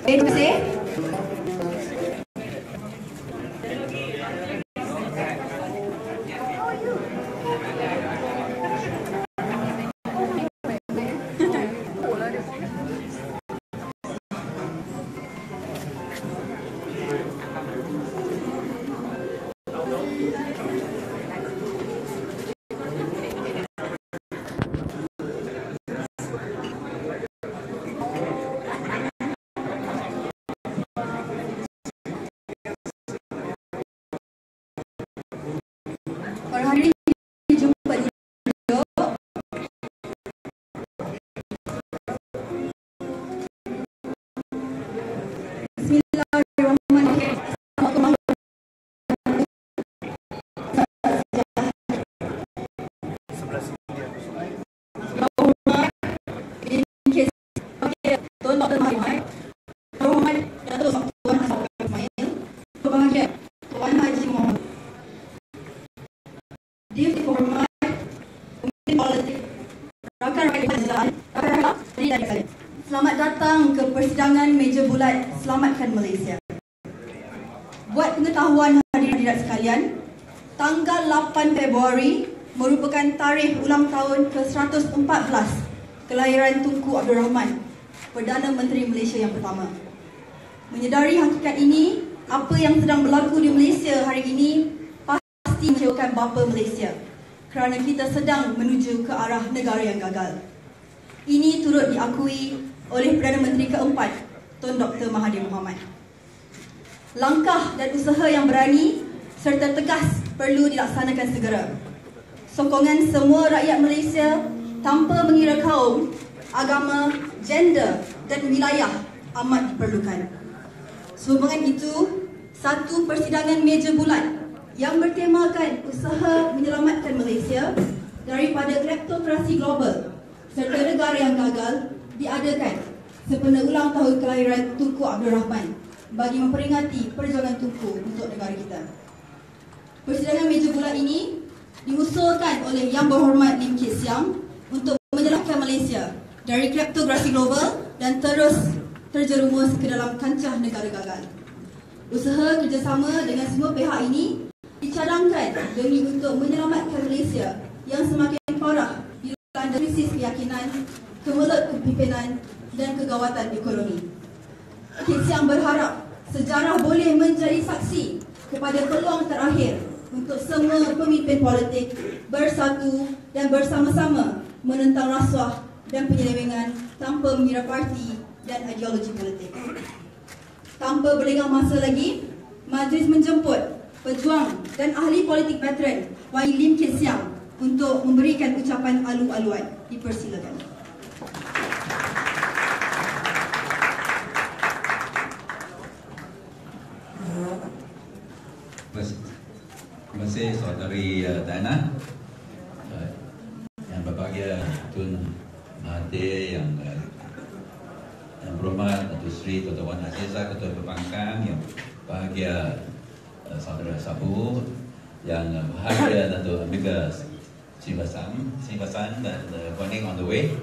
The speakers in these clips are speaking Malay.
Terima kasih. Para hadirin dijumpa duduk. Bismillahirrahmanirrahim. Tuan Dr. Mahathir, Berhormat Datuk Tuan Ismail, berbahagia Tuan Haji Muhammad, Dihormat Pemimpin Politik, rakan-rakan jalan, selamat datang ke persidangan Meja Bulat Selamatkan Malaysia. Buat pengetahuan hadirin sekalian, tanggal 8 Februari merupakan tarikh ulang tahun ke-114 kelahiran Tunku Abdul Rahman, Perdana Menteri Malaysia yang pertama. Menyedari hakikat ini, apa yang sedang berlaku di Malaysia hari ini pasti mengecewakan bapa Malaysia kerana kita sedang menuju ke arah negara yang gagal. Ini turut diakui oleh Perdana Menteri keempat, Tun Dr. Mahathir Mohamad. Langkah dan usaha yang berani serta tegas perlu dilaksanakan segera. Sokongan semua rakyat Malaysia tanpa mengira kaum, agama, gender dan wilayah amat diperlukan. Sehubungan itu, satu persidangan meja bulat yang bertemakan usaha menyelamatkan Malaysia daripada kleptokrasi global serta negara yang gagal diadakan sempena ulang tahun kelahiran Tunku Abdul Rahman bagi memperingati perjuangan Tunku untuk negara kita. Persidangan meja bulat ini diusulkan oleh Yang Berhormat Lim Kit Siang untuk menyelamatkan Malaysia dari kleptokrasi global dan terus terjerumus ke dalam kancah negara gagal. Usaha kerjasama dengan semua pihak ini dicadangkan demi untuk menyelamatkan Malaysia yang semakin parah dilanda krisis keyakinan, kemelut kepimpinan dan kegawatan ekonomi. Kit Siang berharap sejarah boleh menjadi saksi kepada peluang terakhir untuk semua pemimpin politik bersatu dan bersama-sama menentang rasuah dan penyelewengan tanpa mengira parti dan ideologi politik. Tanpa berlengah masa lagi, majlis menjemput pejuang dan ahli politik veteran Wai Lim Kit Siang untuk memberikan ucapan alu-aluan. Dipersilakan. Terima kasih Saudari Dana, yang berbahagia Tun Mahathir, yang berhormat Datuk Seri Tuan Azizah, Ketua Perbankan, yang bahagia Saudara Sabu, yang bahagia Datuk Amiga Singbasan dan Warning on the way.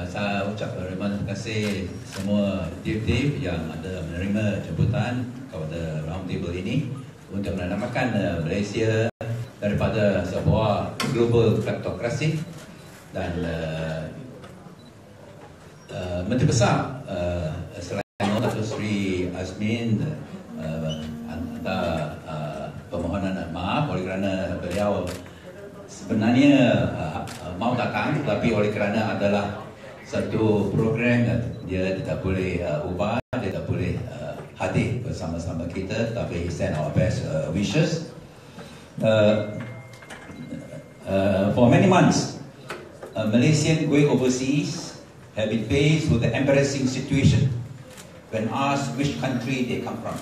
Saya ucap terima kasih semua tim-tim yang ada menerima jemputan kepada round table ini untuk menyelamatkan Malaysia daripada sebuah global kleptokrasi. Dan Menteri Besar selain Datuk Seri Azmin hantar permohonan maaf oleh kerana beliau sebenarnya mau datang, tetapi oleh kerana adalah satu program dia tidak boleh ubah, dia tidak boleh hadir bersama-sama kita, tapi he send our best wishes. For many months, Malaysians going overseas have been faced with the embarrassing situation when asked which country they come from.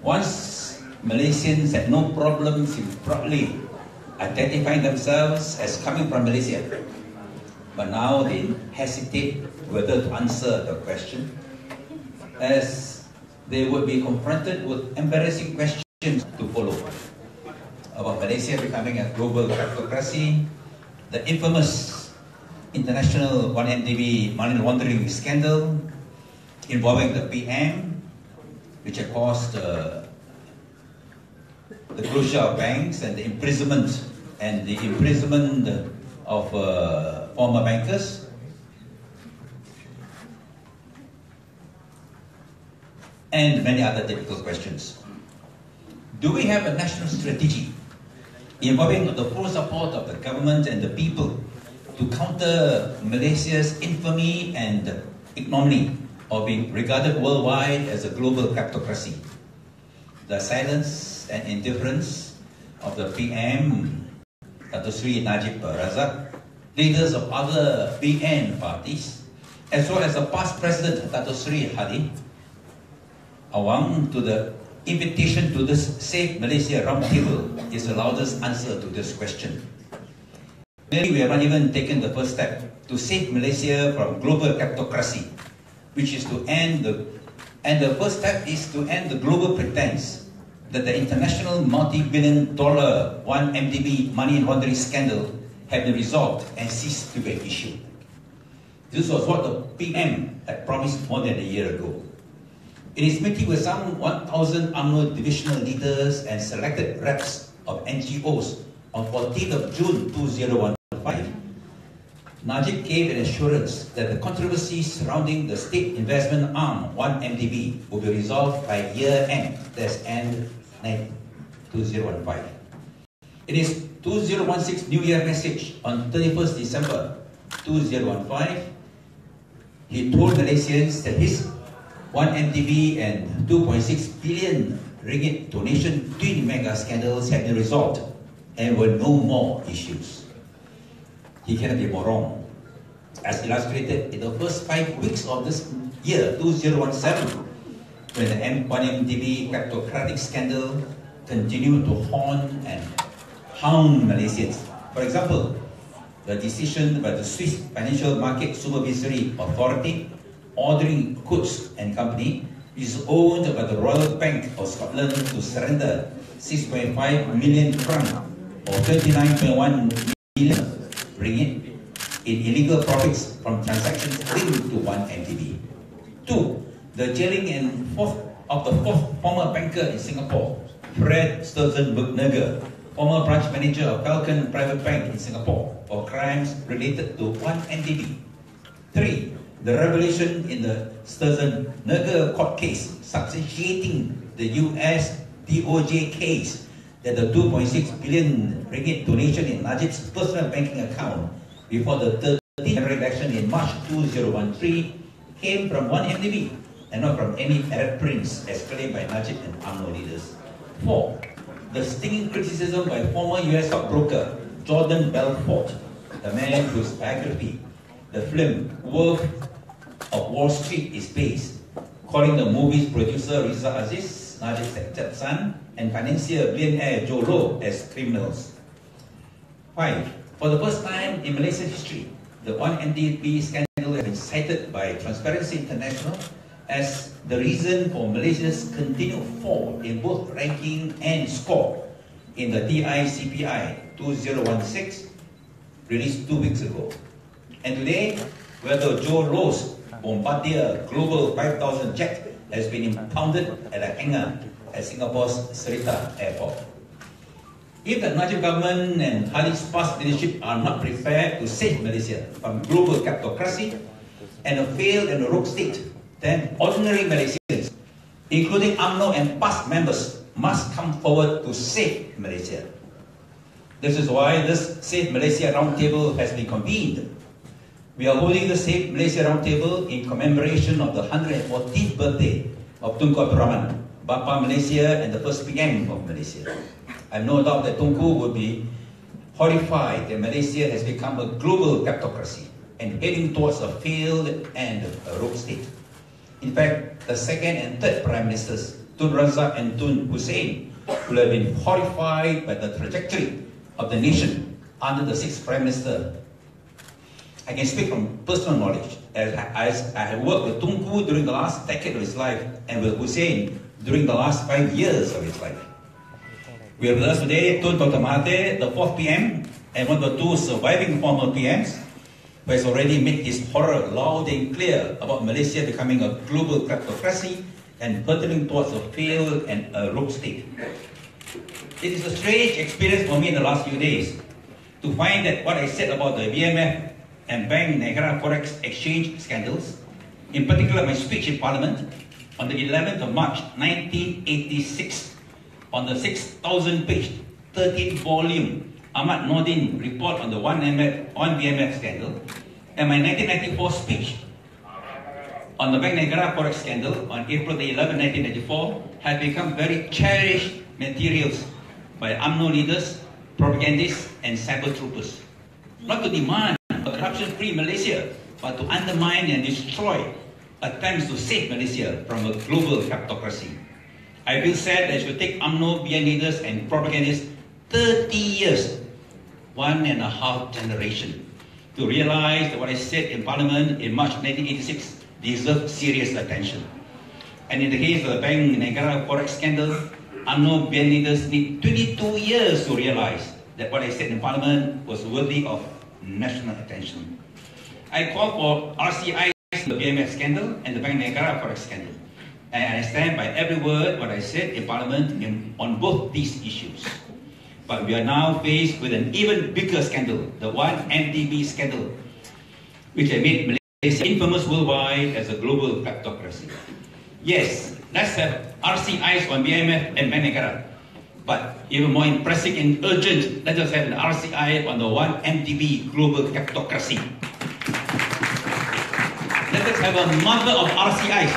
Once Malaysians had no problems in properly identifying themselves as coming from Malaysia, but now they hesitate whether to answer the question, as they would be confronted with embarrassing questions to follow about Malaysia becoming a global kleptocracy, the infamous international 1MDB money laundering scandal, involving the PM, which had caused the closure of banks and the imprisonment of former bankers. And many other difficult questions. Do we have a national strategy involving the full support of the government and the people to counter Malaysia's infamy and ignominy of being regarded worldwide as a global kleptocracy? The silence and indifference of the PM, Dato' Sri Najib Razak, leaders of other PN parties, as well as the past president, Dato' Sri Hadi Awang, to the invitation to this Save Malaysia Roundtable is the loudest answer to this question. Clearly, we have not even taken the first step to save Malaysia from global kleptocracy, which is to end the first step is to end the global pretense that the international multi-billion-dollar 1MDB money laundering scandal had been resolved and ceased to be an issue. This was what the PM had promised more than a year ago. In his meeting with some 1,000 UMNO divisional leaders and selected reps of NGOs on 14th of June 2015, Najib gave an assurance that the controversies surrounding the state investment arm 1MDB will be resolved by year-end, that's end 2015. In his 2016 New Year message on 31st December 2015, he told Malaysians that his 1MDB and 2.6 billion ringgit donation twin mega scandals had been resolved and were no more issues. He cannot be more wrong. As illustrated in the first 5 weeks of this year, 2017, when the 1MDB kleptocratic scandal continued to haunt and hound Malaysians. For example, the decision by the Swiss Financial Market Supervisory Authority ordering Coutts and Company, which is owned by the Royal Bank of Scotland, to surrender 6.5 million francs or 29.1 million ringgit in illegal profits from transactions linked to 1MDB. 2. The jailing of the fourth former banker in Singapore, Fred Sturzenberg, former branch manager of Falcon Private Bank in Singapore, for crimes related to 1MDB. 3. The revelation in the Sturzenberg court case substantiating the US DOJ case that the 2.6 billion ringgit donation in Najib's personal banking account before the 13th general election in March 2013 came from 1MDB and not from any Arab prince, as claimed by Najib and UMNO leaders. 4. The stinging criticism by former US stockbroker Jordan Belfort, the man whose biography the film Wolf of Wall Street is based, calling the movie's producer Riza Aziz, Najib's stepson, and financier billionaire Joe Low as criminals. 5. For the first time in Malaysian history, the 1MDB scandal has been cited by Transparency International as the reason for Malaysia's continued fall in both ranking and score in the DICPI 2016, released 2 weeks ago. And today, whether Joe Low's Bombardier Global 5000 jet has been impounded at a hangar at Singapore's Seletar Airport. If the Najib government and Hadi's past leadership are not prepared to save Malaysia from global kleptocracy and a failed and a rogue state, then ordinary Malaysians, including UMNO and past members, must come forward to save Malaysia. This is why this Save Malaysia Roundtable has been convened. We are holding the Save Malaysia Roundtable in commemoration of the 114th birthday of Tunku Abdul Rahman, Bapa Malaysia and the first PM of Malaysia. I have no doubt that Tunku would be horrified that Malaysia has become a global kleptocracy and heading towards a failed and a rogue state. In fact, the second and third Prime Ministers, Tun Razak and Tun Hussein, will have been horrified by the trajectory of the nation under the sixth Prime Minister. I can speak from personal knowledge, as I have worked with Tunku during the last decade of his life and with Hussein during the last 5 years of his life. We have with us today Tun Dr. Mahathir, the fourth PM, and one of the two surviving former PMs, who has already made his horror loud and clear about Malaysia becoming a global kleptocracy and hurtling towards a failed and a rogue state. It is a strange experience for me in the last few days to find that what I said about the BMF and Bank Negara Forex Exchange scandals, in particular my speech in Parliament on the 11th of March 1986 on the 6,000-page, 13-volume Ahmad Nordin report on the 1BMF scandal, and my 1994 speech on the Bank Negara Forex scandal on April the 11th, 1994 have become very cherished materials by UMNO leaders, propagandists, and cyber troopers. Not to demand a corruption-free Malaysia, but to undermine and destroy attempts to save Malaysia from a global kleptocracy. I feel sad that it should take UMNO, BN leaders, and propagandists 30 years, 1.5 generation, to realize that what I said in Parliament in March 1986 deserves serious attention. And in the case of the Bank Negara Forex scandal, UMNO BN leaders need 22 years to realize that what I said in Parliament was worthy of national attention. I call for RCI in the BMF scandal and the Bank Negara Forex scandal. And I stand by every word what I said in Parliament on both these issues. But we are now faced with an even bigger scandal, the 1MDB scandal, which has made Malaysia infamous worldwide as a global kleptocracy. Yes, let's have RCIs on BMF and Bank Negara. But even more impressive and urgent, let us have an RCI on the 1MDB global kleptocracy. Let us have a mother of RCIs,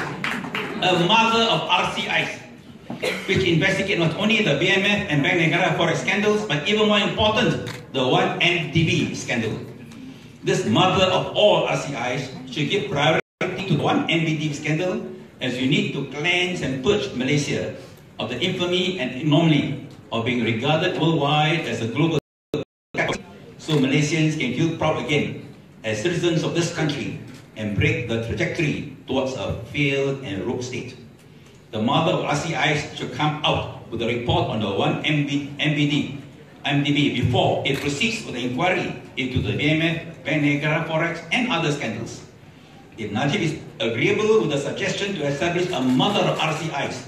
which investigate not only the BMF and Bank Negara Forex scandals, but even more important, the 1MDB scandal. This mother of all RCIs should give priority to the 1MDB scandal, as we need to cleanse and purge Malaysia of the infamy and anomaly of being regarded worldwide as a global kleptocracy, so Malaysians can feel proud again as citizens of this country and break the trajectory towards a failed and rogue state. The mother of RCIs should come out with a report on the 1MDB before it proceeds with the inquiry into the BMF, Bank Negara Forex, and other scandals. If Najib is agreeable with the suggestion to establish a mother of RCIs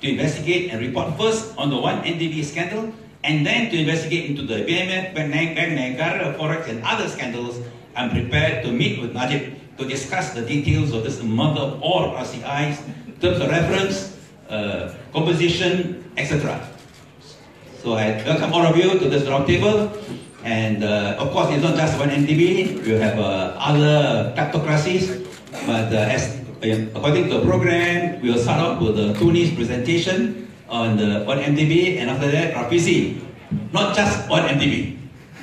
to investigate and report first on the 1MDB scandal, and then to investigate into the BMF, Bank Negara Forex, and other scandals, I'm prepared to meet with Najib to discuss the details of this mother of all RCIs, terms of reference, composition, etc. So I welcome all of you to this roundtable, and of course it's not just 1MDB, we have other kleptocracies, but according to the program, we will start off with the Tunis presentation on the 1MDB, and after that Rafizi, not just 1MDB,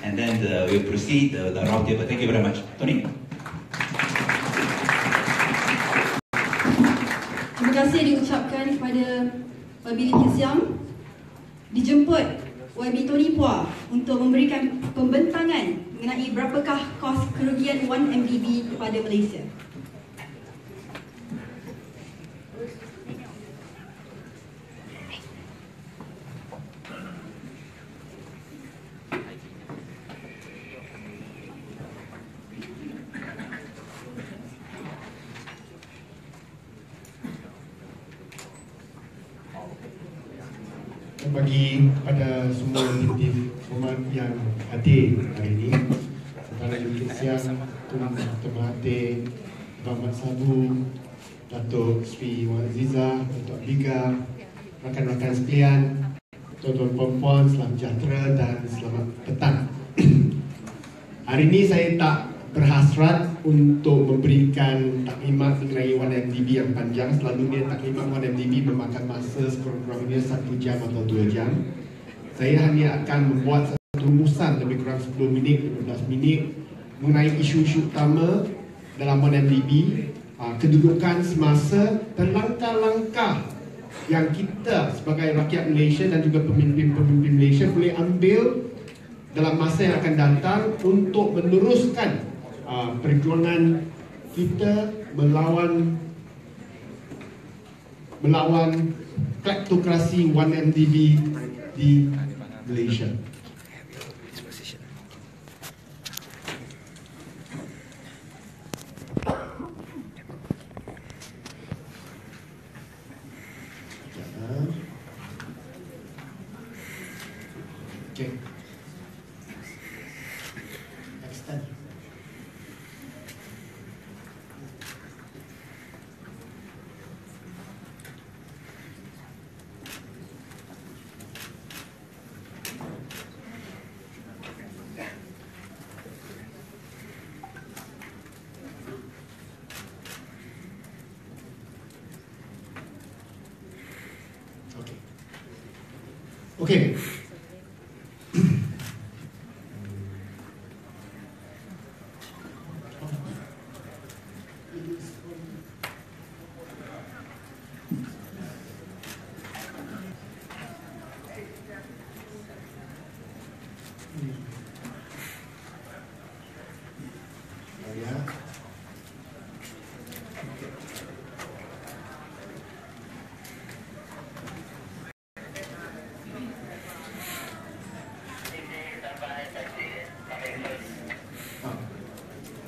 and then we'll proceed the roundtable. Thank you very much. Tony. Terima kasih diucapkan kepada YB Lim Siang. Dijemput YB Tony Phua untuk memberikan pembentangan mengenai berapakah kos kerugian 1MDB kepada Malaysia. Bagi pada semua aktif umat yang hadir hari ini, Saudara Lim Siang, Tun Dr. Mahathir, Muhammad Sabu, Datuk Sri Wan Aziza, Datuk Abiga, rakan-rakan sekalian, tuan-tuan puan-puan, selamat sejahtera dan selamat petang. Hari ini saya tak berhasrat untuk memberikan taklimat mengenai 1MDB yang panjang. Selalunya taklimat 1MDB memakan masa sekurang-kurangnya 1 jam atau 2 jam. Saya hanya akan membuat satu rumusan lebih kurang 10 minit, 15 minit mengenai isu-isu utama dalam 1MDB, kedudukan semasa dan langkah-langkah yang kita sebagai rakyat Malaysia dan juga pemimpin-pemimpin Malaysia boleh ambil dalam masa yang akan datang untuk meneruskan perjuangan kita melawan kleptokrasi 1MDB di Malaysia. Okey.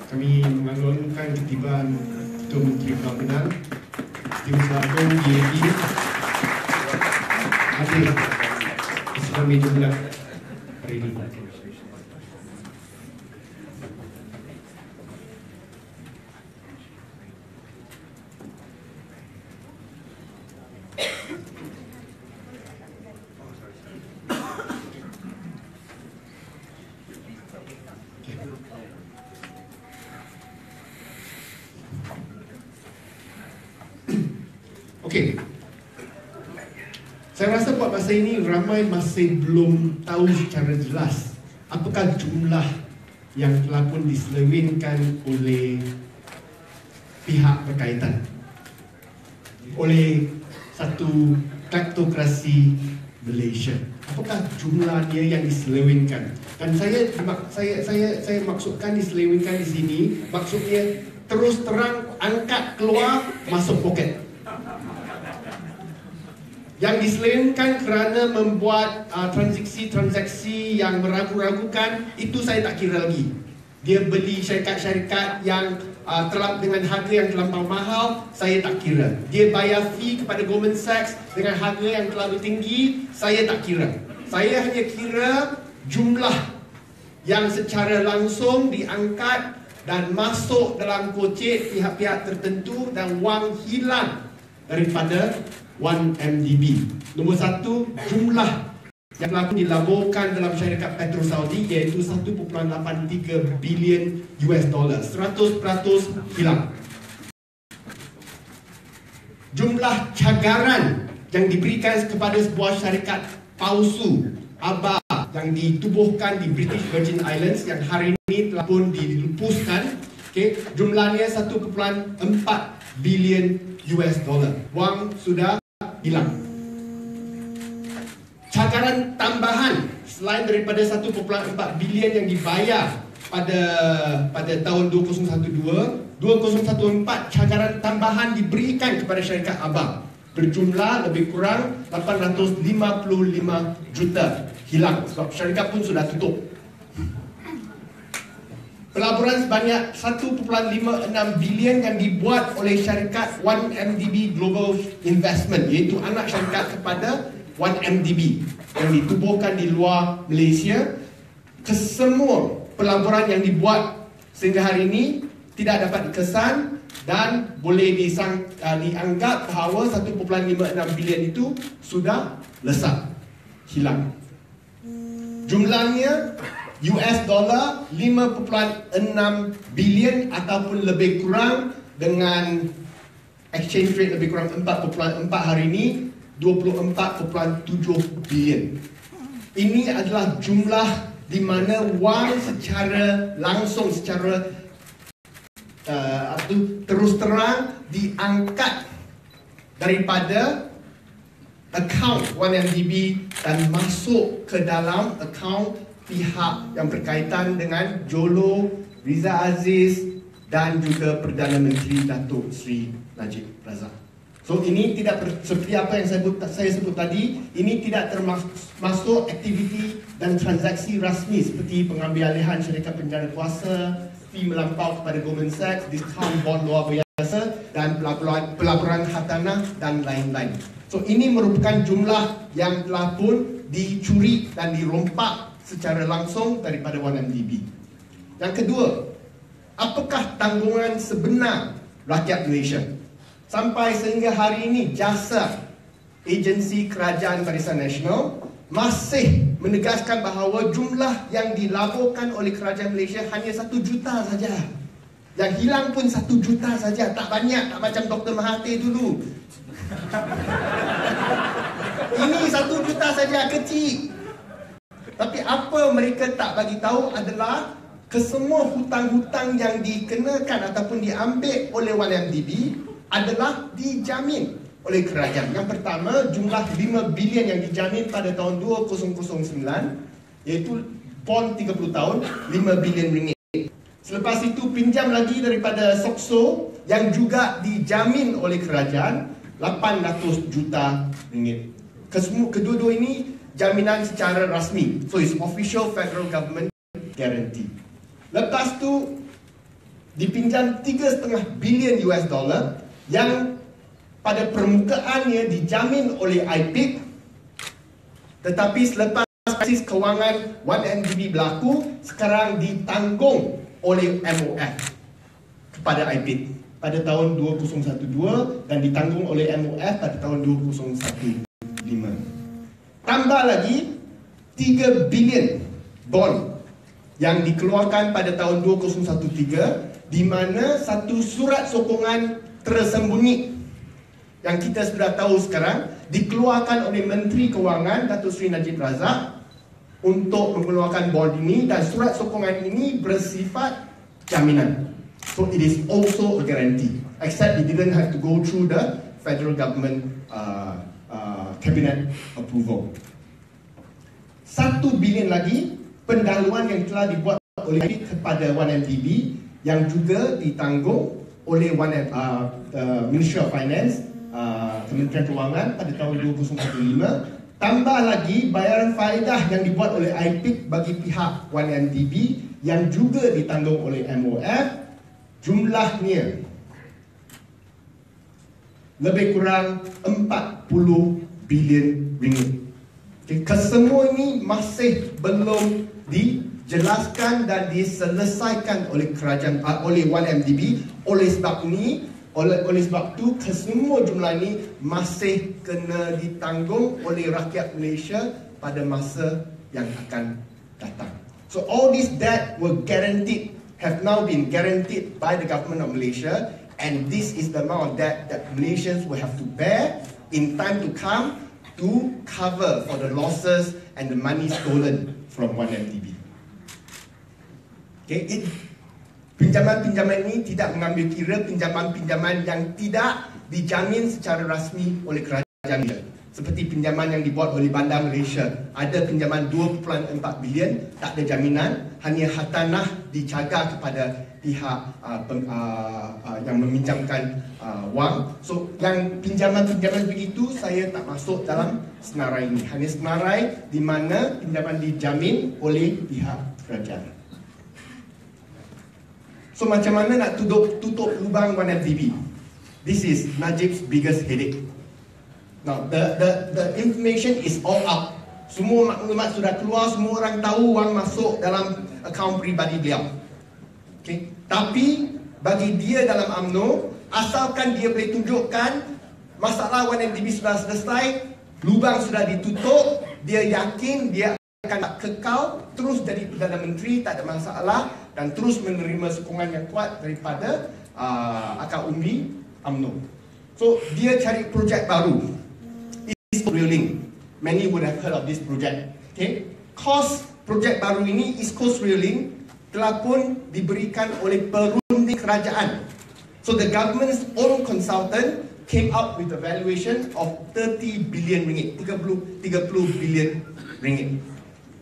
Kami menganukan ketiban Ketua Menteri Pembangunan Tim Selangkong DAP hadir di Sidang Meja Bulat hari ini. Okey. Saya rasa buat masa ini ramai masih belum tahu secara jelas apakah jumlah yang telah pun diselewengkan oleh pihak berkaitan oleh satu kleptokrasi Malaysia. Apakah jumlahnya yang diselewengkan? Dan saya maksudkan diselewengkan di sini maksudnya terus terang angkat keluar masuk poket. Yang diselewengkan kerana membuat transaksi yang meragu-ragukan, itu saya tak kira lagi. Dia beli syarikat-syarikat yang dengan harga yang terlampau mahal, saya tak kira. Dia bayar fee kepada Goldman Sachs dengan harga yang terlalu tinggi, saya tak kira. Saya hanya kira jumlah yang secara langsung diangkat dan masuk dalam kocek pihak-pihak tertentu dan wang hilang daripada 1MDB. Nombor satu, jumlah yang telah dilaburkan dalam syarikat Petro Saudi iaitu 1.83 bilion US dollar. 100% hilang. Jumlah cagaran yang diberikan kepada sebuah syarikat palsu ABA yang ditubuhkan di British Virgin Islands yang hari ini telah pun dilupuskan. Okay, jumlahnya 1.4 bilion US dollar. Wang sudah hilang. Cagaran tambahan selain daripada 1.4 bilion yang dibayar pada tahun 2012, 2014 cagaran tambahan diberikan kepada syarikat abang berjumlah lebih kurang 855 juta hilang sebab syarikat pun sudah tutup. Pelaburan sebanyak 1.56 bilion yang dibuat oleh syarikat 1MDB Global Investment iaitu anak syarikat kepada 1MDB yang ditubuhkan di luar Malaysia. Kesemua pelaburan yang dibuat sehingga hari ini tidak dapat dikesan dan boleh dianggap bahawa 1.56 bilion itu sudah lesap, hilang. Jumlahnya US dollar 5.6 bilion ataupun lebih kurang dengan exchange rate lebih kurang 4.4 hari ini 24.7 bilion. Ini adalah jumlah di mana wang secara langsung terus terang diangkat daripada akaun 1MDB dan masuk ke dalam akaun pihak yang berkaitan dengan Jolo, Riza Aziz dan juga Perdana Menteri Datuk Seri Najib Razak. So ini tidak seperti apa yang saya sebut tadi, ini tidak termasuk aktiviti dan transaksi rasmi seperti pengambilalihan syarikat penjara kuasa, fee melampau kepada Goldman Sachs, diskaun bond luar biasa dan pelaburan hartanah dan lain-lain. So ini merupakan jumlah yang telah pun dicuri dan dirompak secara langsung daripada 1MDB. Yang kedua, apakah tanggungan sebenar rakyat Malaysia? Sampai sehingga hari ini jasa agensi kerajaan Barisan Nasional masih menegaskan bahawa jumlah yang dilaporkan oleh kerajaan Malaysia hanya 1 juta saja. Yang hilang pun 1 juta saja, tak banyak, tak macam Dr. Mahathir dulu. Ini 1 juta saja kecil. Tapi apa mereka tak bagi tahu adalah kesemua hutang-hutang yang dikenakan ataupun diambil oleh 1MDB adalah dijamin oleh kerajaan. Yang pertama, jumlah 5 bilion yang dijamin pada tahun 2009, iaitu bond 30 tahun, 5 bilion ringgit. Selepas itu pinjam lagi daripada SOXO yang juga dijamin oleh kerajaan, 800 juta ringgit. Kedua-dua ini jaminan secara rasmi. So it's official federal government guarantee. Lepas tu dipinjam 3,5 bilion US dollar yang pada permukaannya dijamin oleh IPIC, tetapi selepas krisis kewangan 1MDB berlaku, sekarang ditanggung oleh MOF kepada IPIC pada tahun 2012 dan ditanggung oleh MOF pada tahun 2015. Tambah lagi 3 bilion bond yang dikeluarkan pada tahun 2013, di mana satu surat sokongan tersembunyi yang kita sudah tahu sekarang dikeluarkan oleh Menteri Kewangan Datuk Seri Najib Razak untuk mengeluarkan bond ini, dan surat sokongan ini bersifat jaminan. So it is also a guarantee, except it didn't have to go through the federal government cabinet approval. 1 bilion lagi pendahuluan yang telah dibuat oleh kepada 1MDB yang juga ditanggung oleh Ministry of Finance, Kementerian Kewangan pada tahun 2015. Tambah lagi bayaran faedah yang dibuat oleh IPIC bagi pihak 1MDB yang juga ditanggung oleh MOF, jumlahnya lebih kurang 40 bilion ringgit. Kesemua ini masih belum dijelaskan dan diselesaikan oleh kerajaan, oleh 1MDB. Oleh sebab itu kesemua jumlah ini masih kena ditanggung oleh rakyat Malaysia pada masa yang akan datang. So all this debt were guaranteed, have now been guaranteed by the government of Malaysia, and this is the amount of debt that Malaysians will have to bear in time to come to cover for the losses and the money stolen from 1MDB. Okay, pinjaman-pinjaman ini tidak mengambil kira pinjaman-pinjaman yang tidak dijamin secara rasmi oleh kerajaan Malaysia. Seperti pinjaman yang dibuat oleh Bandar Malaysia. Ada pinjaman 2.4 bilion, tak ada jaminan, hanya hartanah dijaga kepada pihak yang meminjamkan wang. So yang pinjaman-pinjaman begitu saya tak masuk dalam senarai ini. Hanya senarai di mana pinjaman dijamin oleh pihak kerajaan. So macam mana nak tutup lubang 1MDB? This is Najib's biggest headache. Now the information is all out. Semua maklumat sudah keluar, semua orang tahu wang masuk dalam akaun peribadi beliau. Okay. Tapi bagi dia dalam UMNO, asalkan dia boleh tunjukkan masalah 1MDB sudah selesai, lubang sudah ditutup, dia yakin dia akan kekal terus jadi Perdana Menteri, tak ada masalah, dan terus menerima sokongan yang kuat daripada akar umbi UMNO. So dia cari projek baru, East Coast Railing. Many would have heard of this project. Okay, kos projek baru ini, East Coast Railing, telah pun diberikan oleh perunding kerajaan. So the government's own consultant came up with a valuation of 30 billion ringgit, 30 billion ringgit.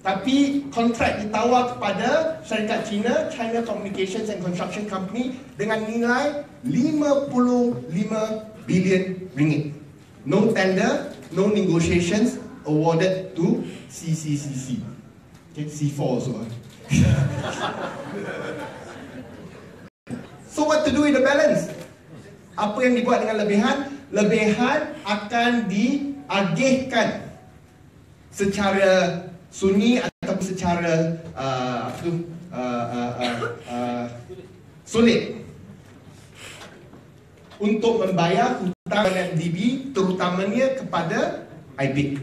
Tapi kontrak ditawar kepada syarikat China, China Communications and Construction Company, dengan nilai 55 billion ringgit. No tender, no negotiations, awarded to CCCC. Okay, C4 also. So what to do with the balance? Apa yang dibuat dengan lebihan? Lebihan akan diagihkan secara sunyi atau secara sulit untuk membayar hutang MDB, terutamanya kepada IPIC,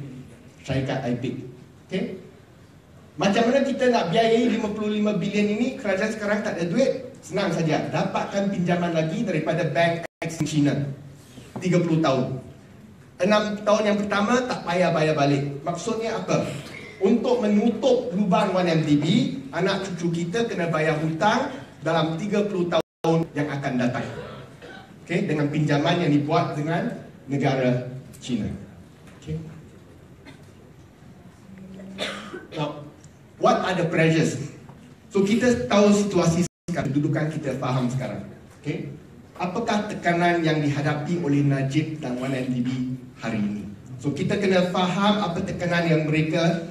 syarikat IPIC. Okay? Macam mana kita nak biayai 55 bilion ini? Kerajaan sekarang tak ada duit. Senang saja, dapatkan pinjaman lagi daripada Bank X China 30 tahun. 6 tahun yang pertama tak payah bayar balik. Maksudnya apa? Untuk menutup lubang 1MDB, anak cucu kita kena bayar hutang dalam 30 tahun yang akan datang. Okay? Dengan pinjaman yang dibuat dengan negara China. Okay? Now, what are the pressures? So kita tahu situasi sekarang, kedudukan kita faham sekarang. Okay? Apakah tekanan yang dihadapi oleh Najib dan 1MDB hari ini? So kita kena faham apa tekanan yang mereka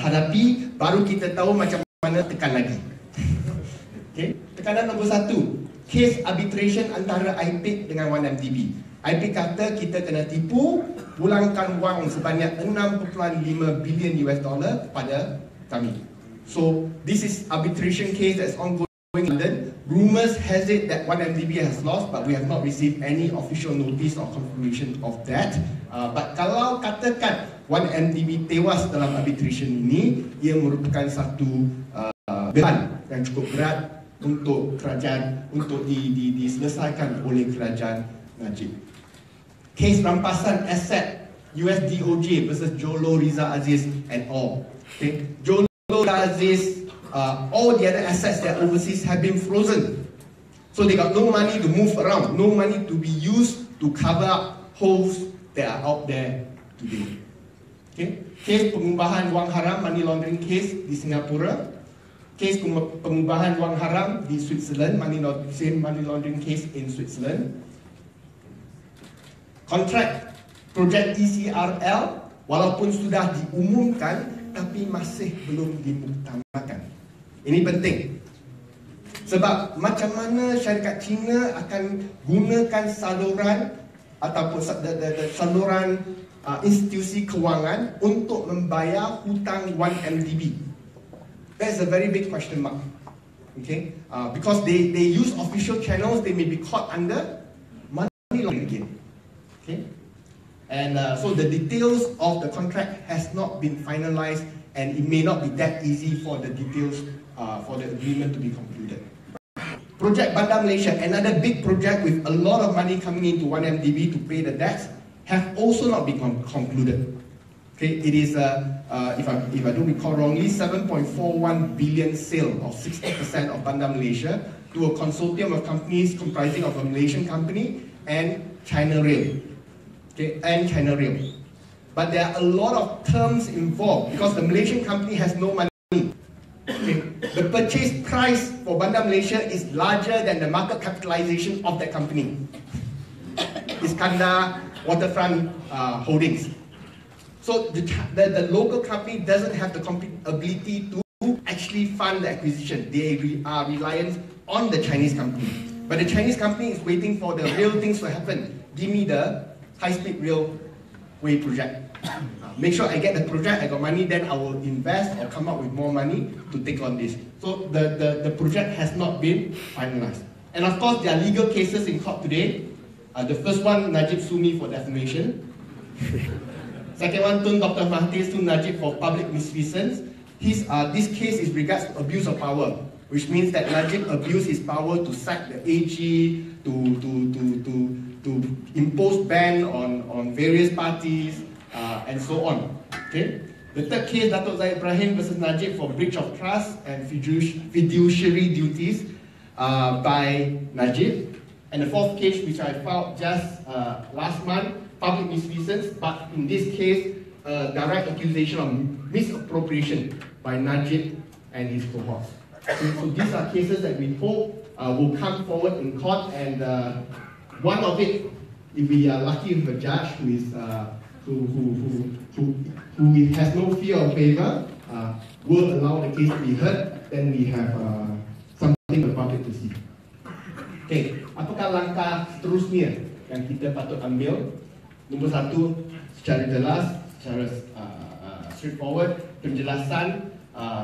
hadapi, baru kita tahu macam mana tekan lagi. Okay? Tekanan nombor 1, kes arbitration antara IPIC dengan 1MDB. IPIC kata kita kena tipu, pulangkan wang sebanyak 6.5 bilion US dollar kepada kami. So this is arbitration case that's ongoing in London. Rumours has it that 1MDB has lost, but we have not received any official notice or confirmation of that. But kalau katakan 1MDB tewas dalam arbitration ini, ia merupakan satu beban yang cukup berat untuk kerajaan, untuk diselesaikan oleh kerajaan Najib. Kes rampasan aset US DOJ versus Jolo Riza Aziz and all. Okay? Jolo Riza Aziz, all the other assets that overseas have been frozen. So they got no money to move around, no money to be used to cover up holes that are out there today. Okay? Kes pengubahan wang haram, money laundering case di Singapura. Kes pengubahan wang haram di Switzerland, same money laundering case in Switzerland. Kontrak projek ECRL walaupun sudah diumumkan tapi masih belum dimuktamarkan. Ini penting. Sebab macam mana syarikat Cina akan gunakan saluran ataupun saluran institusi kewangan untuk membayar hutang 1MDB. That's a very big question mark. Okay? Because they use official channels, they may be caught under money laundering again. Okay? And so the details of the contract has not been finalized, and it may not be that easy for the details for the agreement to be concluded. Project Bandar Malaysia, another big project with a lot of money coming into 1MDB to pay the debts, have also not been concluded. Okay, it is if I don't recall wrongly, 7.41 billion sale of 60% of Bandar Malaysia to a consortium of companies comprising of a Malaysian company and China Rail. Okay, and China Rail. But there are a lot of terms involved because the Malaysian company has no money. Okay. The purchase price for Bandar Malaysia is larger than the market capitalization of that company. Iskandar Waterfront Holdings. So the local company doesn't have the ability to actually fund the acquisition. They are reliant on the Chinese company. But the Chinese company is waiting for the real things to happen. Give me the high-speed railway project. Make sure I get the project, I got money, then I will invest or come up with more money to take on this. So the project has not been finalized. And of course, there are legal cases in court today. The first one, Najib sue me for defamation. Second one, Tun Dr. Mahathir sue Najib for public misfeasance. This case is regards to abuse of power, which means that Najib abused his power to sack the AG, to impose ban on various parties, and so on. Okay? The third case, Datuk Zahid Ibrahim versus Najib for breach of trust and fiduciary duties by Najib. And the fourth case, which I filed just last month, public misfeasance, but in this case, direct accusation of misappropriation by Najib and his cohorts. So these are cases that we hope will come forward in court, and one of it, if we are lucky with a judge who is who has no fear of favor, will allow the case to be heard, then we have something for the public to see. Okay, apakah langkah seterusnya yang kita patut ambil? Nombor satu, secara jelas, secara straightforward, penjelasan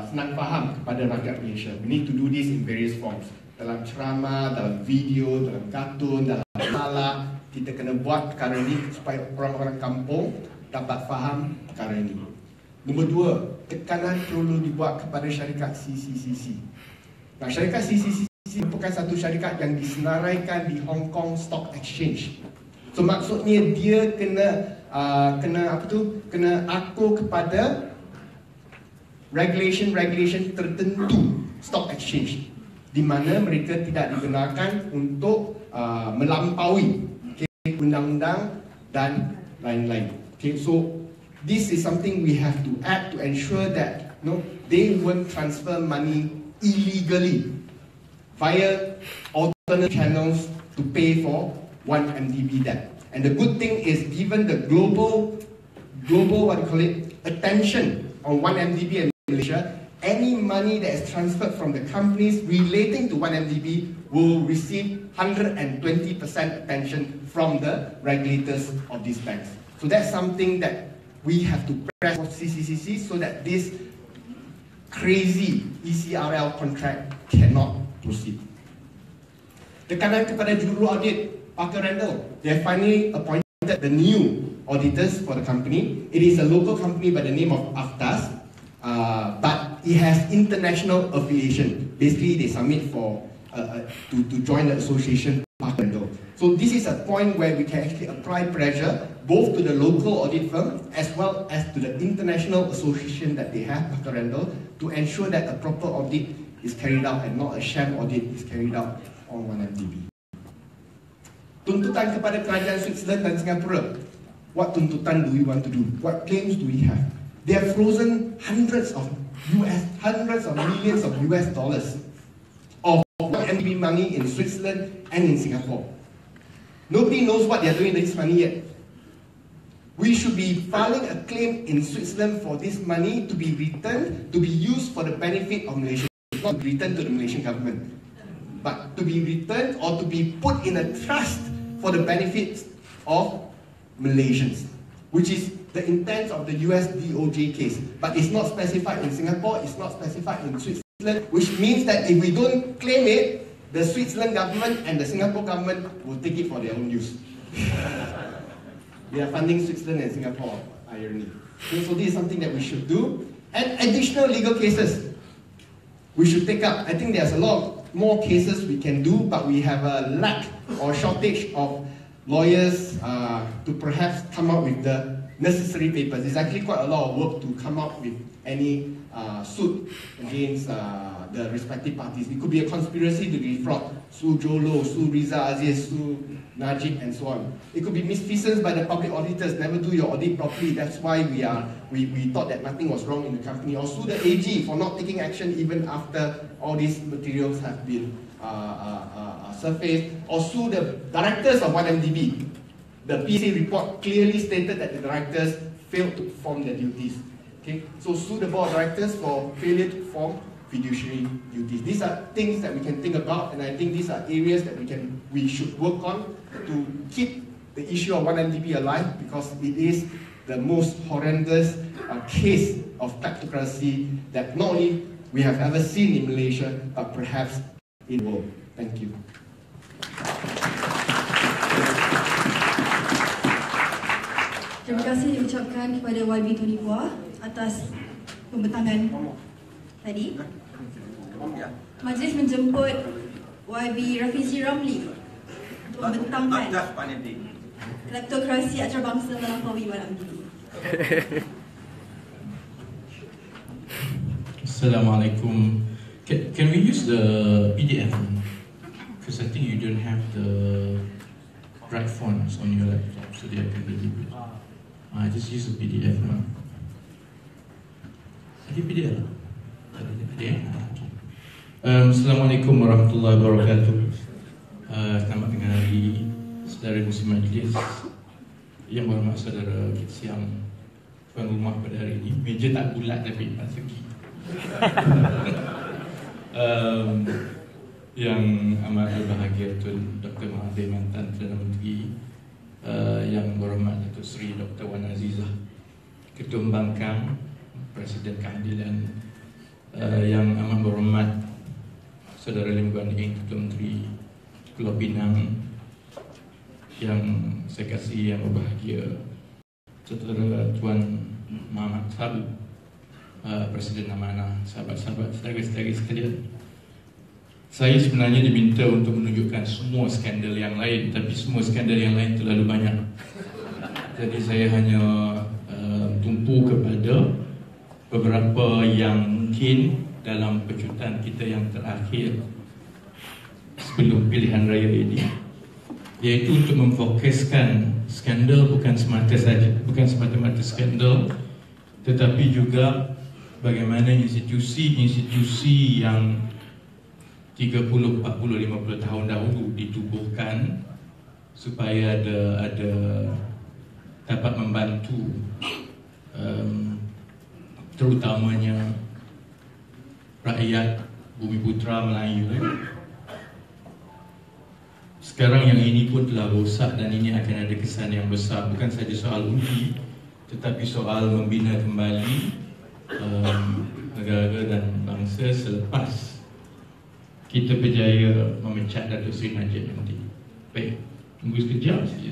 senang faham kepada rakyat Malaysia. We need to do this in various forms. Dalam ceramah, dalam video, dalam kartun, dalam masalah, kita kena buat perkara ini supaya orang-orang kampung dapat faham perkara ini. Nombor dua, tekanan perlu dibuat kepada syarikat CCCC. Nah, syarikat CCCC merupakan satu syarikat yang disenaraikan di Hong Kong Stock Exchange. So maksudnya dia kena akur kepada regulation tertentu stock exchange, di mana mereka tidak dibenarkan untuk melampaui undang-undang dan lain-lain. So this is something we have to add to ensure that they won't transfer money illegally via alternate channels to pay for 1MDB debt. And the good thing is, given the global attention on 1MDB in Malaysia, any money that is transferred from the companies relating to 1MDB will receive 120% attention from the regulators of these banks. So that's something that we have to press for CCCC so that this crazy ECRL contract cannot proceed. Tekanan kepada juru audit Parker Randall, they have finally appointed the new auditors for the company. It is a local company by the name of Aftas, but it has international affiliation. Basically, they submit for to join the association Parker Randall. So this is a point where we can actually apply pressure both to the local audit firm as well as to the international association that they have, Parker Randall, to ensure that a proper audit is carried out and not a sham audit is carried out on 1MDB. Tuntutan kepada kerajaan Switzerland dan Singapura. What tuntutan do we want to do? What claims do we have? They have frozen hundreds of millions of US dollars of 1MDB money in Switzerland and in Singapore. Nobody knows what they are doing with this money yet. We should be filing a claim in Switzerland for this money to be returned, to be used for the benefit of Malaysia, not to be returned to the Malaysian government, but to be returned or to be put in a trust for the benefits of Malaysians, which is the intent of the US DOJ case. But it's not specified in Singapore, it's not specified in Switzerland, which means that if we don't claim it, the Switzerland government and the Singapore government will take it for their own use. They are funding Switzerland and Singapore, irony. So this is something that we should do. And additional legal cases we should take up. I think there's a lot more cases we can do, but we have a lack or shortage of lawyers to perhaps come up with the necessary papers. It's actually quite a lot of work to come up with any suit against the respective parties. It could be a conspiracy to defraud, sue Jolo, sue Riza Aziz, sue Najib, and so on. It could be misfeasance by the public auditors, never do your audit properly. That's why we thought that nothing was wrong in the company. Or sue the AG for not taking action even after all these materials have been surfaced. Or sue the directors of 1MDB. The PCA report clearly stated that the directors failed to perform their duties. Okay? So sue the board of directors for failure to perform fiduciary duties. These are things that we can think about, and I think these are areas that we should work on to keep the issue of 1MDB alive, because it is the most horrendous case of kleptocracy that not only we have ever seen in Malaysia, but perhaps in the world. Thank you. Terima kasih diucapkan kepada YB Tony Hua atas pembentangan tadi. Majlis menjemput YB Rafizi Ramli untuk membentangkan kleptokrasi antarabangsa melampaui 1MDB. Assalamualaikum. Can we use the PDF? Because I think you don't have the right fonts on your laptop, so they can deliver. Just use the PDF. Ada PDF? Ada. Assalamualaikum warahmatullahi wabarakatuh. Selamat tengah hari saudara muslim majlis. Yang berhormat saudara Siang, tuan rumah pada hari ini. Meja tak bulat tapi empat segi. Yang amat berbahagia Tuan Dr. Mahathir mantan Perdana Menteri, yang berhormat Datuk Seri Dr. Wan Azizah, Ketua Pembangkang, Presiden Keadilan, yang amat berhormat Saudara Lim Guan Eng, Ketua Menteri Pulau Pinang, yang saya kasih yang berbahagia Saudara Tuan Muhammad Sabu, Presiden Amanah, sahabat-sahabat, saudara-saudari sekalian. Saya sebenarnya diminta untuk menunjukkan semua skandal yang lain, tapi semua skandal yang lain terlalu banyak. Jadi saya hanya tumpu kepada beberapa yang mungkin dalam pecutan kita yang terakhir sebelum pilihan raya ini, iaitu untuk memfokuskan skandal bukan semata-mata skandal, tetapi juga bagaimana institusi-institusi yang 30, 40, 50 tahun dahulu ditubuhkan supaya ada dapat membantu terutamanya rakyat bumi putra Melayu. Sekarang yang ini pun telah rosak dan ini akan ada kesan yang besar, bukan saja soal undi tetapi soal membina kembali negara dan bangsa selepas kita berjaya memecat Datuk Seri Najib nanti. Baik, tunggu sekejap saja.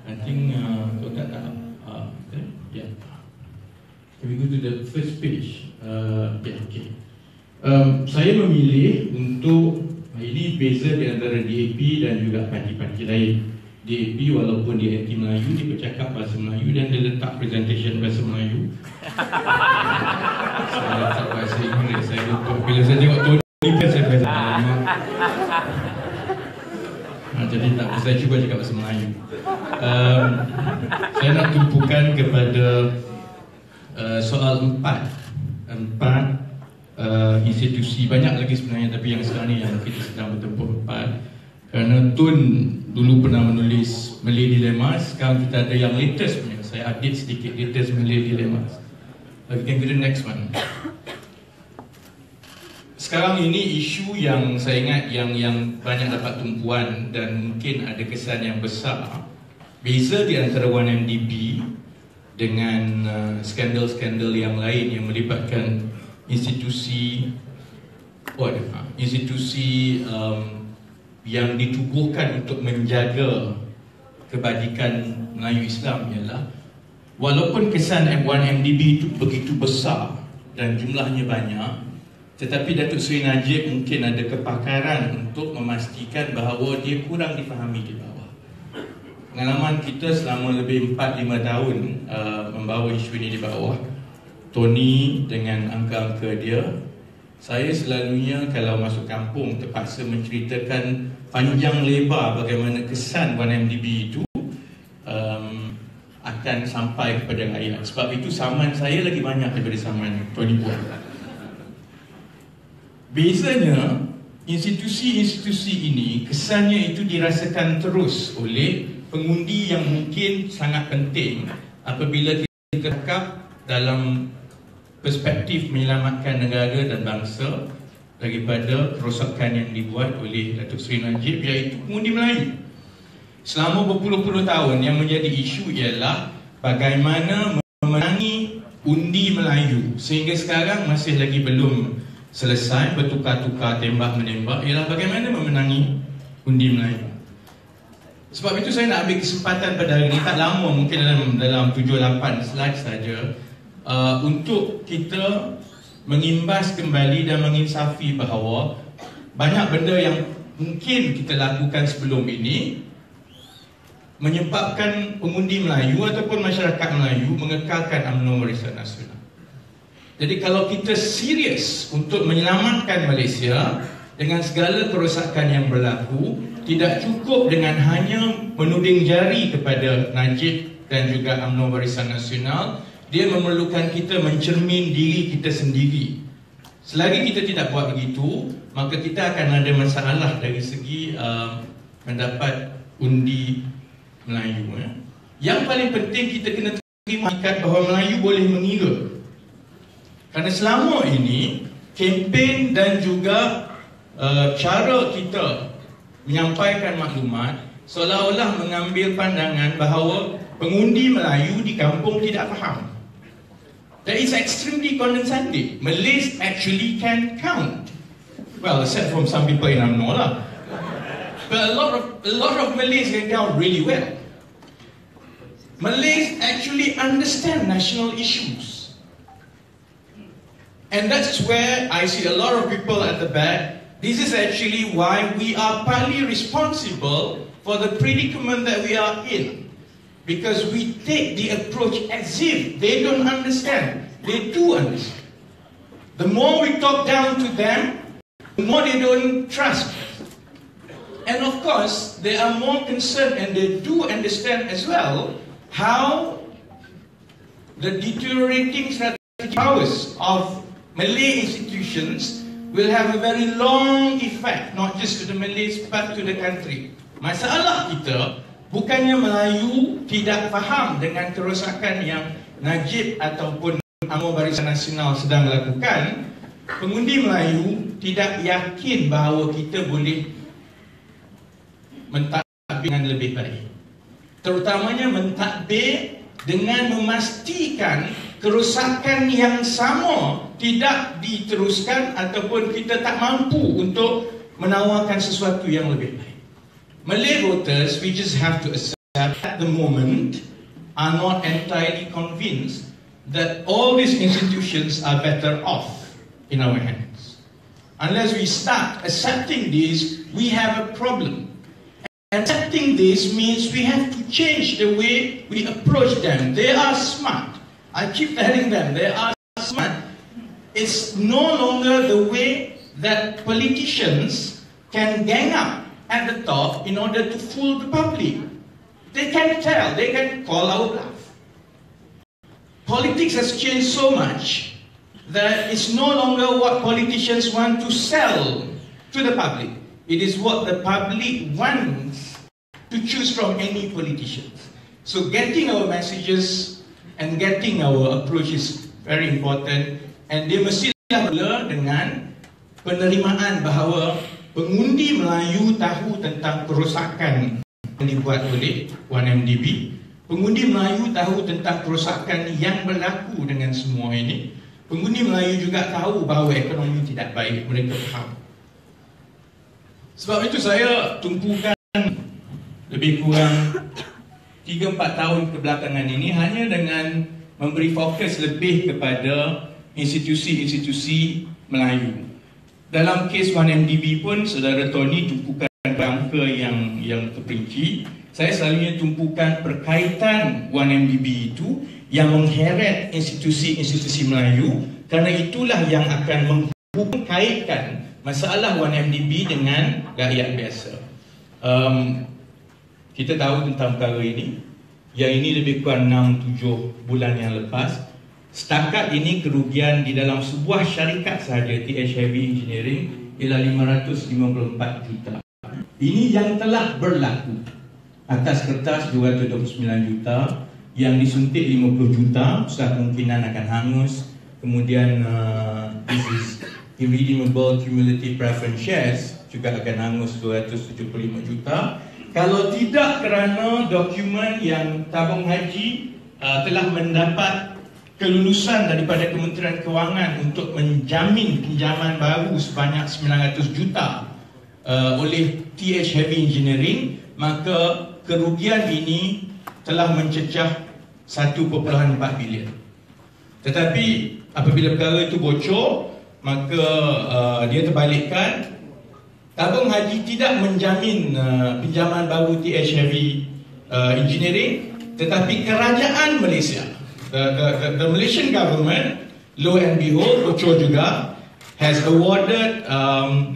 I think kalau tak yeah. Can we go to the first page? Okay. Saya memilih untuk ini beza di antara DAP dan juga parti-parti lain. DAP walaupun dia anti Melayu, dia bercakap bahasa Melayu dan dia letak presentation bahasa Melayu. Saya letak bahasa Inggeris. Saya lupa. Bila saya tengok Tony kan saya bahasa Melayu. Jadi tak, saya cuba cakap bahasa Melayu. Saya nak tumpukan kepada soal empat institusi. Banyak lagi sebenarnya, tapi yang sekarang ni yang kita sedang bertempur empat. Kerana Tun dulu pernah menulis Malay Dilemmas, sekarang kita ada yang latest punya. Saya update sedikit latest Malay Dilemmas. We can go to the next one. Sekarang ini isu yang saya ingat yang banyak dapat tumpuan dan mungkin ada kesan yang besar. Beza di antara 1MDB dengan skandal-skandal yang lain yang melibatkan institusi yang ditubuhkan untuk menjaga kebajikan Melayu Islam ialah walaupun kesan M1MDB itu begitu besar dan jumlahnya banyak, tetapi Datuk Seri Najib mungkin ada kepakaran untuk memastikan bahawa dia kurang difahami di bawah. Pengalaman kita selama lebih 4-5 tahun membawa isu ini di bawah, Tony dengan angka-angka dia, saya selalunya kalau masuk kampung terpaksa menceritakan panjang lebar bagaimana kesan 1MDB itu akan sampai kepada rakyat. Sebab itu saman saya lagi banyak daripada saman Tony buat. Bezanya, institusi-institusi ini kesannya itu dirasakan terus oleh pengundi yang mungkin sangat penting apabila kita cakap dalam perspektif menyelamatkan negara dan bangsa daripada kerosakan yang dibuat oleh Datuk Seri Najib, iaitu pengundi Melayu. Selama berpuluh-puluh tahun yang menjadi isu ialah bagaimana memenangi undi Melayu, sehingga sekarang masih lagi belum selesai bertukar-tukar tembak-menembak, ialah bagaimana memenangi undi Melayu. Sebab itu saya nak ambil kesempatan pada hari ini, tak lama, mungkin dalam 7-8 slide saja, untuk kita mengimbas kembali dan menginsafi bahawa banyak benda yang mungkin kita lakukan sebelum ini menyebabkan pengundi Melayu ataupun masyarakat Melayu mengekalkan UMNO Warisan Nasional. Jadi kalau kita serius untuk menyelamatkan Malaysia dengan segala kerosakan yang berlaku, tidak cukup dengan hanya menuding jari kepada Najib dan juga UMNO Warisan Nasional. Dia memerlukan kita mencermin diri kita sendiri. Selagi kita tidak buat begitu, maka kita akan ada masalah dari segi mendapat undi Melayu. Yang paling penting kita kena terima ikat bahawa Melayu boleh mengira. Kerana selama ini kempen dan juga cara kita menyampaikan maklumat seolah-olah mengambil pandangan bahawa pengundi Melayu di kampung tidak faham. That is extremely condescending. Malays actually can count. Well, except from some people in UMNO lah. But a lot of Malays can count really well. Malays actually understand national issues. And that's where I see a lot of people at the back. This is actually why we are partly responsible for the predicament that we are in. Because we take the approach as if they don't understand. They do understand. The more we talk down to them, the more they don't trust us. And of course, they are more concerned and they do understand as well how the deteriorating strategic powers of Malay institutions will have a very long effect, not just to the Malays but to the country. Masalah kita bukannya Melayu tidak faham dengan kerosakan yang Najib ataupun UMNO Barisan Nasional sedang lakukan. Pengundi Melayu tidak yakin bahawa kita boleh mentadbir dengan lebih baik. Terutamanya mentadbir dengan memastikan kerosakan yang sama tidak diteruskan ataupun kita tak mampu untuk menawarkan sesuatu yang lebih baik. Malay voters, we just have to accept at the moment, are not entirely convinced that all these institutions are better off in our hands. Unless we start accepting this, we have a problem. Accepting this means we have to change the way we approach them. They are smart. I keep telling them they are smart. It's no longer the way that politicians can gang up at the top in order to fool the public. They can tell, they can call our bluff. Politics has changed so much that it's no longer what politicians want to sell to the public. It is what the public wants to choose from any politicians. So getting our messages and getting our approach is very important. And dia mestilah mula dengan penerimaan bahawa pengundi Melayu tahu tentang kerosakan yang dibuat oleh 1MDB. Pengundi Melayu tahu tentang kerosakan yang berlaku dengan semua ini. Pengundi Melayu juga tahu bahawa ekonomi tidak baik. Mereka faham. Sebab itu saya tumpukan lebih kurang 3-4 tahun kebelakangan ini hanya dengan memberi fokus lebih kepada institusi-institusi Melayu. Dalam kes 1MDB pun, Saudara Tony tumpukan angka yang terperinci. Saya selalunya tumpukan perkaitan 1MDB itu yang mengheret institusi-institusi Melayu, kerana itulah yang akan mengkaitkan masalah 1MDB dengan rakyat biasa. Kita tahu tentang perkara ini. Yang ini lebih kurang 6-7 bulan yang lepas. Setakat ini kerugian di dalam sebuah syarikat sahaja, TH Heavy Engineering, ialah 554 juta. Ini yang telah berlaku. Atas kertas 229 juta, yang disuntik 50 juta, besar kemungkinan akan hangus. Kemudian this is irredeemable cumulative preference shares, juga akan hangus 275 juta. Kalau tidak kerana dokumen yang tabung haji telah mendapat kelulusan daripada Kementerian Kewangan untuk menjamin pinjaman baru sebanyak 900 juta oleh TH Heavy Engineering, maka kerugian ini telah mencecah 1.4 bilion. Tetapi apabila perkara itu bocor, maka dia terbalikkan. Tabung haji tidak menjamin pinjaman baru TH Heavy Engineering, tetapi kerajaan Malaysia, the Malaysian government, lo and behold, bocor juga, has awarded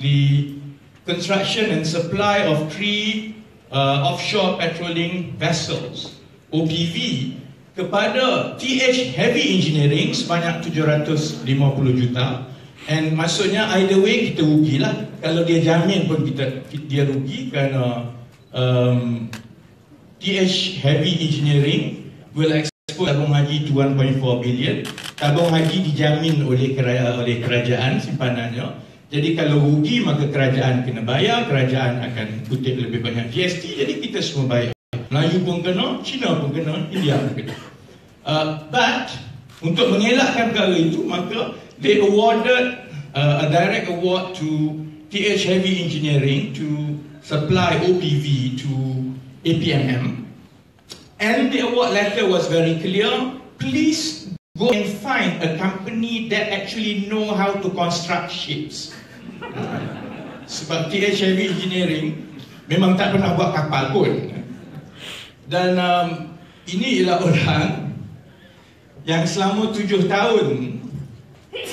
the construction and supply of 3 offshore patrolling vessels, OPV, kepada TH Heavy Engineering sebanyak 750 juta. And maksudnya either way kita rugilah. Kalau dia jamin pun dia rugi, kerana TH Heavy Engineering will export tabung haji to 1.4 billion. Tabung haji dijamin oleh kerajaan simpanannya. Jadi kalau rugi maka kerajaan kena bayar, kerajaan akan kutip lebih banyak GST, jadi kita semua bayar. Melayu pun kena, Cina pun kena, India pun kena. But untuk mengelakkan perkara itu, maka they awarded a direct award to TH Heavy Engineering to supply OPV to APMM. And the award letter was very clear. Please go and find a company that actually know how to construct ships. Sebab TH Heavy Engineering memang tak pernah buat kapal pun. Dan ini ialah orang yang selama 7 tahun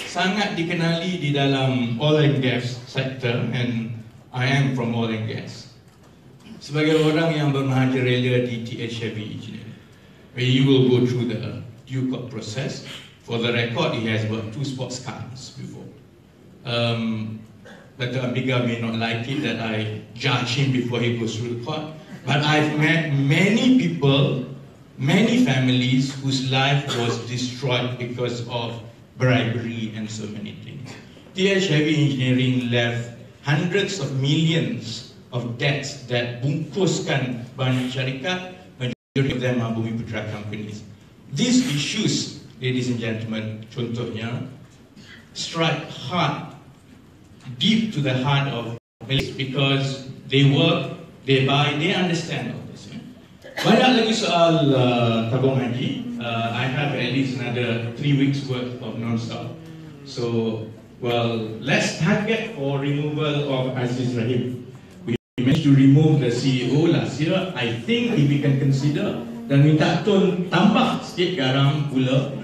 sangat dikenali di dalam oil and gas sector, and I am from oil and gas. Sebagai orang yang bermahaja rela di TH Heavy Engineering, where you will go through the due court process. For the record, he has got 2 sports cars before. But the Amiga may not like it that I judge him before he goes through the court. But I've met many people, many families whose life was destroyed because of bribery and so many things. TH Heavy Engineering left hundreds of millions of debts that bungkuskan banyak syarikat, majority of them are Bumi Putra companies. These issues, ladies and gentlemen, contohnya, strike hard, deep to the heart of Malaysia because they work, they buy, they understand all this. Banyak lagi soal tabung haji. I have at least another 3 weeks worth of non-stop. So, well, let's target for removal of Aziz Rahim. We managed to remove the CEO last year. I think if we can consider dan minta Tun tambah sikit garam gula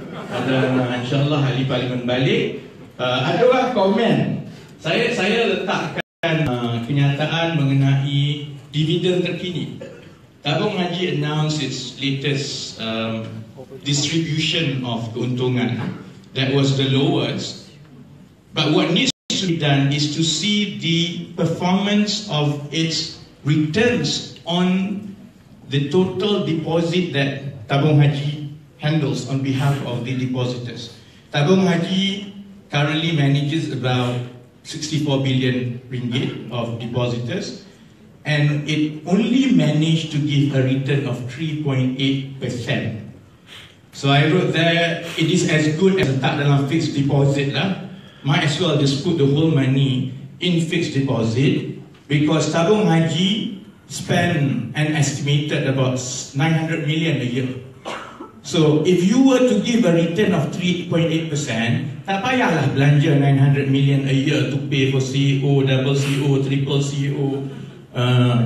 dan insyaAllah ahli parlimen balik. Ada orang komen, saya letakkan kenyataan mengenai dividen terkini. Tabung Haji announced its latest distribution of keuntungan that was the lowest. But what needs to be done is to see the performance of its returns on the total deposit that Tabung Haji handles on behalf of the depositors. Tabung Haji currently manages about 64 billion ringgit of depositors, and it only managed to give a return of 3.8%. So I wrote there, it is as good as letak dalam fixed deposit lah. Might as well just put the whole money in fixed deposit, because Tabung Haji spend an estimated about 900 million a year. So if you were to give a return of 3.8%, tak payahlah belanja 900 million a year to pay for CEO, double CEO, triple CEO,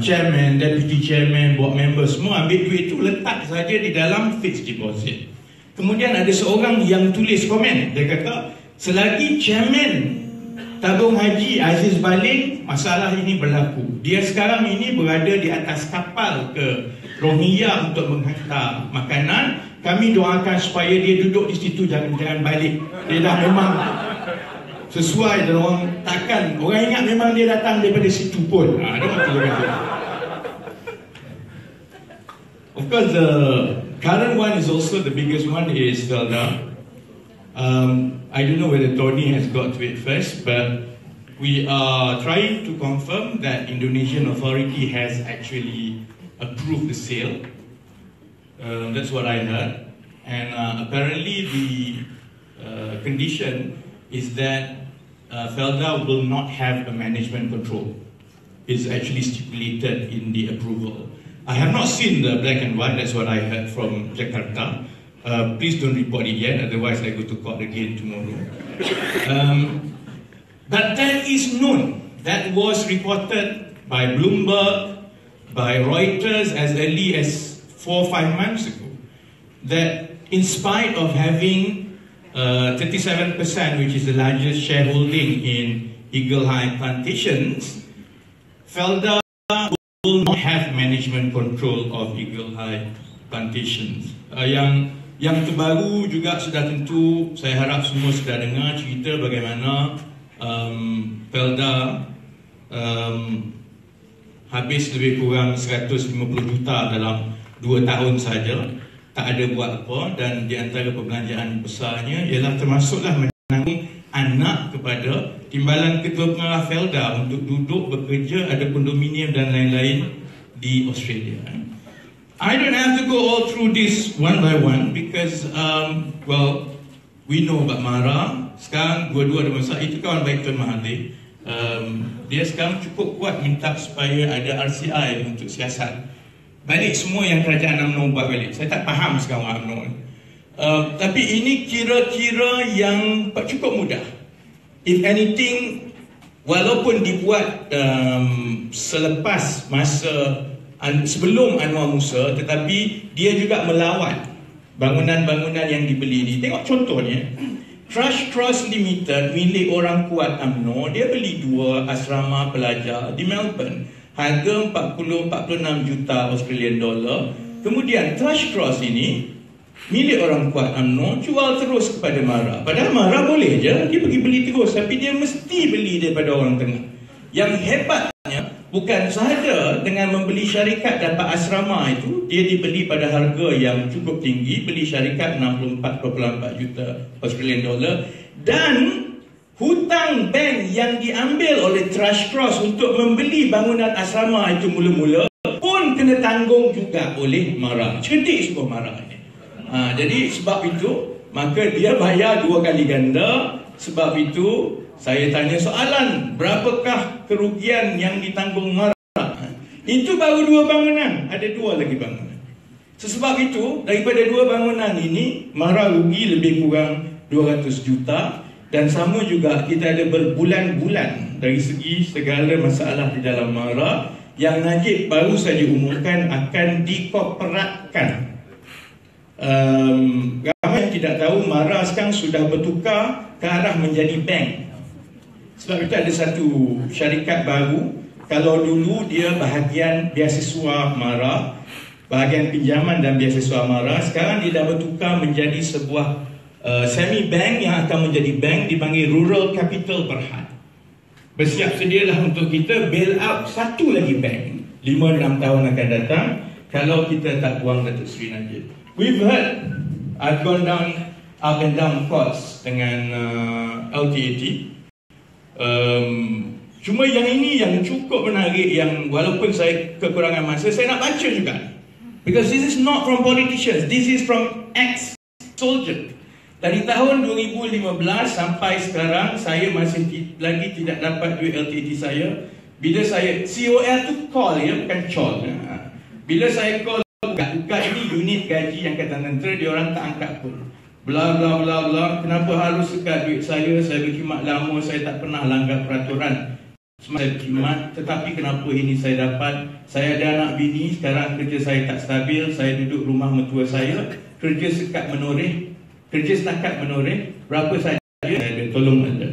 chairman, deputy chairman, board member, semua ambil duit itu letak saja di dalam fixed deposit. Kemudian ada seorang yang tulis komen, dia kata, selagi chairman Tabung Haji Aziz balik, masalah ini berlaku. Dia sekarang ini berada di atas kapal ke Rohingya untuk menghantar makanan. Kami doakan supaya dia duduk di situ, jangan balik. Dia dah memang sesuai dan orang takkan, orang ingat memang dia datang daripada situ pun. Of course, the current one is also the biggest one is Felda. I don't know whether Tony has got to it first, but we are trying to confirm that Indonesian authority has actually approved the sale. That's what I heard. And apparently the condition is that Felda will not have a management control. It's actually stipulated in the approval. I have not seen the black and white, that's what I heard from Jakarta. Please don't report it yet, otherwise I go to court again tomorrow. But that is known. That was reported by Bloomberg, by Reuters as early as 4 or 5 months ago. That in spite of having 37%, which is the largest shareholding in Eagle High Plantations, Felda will not have management control of Eagle High Plantations. Yang terbaru juga sudah tentu, saya harap semua sudah dengar cerita bagaimana Felda habis lebih kurang 150 juta dalam 2 tahun saja, tak ada buat apa, dan di antara perbelanjaan besarnya ialah termasuklah menanggung anak kepada timbalan ketua pengarah Felda untuk duduk bekerja, ada kondominium dan lain-lain di Australia. I don't have to go all through this one by one because, well, we know about Mara. Sekarang dua-dua ada masalah. Itu kawan baik Tuan Mahathir. Dia sekarang cukup kuat minta supaya ada RCI untuk siasat. Balik semua yang kerajaan UMNO buat balik. Saya tak faham sekarang UMNO. Tapi ini kira-kira yang cukup mudah. If anything, walaupun dibuat selepas masa sebelum Anwar Musa, tetapi dia juga melawat bangunan-bangunan yang dibeli ni. Tengok contohnya, Trash Cross Limited milik orang kuat UMNO, dia beli 2 asrama pelajar di Melbourne, harga 40-46 juta Australian dollar. Kemudian Trash Cross ini milik orang kuat UMNO, jual terus kepada MARA. Padahal MARA boleh je, dia pergi beli terus, tapi dia mesti beli daripada orang tengah. Yang hebatnya, bukan sahaja dengan membeli syarikat dapat asrama itu, dia dibeli pada harga yang cukup tinggi, beli syarikat 64.4 juta Australian dollar, dan hutang bank yang diambil oleh Trash Cross untuk membeli bangunan asrama itu mula-mula pun kena tanggung juga oleh MARA. Cerdik semua MARA ini. Jadi sebab itu, maka dia bayar 2 kali ganda. Sebab itu saya tanya soalan, berapakah kerugian yang ditanggung MARA? Itu baru 2 bangunan, ada 2 lagi bangunan. Sebab itu, daripada 2 bangunan ini, MARA rugi lebih kurang 200 juta. Dan sama juga kita ada berbulan-bulan dari segi segala masalah di dalam MARA yang Najib baru saja umumkan akan dikoperatkan. Ramai yang tidak tahu, MARA sekarang sudah bertukar ke arah menjadi bank. Sebab itu ada satu syarikat baru. Kalau dulu dia bahagian beasiswa MARA, bahagian pinjaman dan beasiswa MARA, sekarang dia dah bertukar menjadi sebuah semi bank yang akan menjadi bank, dipanggil Rural Capital Berhad. Bersiap sedialah untuk kita bail out satu lagi bank 5-6 tahun akan datang kalau kita tak buang Datuk Seri Najib. We've heard, I've gone down up and down courts dengan LTAT. Cuma yang ini yang cukup menarik, yang walaupun saya kekurangan masa, saya nak baca juga. Because this is not from politicians, this is from ex-soldier. Dari tahun 2015 sampai sekarang, saya masih lagi tidak dapat duit LTAT saya. Bila saya, COL tu call ya, bukan call. Bila saya call, buka ini unit gaji Angkatan Tentera, dia orang tak angkat pun. Bla bla bla bla, kenapa harus sekat duit saya berkhidmat lama, saya tak pernah langgar peraturan. Saya berkhidmat, tetapi kenapa ini saya dapat? Saya ada anak bini, sekarang kerja saya tak stabil, saya duduk rumah mertua saya, kerja setakat menoreh, berapa saja saya tolong anda.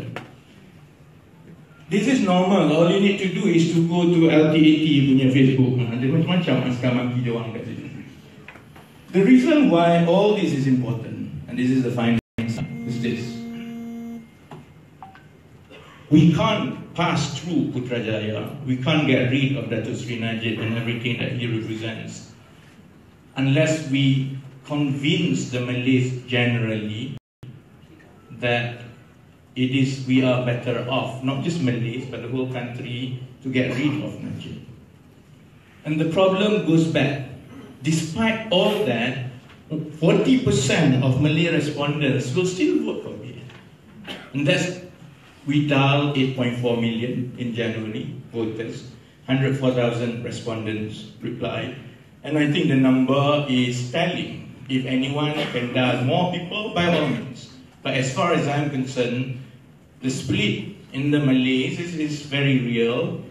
This is normal. All you need to do is to go to LTAT punya Facebook. Ada macam-macam askar maki dia orang kat situ. The reason why all this is important, and this is the final answer, is this. We can't pass through Putrajaya, we can't get rid of Datuk Seri Najib and everything that he represents unless we convince the Malays generally that we are better off, not just Malays but the whole country, to get rid of Najib. And the problem goes back. Despite all that, 40% of Malay respondents will still vote for me. And that's, we dialed 8.4 million in January voters, 104,000 respondents replied, and I think the number is telling. If anyone can dial more people, by all means. But as far as I'm concerned, the split in the Malays is very real.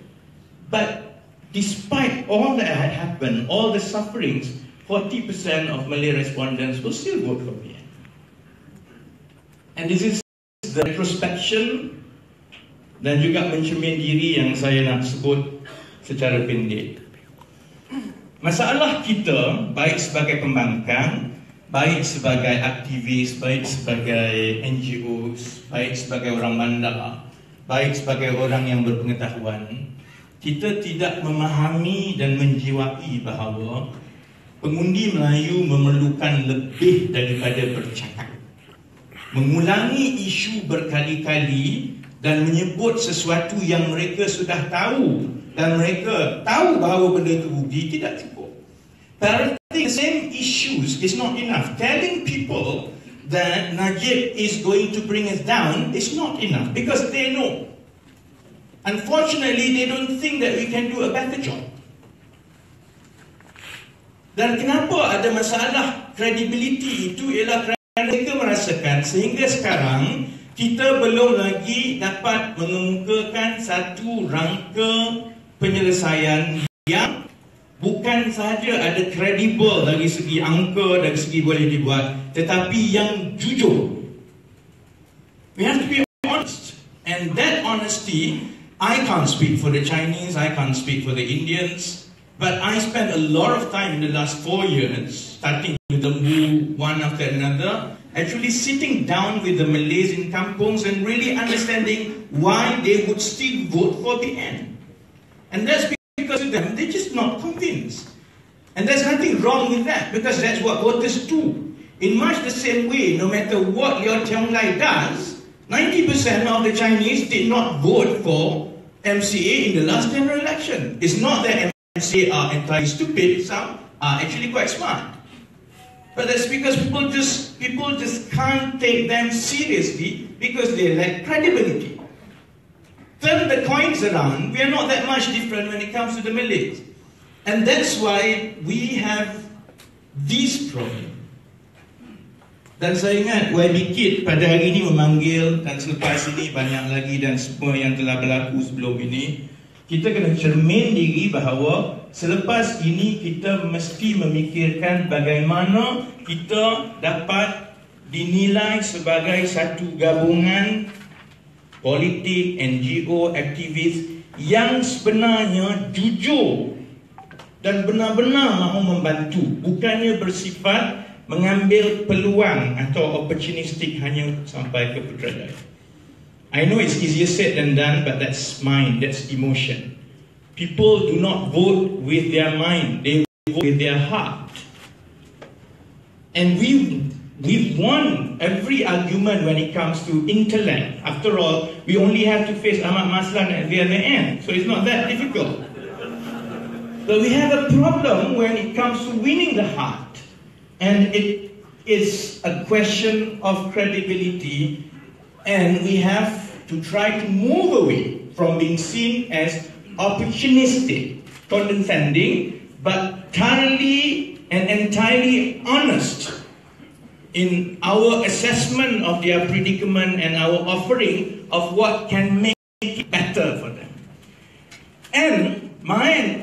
But despite all that had happened, all the sufferings, 40% of Malay respondents will still vote for me. And this is the retrospection dan juga mencermin diri yang saya nak sebut secara pendek. Masalah kita, baik sebagai pembangkang, baik sebagai aktivis, baik sebagai NGOs, baik sebagai orang bandar, baik sebagai orang yang berpengetahuan, kita tidak memahami dan menjiwai bahawa pengundi Melayu memerlukan lebih daripada bercakap. Mengulangi isu berkali-kali dan menyebut sesuatu yang mereka sudah tahu dan mereka tahu bahawa benda itu rugi tidak cukup. Parroting the same issues is not enough. Telling people that Najib is going to bring us down is not enough because they know. Unfortunately, they don't think that we can do a better job. Dan kenapa ada masalah credibility itu ialah mereka merasakan sehingga sekarang kita belum lagi dapat mengemukakan satu rangka penyelesaian yang bukan sahaja ada kredibel dari segi angka, dari segi boleh dibuat, tetapi yang jujur. We have to be honest, and that honesty, I can't speak for the Chinese, I can't speak for the Indians, but I spent a lot of time in the last 4 years, starting with the Wu, one after another, actually sitting down with the Malays in kampungs and really understanding why they would still vote for the end. And that's because to them, they're just not convinced. And there's nothing wrong with that, because that's what voters do. In much the same way, no matter what Liu Qianglai does, 90% of the Chinese did not vote for MCA in the last general election. It's not that MCA are entirely stupid, some are actually quite smart. But that's because people just can't take them seriously because they lack credibility. Turn the coins around, we are not that much different when it comes to the Malays. And that's why we have this problem. Dan saya ingat YB Kid pada hari ini memanggil, dan selepas ini banyak lagi dan semua yang telah berlaku sebelum ini, kita kena cermin diri bahawa selepas ini kita mesti memikirkan bagaimana kita dapat dinilai sebagai satu gabungan politik, NGO, aktivis yang sebenarnya jujur dan benar-benar mahu membantu, bukannya bersifat mengambil peluang atau opportunistic hanya sampai ke Putrajaya. I know it's easier said than done, but that's mind, that's emotion. People do not vote with their mind, they vote with their heart. And we've won every argument when it comes to intellect. After all, we only have to face Ahmad Maslan at the other end, so it's not that difficult. But we have a problem when it comes to winning the heart. And it is a question of credibility, and we have to try to move away from being seen as opportunistic, condescending, but thoroughly and entirely honest in our assessment of their predicament and our offering of what can make it better for them. And my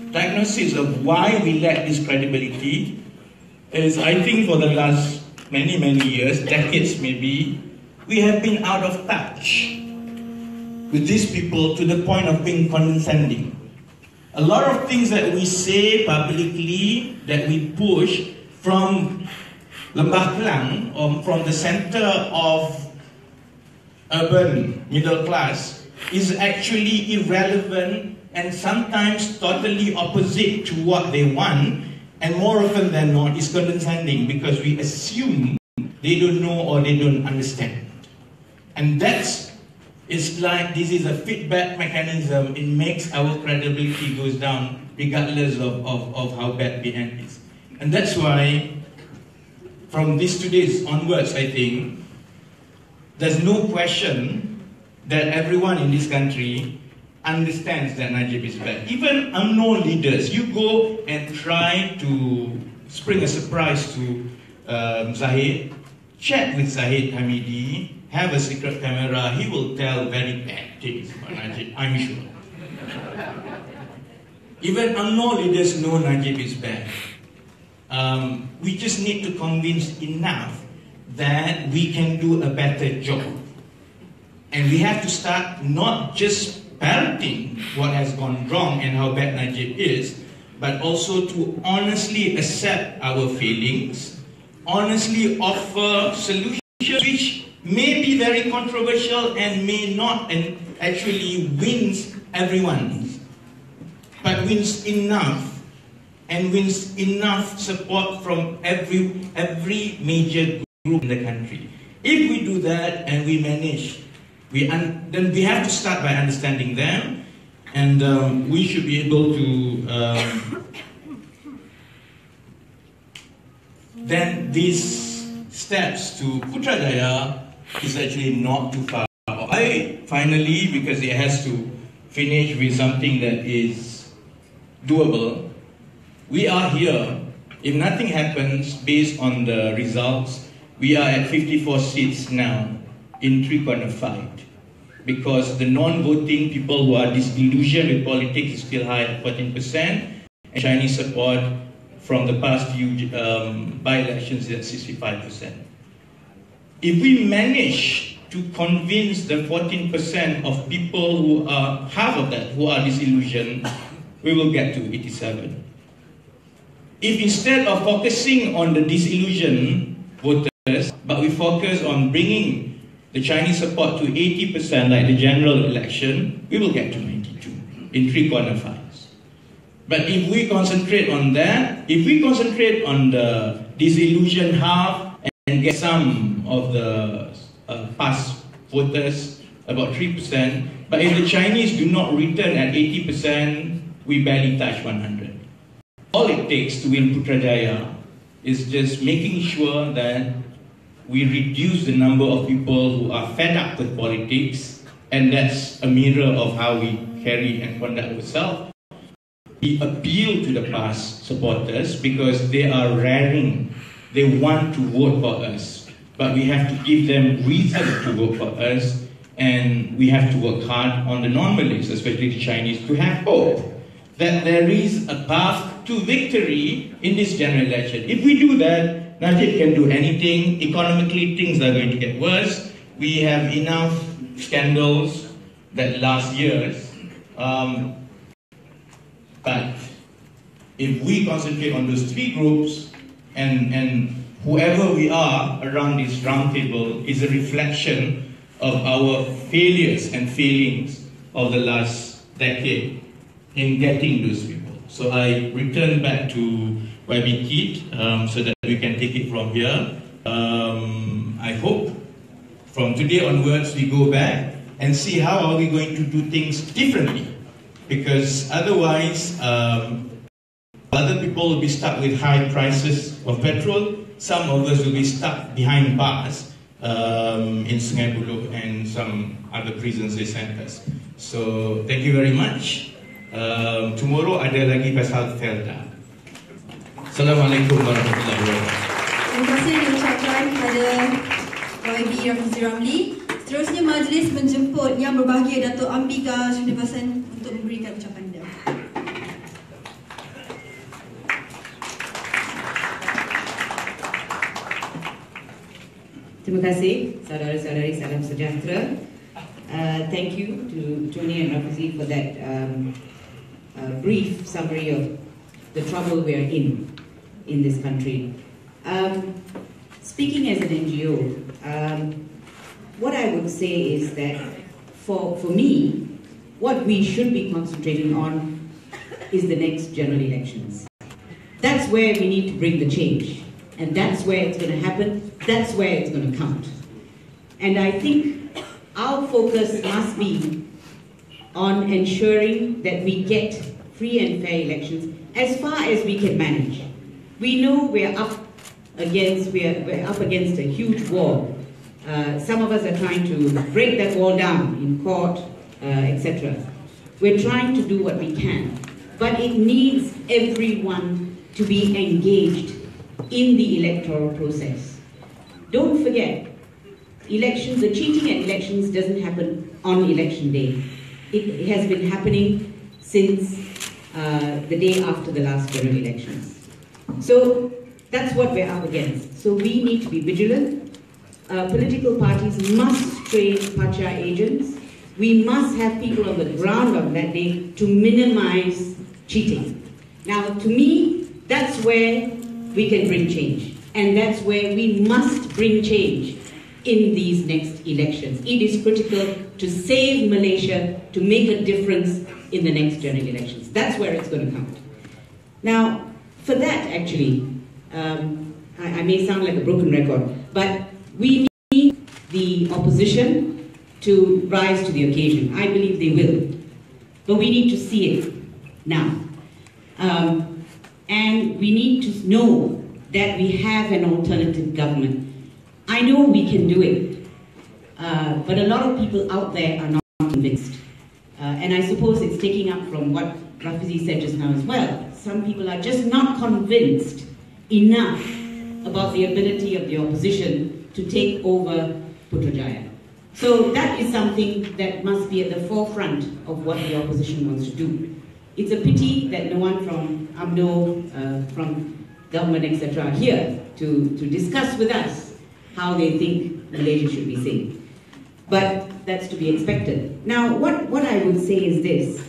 diagnosis of why we lack this credibility is, I think for the last many years, decades maybe, we have been out of touch with these people to the point of being condescending. A lot of things that we say publicly, that we push from Lembah Kelang, or from the center of urban middle class, is actually irrelevant and sometimes totally opposite to what they want, and more often than not is condescending because we assume they don't know or they don't understand. And it's like this is a feedback mechanism. It makes our credibility goes down regardless of how bad the end is. And that's why from these 2 days onwards, I think there's no question that everyone in this country understands that Najib is bad. Even unknown leaders, you go and try to spring a surprise to Zahid, chat with Zahid Hamidi, have a secret camera, he will tell very bad things about Najib, I'm sure. Even unknown leaders know Najib is bad. We just need to convince enough that we can do a better job. And we have to start not just parroting what has gone wrong and how bad Najib is, but also to honestly accept our feelings, honestly offer solutions which may be very controversial and may not and actually wins everyone, but wins enough and wins enough support from every major group in the country. If we do that and we manage, then we have to start by understanding them, and we should be able to then these steps to Putrajaya is actually not too far. Finally, because it has to finish with something that is doable, we are here If nothing happens, based on the results, we are at 54 seats now in three-corner fight. Because the non-voting people who are disillusioned with politics is still high at 14%, and Chinese support from the past few by-elections is at 65%. If we manage to convince the 14% of people who are, half of that, who are disillusioned, we will get to 87. If instead of focusing on the disillusioned voters, but we focus on bringing the Chinese support to 80% like the general election, we will get to 92 in three-corner fights. But if we concentrate on that, if we concentrate on the disillusioned half and get some of the past voters, about 3%, but if the Chinese do not return at 80%, we barely touch 100. All it takes to win Putrajaya is just making sure that we reduce the number of people who are fed up with politics, and that's a mirror of how we carry and conduct ourselves. We appeal to the past supporters because they are raring, they want to vote for us, but we have to give them reason to vote for us, and we have to work hard on the non-Malays, especially the Chinese, to have hope that there is a path to victory in this general election. If we do that, Najib can do anything. Economically, things are going to get worse. We have enough scandals that last years. But if we concentrate on those three groups, and whoever we are around this round table is a reflection of our failures and failings of the last decade in getting those people. So I return back to YB Kit so that we can take it from here. I hope from today onwards we go back and see how are we going to do things differently. Because otherwise, other people will be stuck with high prices of petrol. Some of us will be stuck behind bars in Sungai Buloh and some other prisons they sent us. So thank you very much. Tomorrow ada lagi pasal Felda. Assalamualaikum warahmatullahi wabarakatuh. Terima kasih diucapkan kepada YB Rafizi Ramli. Seterusnya majlis menjemput yang berbahagia Datuk Ambika Srinivasan untuk memberikan ucapan dia. Terima kasih, saudara-saudari, salam sejahtera. Thank you to Tony and Rafizi for that brief summary of the trouble we are in this country. Speaking as an NGO, what I would say is that for me, what we should be concentrating on is the next general elections. That's where we need to bring the change. And that's where it's going to happen. That's where it's going to count. And I think our focus must be on ensuring that we get free and fair elections as far as we can manage. We know we're up against a huge wall. Some of us are trying to break that wall down in court, etc. We're trying to do what we can, but it needs everyone to be engaged in the electoral process. Don't forget, elections, the cheating at elections doesn't happen on election day. It has been happening since the day after the last general elections. So that's what we're up against. So we need to be vigilant. Political parties must train Pacha agents. We must have people on the ground on that day to minimize cheating. Now, to me, that's where we can bring change. And that's where we must bring change in these next elections. It is critical to save Malaysia, to make a difference in the next general elections. That's where it's going to count. Now, for that, actually, I may sound like a broken record, but we need the opposition to rise to the occasion. I believe they will. But we need to see it now. And we need to know that we have an alternative government. I know we can do it, but a lot of people out there are not convinced. And I suppose it's taking up from what Rafizi said just now as well. Some people are just not convinced enough about the ability of the opposition to take over Putrajaya. So that is something that must be at the forefront of what the opposition wants to do. It's a pity that no one from UMNO, from government, etc. are here to discuss with us how they think Malaysia should be seen. But that's to be expected. Now, what I would say is this,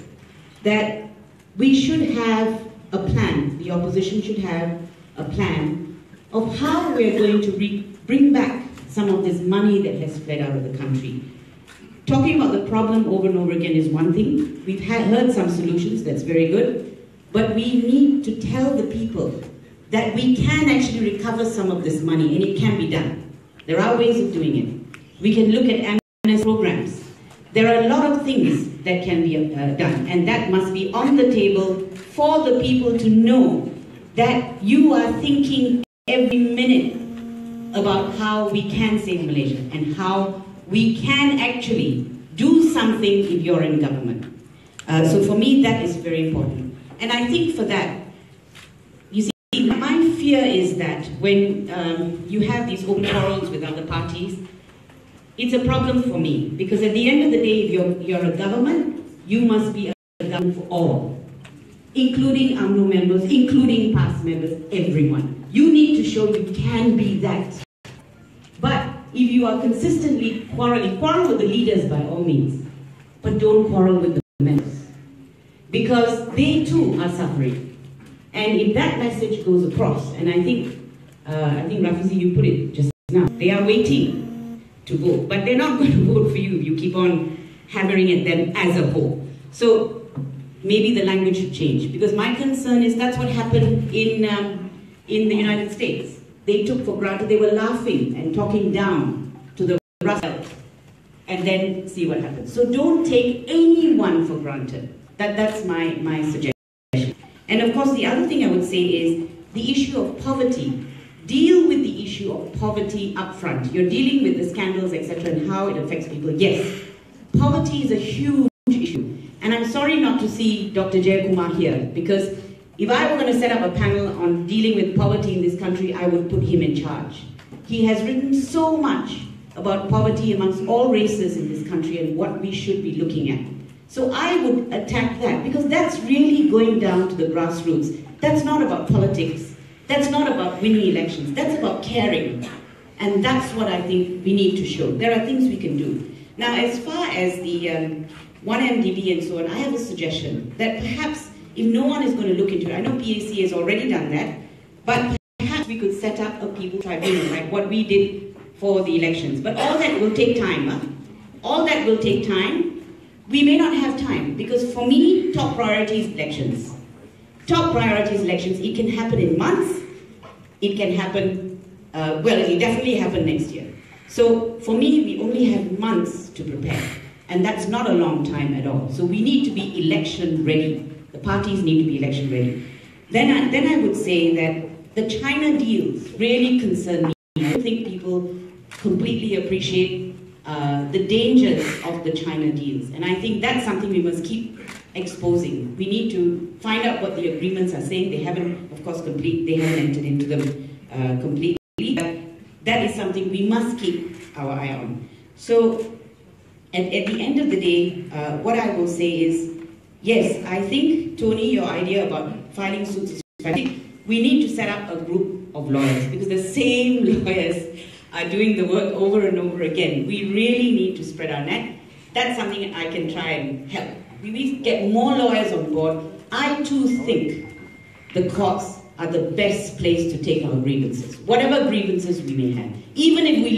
that we should have a plan, the opposition should have a plan of how we're going to bring back some of this money that has fled out of the country. Talking about the problem over and over again is one thing. We've heard some solutions, that's very good. But we need to tell the people that we can actually recover some of this money, and it can be done. There are ways of doing it. We can look at amnesty programs. There are a lot of things that can be done, and that must be on the table for the people to know that you are thinking every minute about how we can save Malaysia and how we can actually do something if you're in government. So for me, that is very important. And I think for that, you see, my fear is that when you have these open quarrels with other parties, it's a problem for me. Because at the end of the day, if you're a government, you must be a government for all, including UMNO members, including past members, everyone. You need to show you can be that. But if you are consistently quarreling, quarrel with the leaders by all means, but don't quarrel with the members. Because they too are suffering. And if that message goes across, and I think Rafizi, you put it just now, they are waiting to vote, but they're not going to vote for you if you keep on hammering at them as a whole. So maybe the language should change, because my concern is that's what happened in the United States. They took for granted, they were laughing and talking down to the Russell, and then see what happens. So don't take anyone for granted. That's my suggestion. And of course, the other thing I would say is the issue of poverty. Deal with the issue of poverty up front. You're dealing with the scandals, etc., and how it affects people. Yes, poverty is a huge issue. And I'm sorry not to see Dr. Jayakumar here, because if I were going to set up a panel on dealing with poverty in this country, I would put him in charge. He has written so much about poverty amongst all races in this country and what we should be looking at. So I would attack that, because that's really going down to the grassroots. That's not about politics. That's not about winning elections. That's about caring. And that's what I think we need to show. There are things we can do. Now, as far as the 1MDB and so on, I have a suggestion that perhaps if no one is going to look into it, I know PAC has already done that, but perhaps we could set up a people tribunal, like what we did for the elections. But all that will take time. Huh? All that will take time. We may not have time, because for me, top priority is elections. Top priority is elections. It can happen in months. It can happen, well, it will definitely happen next year. So for me, we only have months to prepare. And that's not a long time at all. So we need to be election ready. The parties need to be election ready. Then I would say that the China deals really concern me. I don't think people completely appreciate the dangers of the China deals. And I think that's something we must keep exposing. We need to find out what the agreements are saying. They haven't, of course, they haven't entered into them completely. But that is something we must keep our eye on. So at the end of the day, what I will say is, yes, I think, Tony, your idea about filing suits is fantastic. We need to set up a group of lawyers, because the same lawyers are doing the work over and over again. We really need to spread our net. That's something I can try and help. We get more lawyers on board. I too think the courts are the best place to take our grievances, whatever grievances we may have. Even if we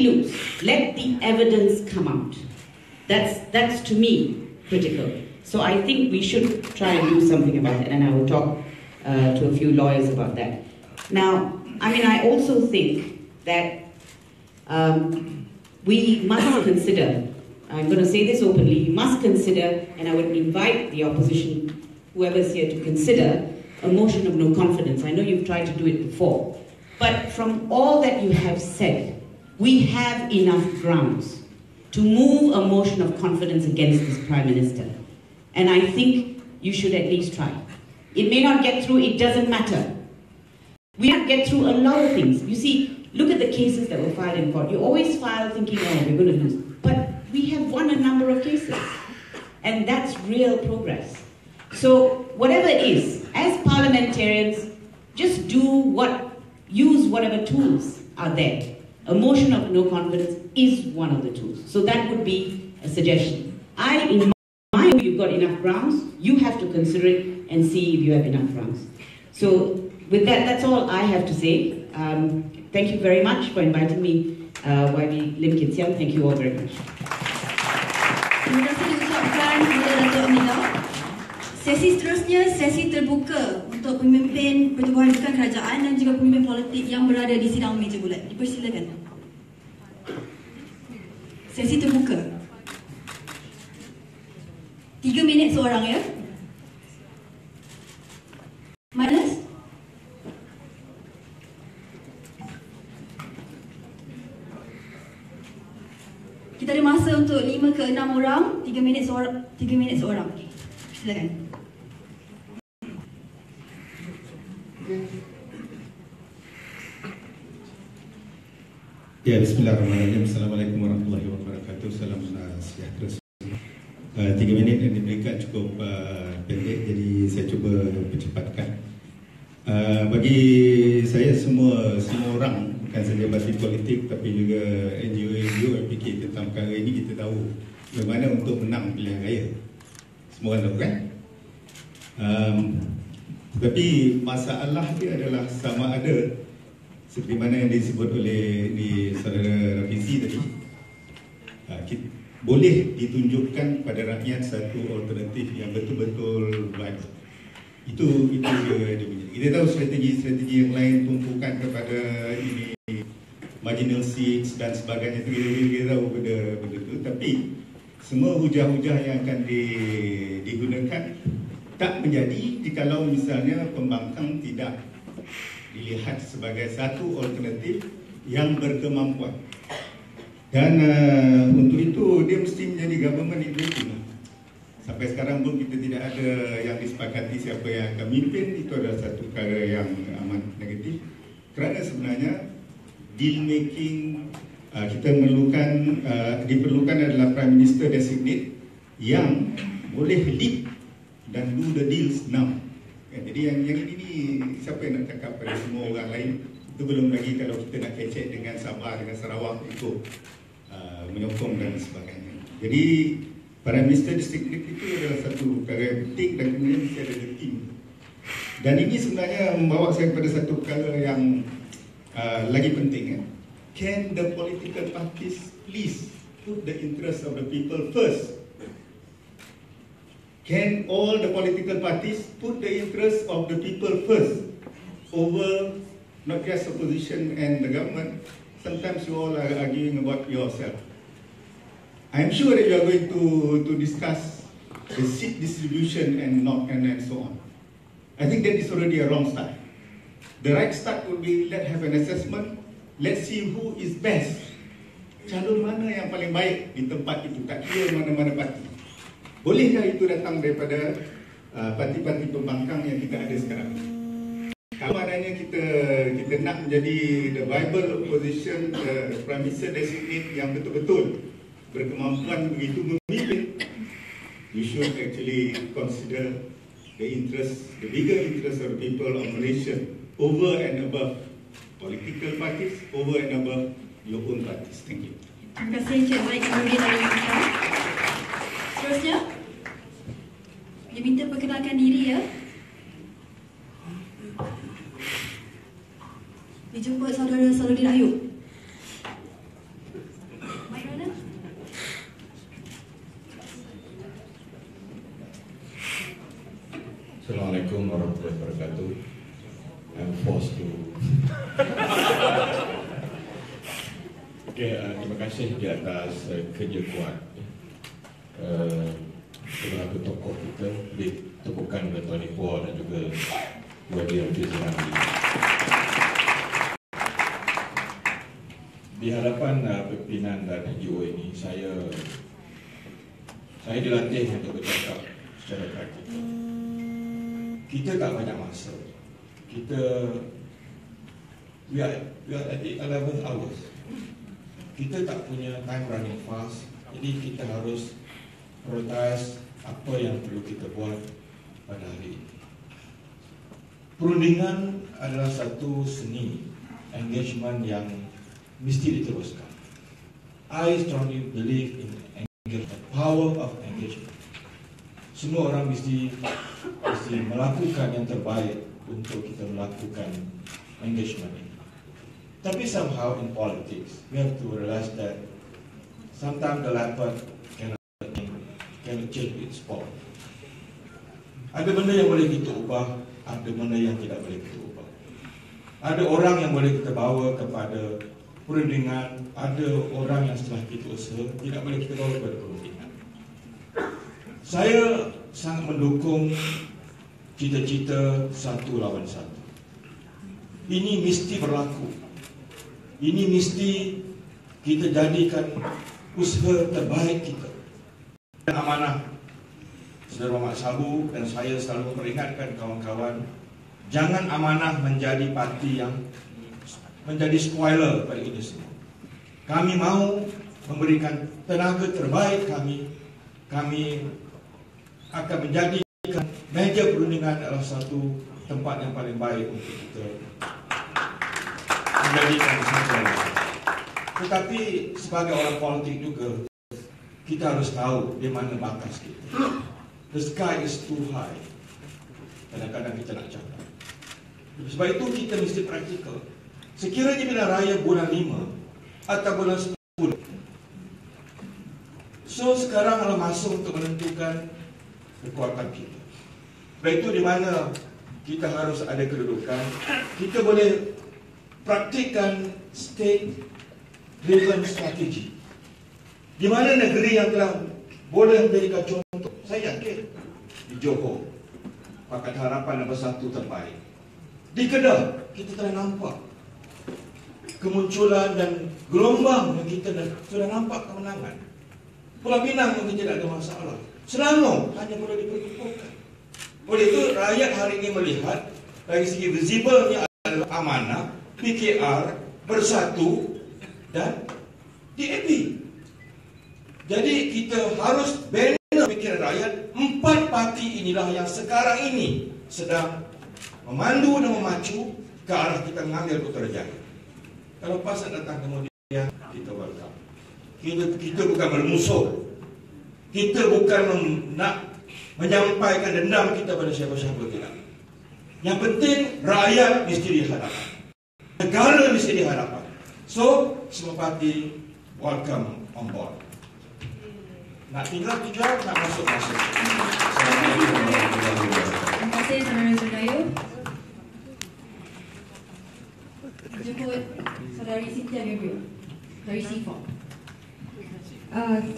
lose, let the evidence come out. That's to me critical. So I think we should try and do something about that, and I will talk to a few lawyers about that. Now, I mean, I also think that we must consider, I'm going to say this openly, we must consider, and I would invite the opposition, whoever's here, to consider a motion of no confidence. I know you've tried to do it before, but from all that you have said, we have enough grounds to move a motion of confidence against this Prime Minister. And I think you should at least try. It may not get through, it doesn't matter. We have to get through a lot of things. You see, look at the cases that were filed in court. You always file thinking, oh, we're going to lose. But we have won a number of cases. And that's real progress. So whatever it is, as parliamentarians, just use whatever tools are there. A motion of no confidence is one of the tools. So that would be a suggestion. In my view, you've got enough grounds. You have to consider it and see if you have enough grounds. So with that, that's all I have to say. Thank you very much for inviting me, YB Lim Kit Siang. Thank you all very much. Terima kasih diucapkan kepada Datuk Amina. Sesi seterusnya, sesi terbuka untuk pemimpin Pertubuhan Bukan Kerajaan dan juga pemimpin politik yang berada di sidang meja bulat. Dipersilakan. Sesi terbuka. 3 minit seorang ya. Manas? Kita ada masa untuk 5 ke 6 orang, 3 minit seorang. 3 minit seorang. Okay. Silakan. Ya, bismillahirrahmanirrahim. Assalamualaikum warahmatullahi wabarakatuh. Salam sejahtera. 3 minit yang diberikan cukup pendek, jadi saya cuba percepatkan. Bagi saya semua orang, bukan saja parti politik tapi juga NGO yang fikir tentang perkara ini, kita tahu bagaimana untuk menang pilihan raya. Semua orang tahu kan? Tetapi masalah dia adalah sama ada seperti mana yang disebut oleh saudara Rafizi tadi, boleh ditunjukkan pada rakyat satu alternatif yang betul-betul baik. Itu dia punya. Kita tahu strategi yang lain tumpukan kepada ini marginal seats dan sebagainya, itu kita tahu benda itu. Tapi semua hujah-hujah yang akan digunakan tak menjadi jikalau misalnya pembangkang tidak dilihat sebagai satu alternatif yang berkemampuan. Dan untuk itu dia mesti menjadi government in waiting. Sampai sekarang pun kita tidak ada yang disepakati siapa yang akan memimpin. Itu adalah satu perkara yang amat negatif. Kerana sebenarnya deal making kita diperlukan adalah Prime Minister designate yang boleh lead dan do the deals now. Jadi yang ini siapa yang nak cakap pada semua orang lain. Itu belum lagi kalau kita nak kecek dengan Sabah, dengan Sarawak untuk menyokong dan sebagainya. Jadi Prime Minister designate itu adalah satu perkara yang penting dan kemudian mesti ada tim. Dan ini sebenarnya membawa saya kepada satu perkara yang lagi penting. Can the political parties please put the interest of the people first? Can all the political parties put the interest of the people first over not just opposition and the government? Sometimes you all are arguing about yourself. I am sure that you are going to discuss the seat distribution and so on. I think that is already a wrong start. The right start would be, let's have an assessment. Let's see who is best. Calon mana yang paling baik di tempat itu, tak kira mana-mana parti. Bolehkah itu datang daripada parti-parti pembangkang yang kita ada sekarang? Kalau adanya kita nak menjadi the viable opposition, the Prime Minister designate yang betul-betul berkemampuan begitu memimpin, we should actually consider the bigger interest of the people of Malaysia over and above political parties, over and above your own parties. Thank you. Terima kasih Encik Baik Nurdin dari Malaysia. Seterusnya, diminta perkenalkan diri ya. Dijemput saudara Saludin Ayub. Baik mana? Assalamualaikum warahmatullahi wabarakatuh. I'm forced to. Terima kasih di atas kerja kuat beberapa tokoh kita, ditemukan oleh Tony Paul dan juga Wadi Abdul. Di hadapan pimpinan dan NGO ini, saya dilatih untuk bercakap secara praktikal. Kita tak banyak masa. Kita we are at the 11th hours. Kita tak punya time running fast, jadi kita harus prioritize apa yang perlu kita buat pada hari ini. Perundingan adalah satu seni engagement yang mesti diteruskan. I strongly believe in engagement, power of engagement. Semua orang mesti melakukan yang terbaik untuk kita melakukan engagement ini. Tapi somehow in politics, we have to realize that sometimes the leopard cannot change its form. Ada benda yang boleh kita ubah, ada benda yang tidak boleh kita ubah. Ada orang yang boleh kita bawa kepada perundingan, ada orang yang setelah kita usaha tidak boleh kita bawa kepada perundingan. Saya sangat mendukung cita-cita satu lawan satu. Ini mesti berlaku. Ini mesti kita jadikan usaha terbaik kita. Dan amanah Saudara Mak Sabu dan saya selalu memperingatkan kawan-kawan, jangan amanah menjadi parti yang menjadi spoiler pada ini semua. Kami mau memberikan tenaga terbaik kami. Kami akan menjadikan meja perundingan adalah satu tempat yang paling baik untuk kita menjadikan satu. Tetapi sebagai orang politik juga, kita harus tahu di mana batas kita. The sky is too high. Kadang-kadang kita nak capai. Sebab itu kita mesti praktikal. Sekiranya bila raya bulan 5 atau bulan 10, so sekarang adalah masa untuk menentukan kekuatan kita. Sebab itu di mana kita harus ada kedudukan, kita boleh praktikkan state driven strategy. Di mana negeri yang telah boleh menjadikan contoh, saya yakin di Johor, Pakatan Harapan nombor 1 terbaik. Di Kedah, kita telah nampak kemunculan dan gelombang yang kita sudah nampak kemenangan. Pulau Pinang mungkin tidak ada masalah. Selangor hanya perlu diperkukuhkan. Oleh itu, rakyat hari ini melihat dari segi visible-nya adalah amanah, PKR, Bersatu dan DAP. Jadi kita harus bina fikiran rakyat. 4 parti inilah yang sekarang ini sedang memandu dan memacu ke arah kita mengambil Putrajaya. Kalau pasal datang kemudian, kita welcome. Kita bukan bermusuh. Kita bukan nak menyampaikan dendam kita pada siapa-siapa, tidak. Yang penting rakyat mesti dihadapkan, negara mesti dihadapkan. So semua parti welcome on board. Nak tinggal, nak masuk. Terima kasih Saudara Zunayo. Jemput Saudari Cynthia Gabriel dari C4.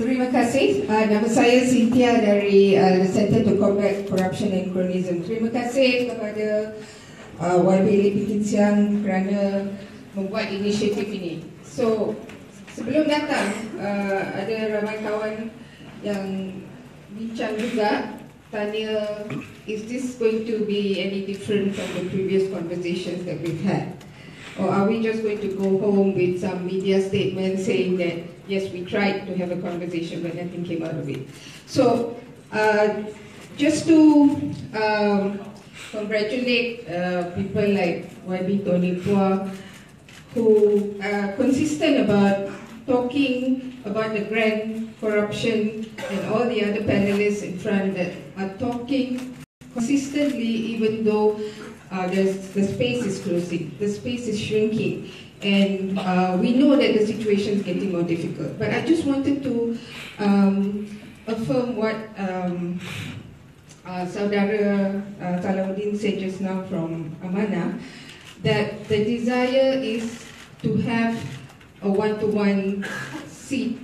Terima kasih. Nama saya Cynthia dari Center to Combat Corruption and Cronyism. Terima kasih kepada YB Lipikin Siang kerana membuat inisiatif ini. So, sebelum datang, ada ramai kawan yang bincang juga, tanya, is this going to be any different from the previous conversations that we've had? Or are we just going to go home with some media statement saying that, yes, we tried to have a conversation but nothing came out of it? So, just to congratulate people like YB Tony Pua, who are consistent about talking about the grand corruption, and all the other panelists in front that are talking consistently, even though the space is closing, the space is shrinking, and we know that the situation is getting more difficult. But I just wanted to affirm what Saudara Salahuddin said just now from Amanah, that the desire is to have a one-to-one seat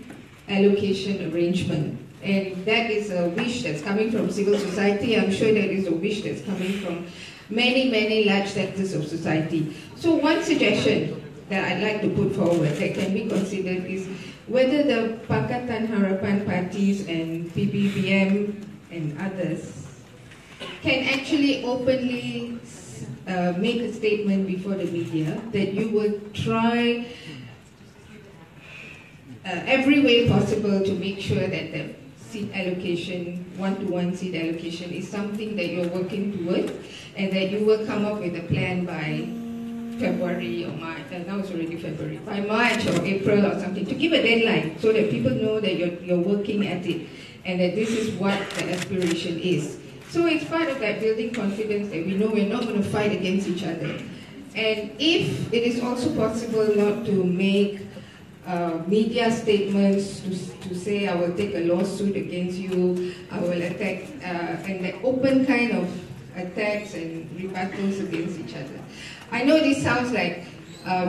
allocation arrangement. And that is a wish that's coming from civil society. I'm sure that is a wish that's coming from many, many large sectors of society. So one suggestion that I'd like to put forward that can be considered is whether the Pakatan Harapan parties and PBBM and others can actually openly make a statement before the media that you will try every way possible to make sure that the seat allocation, one-to-one seat allocation, is something that you're working toward, and that you will come up with a plan by February or March, now it's already February, by March or April or something, to give a deadline so that people know that you're working at it and that this is what the aspiration is. So it's part of that building confidence that we know we're not going to fight against each other. And if it is also possible not to make media statements to say I will take a lawsuit against you, I will attack, and the open kind of attacks and rebuttals against each other. I know this sounds like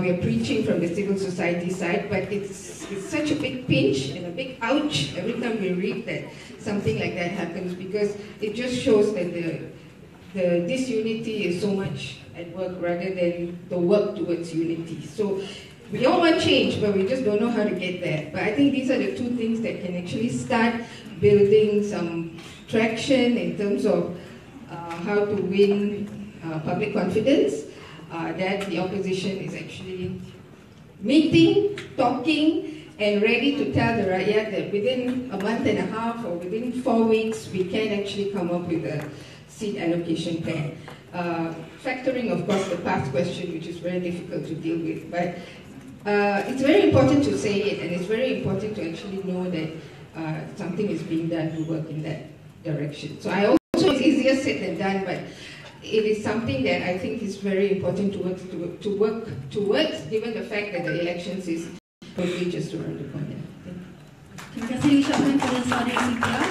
we are preaching from the civil society side, but it's such a big pinch and a big ouch every time we read that something like that happens, because it just shows that the disunity is so much at work rather than the work towards unity. So we all want change, but we just don't know how to get there. But I think these are the two things that can actually start building some traction in terms of how to win public confidence, that the opposition is actually meeting, talking, and ready to tell the rakyat that within a month and a half or within 4 weeks, we can actually come up with a seat allocation plan. Factoring, of course, the past question, which is very difficult to deal with. But it's very important to say it, and it's very important to actually know that something is being done to work in that direction. So I also, it's easier said than done, but it is something that I think is very important to work towards, given the fact that the elections is probably just around the corner. Terima kasih diucapkan kepada saudara Cynthia.